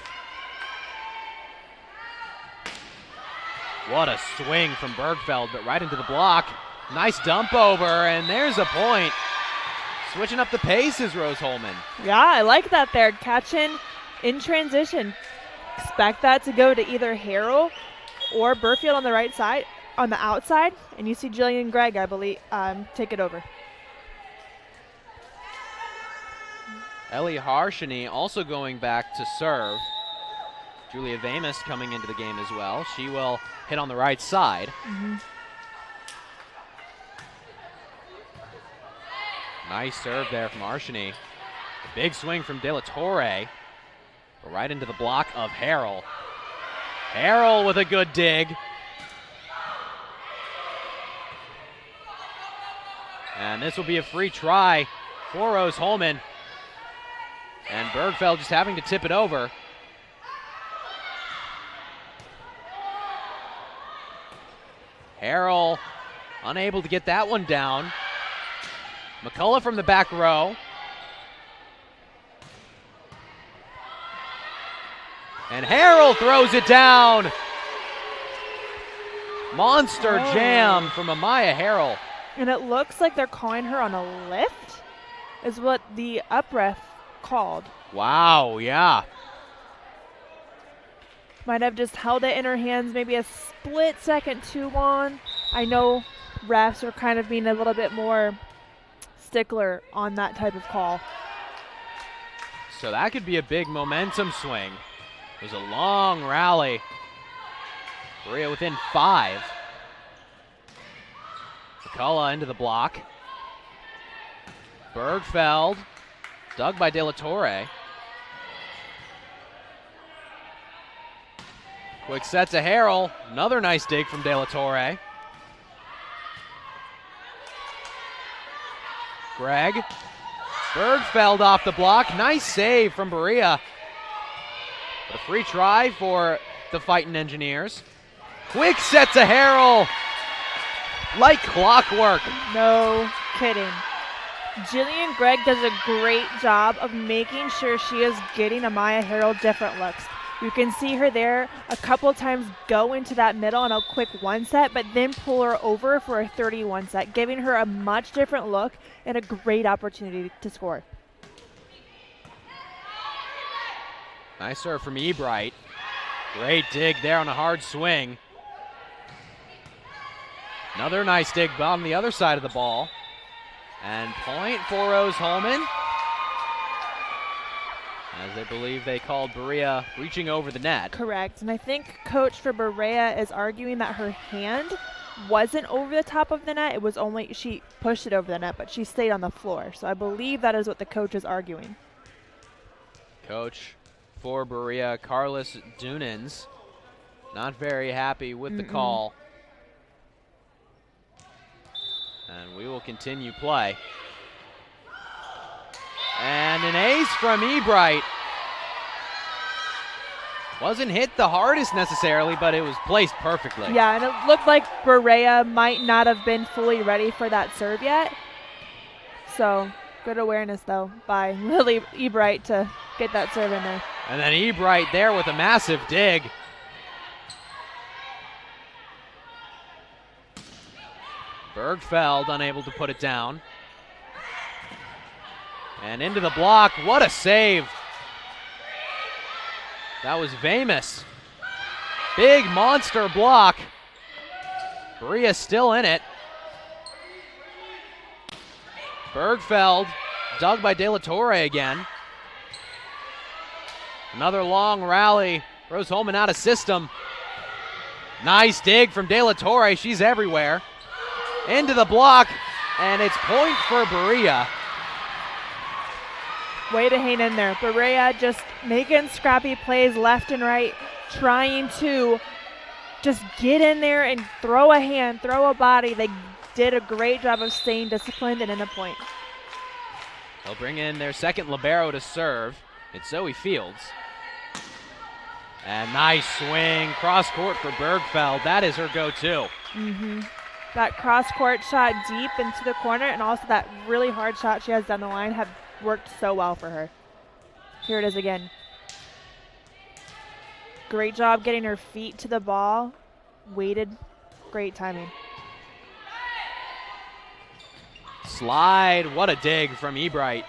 What a swing from Bergfeld, but right into the block. Nice dump over, and there's a point. Switching up the pace is Rose-Hulman. Yeah, I like that there. Catching in transition. Expect that to go to either Harrell or Burfield on the right side, on the outside, and you see Jillian Gregg, I believe, take it over. Ellie Harshini also going back to serve. Julia Vamus coming into the game as well. She will hit on the right side. Nice serve there from Harshini. A big swing from De La Torre. Right into the block of Harrell. Harrell with a good dig. And this will be a free try for Rose-Hulman. And Bergfeld just having to tip it over. Harrell unable to get that one down. McCullough from the back row. And Harrell throws it down. Monster jam from Amaya Harrell. And it looks like they're calling her on a lift, is what the up ref called. Wow, yeah. Might have just held it in her hands, maybe a split second too long. I know refs are kind of being a little bit more stickler on that type of call. So that could be a big momentum swing. It was a long rally. Berea within 5. McCullough into the block. Bergfeld, dug by De La Torre. Quick set to Harrell. Another nice dig from De La Torre. Gregg. Bergfeld off the block. Nice save from Berea. But a free try for the Fightin' Engineers. Quick set to Harrell. Like clockwork. No kidding. Jillian Gregg does a great job of making sure she is getting Amaya Harrell different looks. You can see her there a couple of times go into that middle on a quick 1 set, but then pull her over for a 31 set, giving her a much different look and a great opportunity to score. Nice serve from Ebright. Great dig there on a hard swing. Another nice dig on the other side of the ball. And point for Rose-Hulman. As they believe they called Berea reaching over the net. Correct. And I think coach for Berea is arguing that her hand wasn't over the top of the net. It was only, she pushed it over the net, but she stayed on the floor. So I believe that is what the coach is arguing. Coach for Berea, Carlos Dunans, not very happy with the call. And we will continue play. And an ace from Ebright. Wasn't hit the hardest necessarily, but it was placed perfectly. Yeah, and it looked like Berea might not have been fully ready for that serve yet. So good awareness, though, by Lily Ebright to get that serve in there. And then Ebright there with a massive dig. Bergfeld unable to put it down. And into the block. What a save. That was famous. Big monster block. Berea still in it. Bergfeld dug by De La Torre again. Another long rally. Rose Holman out of system. Nice dig from De La Torre. She's everywhere. Into the block, and it's point for Berea. Way to hang in there. Berea just making scrappy plays left and right, trying to just get in there and throw a hand, throw a body. They did a great job of staying disciplined and in a point. They'll bring in their second libero to serve. It's Zoe Fields. And nice swing, cross court for Bergfeld. That is her go-to. That cross-court shot deep into the corner, and also that really hard shot she has down the line have worked so well for her. Here it is again. Great job getting her feet to the ball. Waited. Great timing. Slide. What a dig from Ebright.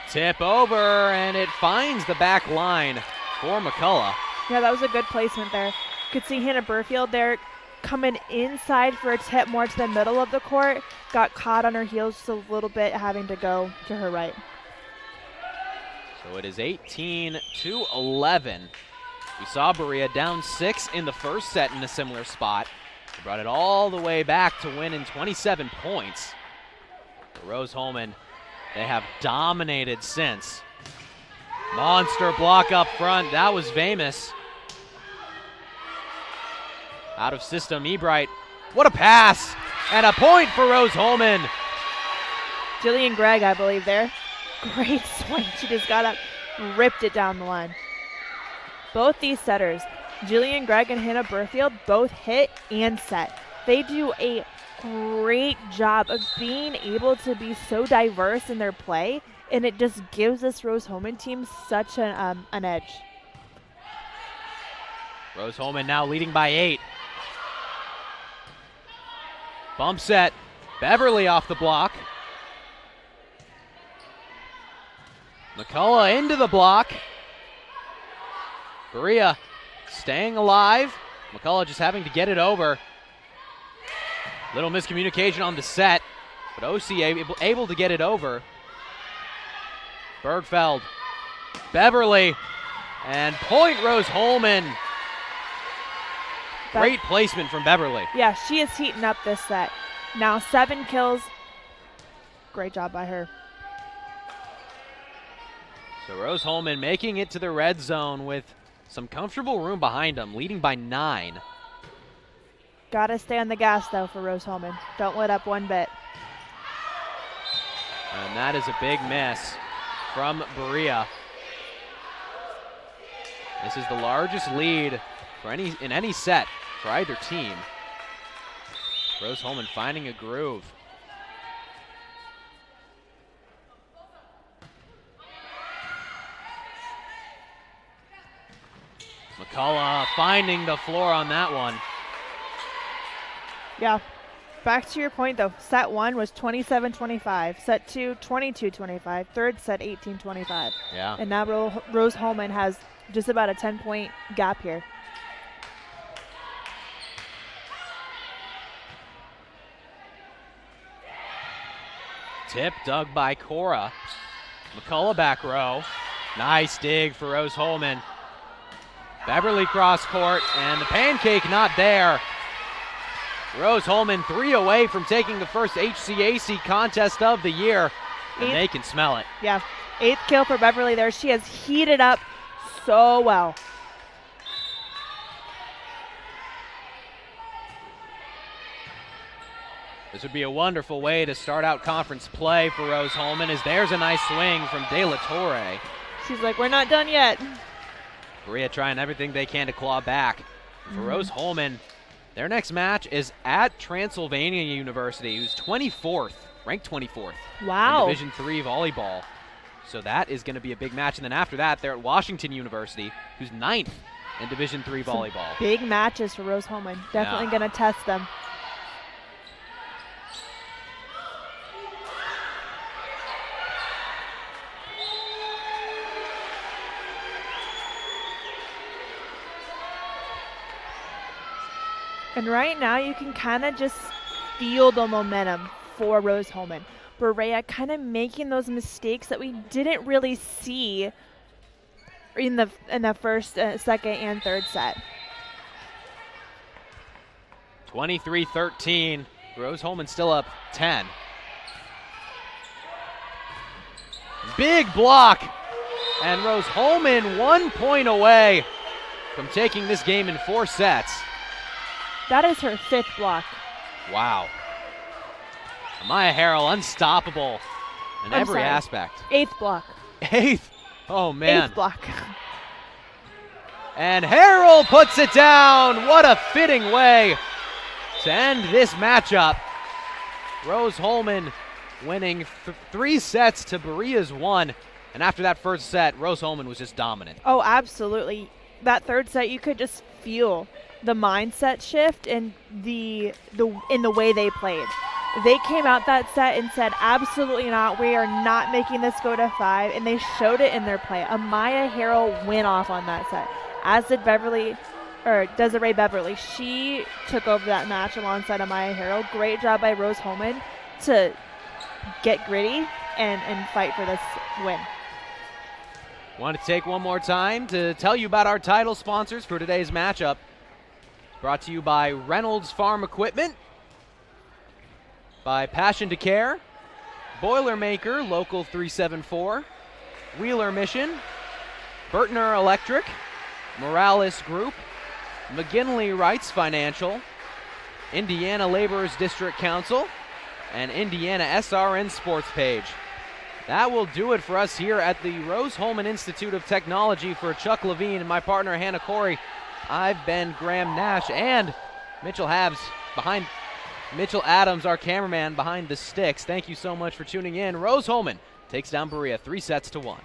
Tip over, and it finds the back line for McCullough. Yeah, that was a good placement there. You could see Hannah Burfield there coming inside for a tip more to the middle of the court. Got caught on her heels just a little bit, having to go to her right. So it is 18-11. We saw Berea down 6 in the first set in a similar spot. They brought it all the way back to win in 27 points. For Rose Holman, they have dominated since. Monster block up front. That was famous. Out of system, Ebright. What a pass! And a point for Rose Holman. Jillian Gregg, I believe, there. Great swing. She just got up, ripped it down the line. Both these setters, Jillian Gregg and Hannah Burfield, both hit and set. They do a great job of being able to be so diverse in their play, and it just gives this Rose Holman team such an edge. Rose Holman now leading by 8. Bump set. Beverly off the block. McCullough into the block. Berea staying alive. McCullough just having to get it over. Little miscommunication on the set, but OC able to get it over. Bergfeld, Beverly, and point Rose Holman. Great placement from Beverly. Yeah, she is heating up this set. Now 7 kills. Great job by her. So Rose Holman making it to the red zone with some comfortable room behind them, leading by 9. Gotta stay on the gas, though, for Rose Holman. Don't let up one bit. And that is a big miss from Berea. This is the largest lead for in any set for either team. Rose Holman finding a groove. McCullough finding the floor on that one. Yeah. Back to your point, though. Set 1 was 27-25. Set 2, 22-25. Third set, 18-25. Yeah. And now Rose Holman has just about a 10-point gap here. Tip dug by Cora. McCullough back row. Nice dig for Rose Holman. Beverly cross court, and the pancake not there. Rose Holman 3 away from taking the first HCAC contest of the year, and they can smell it. Yeah, 8th kill for Beverly there. She has heated up so well. This would be a wonderful way to start out conference play for Rose-Hulman, as there's a nice swing from De La Torre. She's like, we're not done yet. Berea trying everything they can to claw back. For Rose-Hulman, their next match is at Transylvania University, who's 24th, ranked 24th. Wow. In Division III volleyball. So that is going to be a big match. And then after that, they're at Washington University, who's 9th in Division III volleyball. Big matches for Rose-Hulman. Definitely going to test them. And right now, you can kind of just feel the momentum for Rose-Hulman. Berea kind of making those mistakes that we didn't really see in the first, second, and third set. 23-13. Rose-Hulman still up 10. Big block. And Rose-Hulman 1 point away from taking this game in 4 sets. That is her 5th block. Wow. Amaya Harrell unstoppable in every aspect. 8th block. 8th? Oh, man. 8th block. And Harrell puts it down. What a fitting way to end this matchup. Rose-Hulman winning 3 sets to Berea's 1. And after that first set, Rose-Hulman was just dominant. Oh, absolutely. That third set, you could just feel the mindset shift and in the way they played. They came out that set and said, absolutely not, we are not making this go to 5, and they showed it in their play. Amaya Harrell went off on that set, as did Desiree Beverly. She took over that match alongside Amaya Harrell. Great job by Rose-Hulman to get gritty and fight for this win. Want to take one more time to tell you about our title sponsors for today's matchup. Brought to you by Reynolds Farm Equipment, by Passion to Care, Boilermaker Local 374, Wheeler Mission, Burtner Electric, Morales Group, McGinley Wrights Financial, Indiana Laborers District Council, and IndianaSRN Sports Page. That will do it for us here at the Rose-Hulman Institute of Technology. For Chuck Levine and my partner Hannah Corey, I've been Graham Nash, and Mitchell Adams, our cameraman, behind the sticks. Thank you so much for tuning in. Rose-Hulman takes down Berea 3 sets to 1.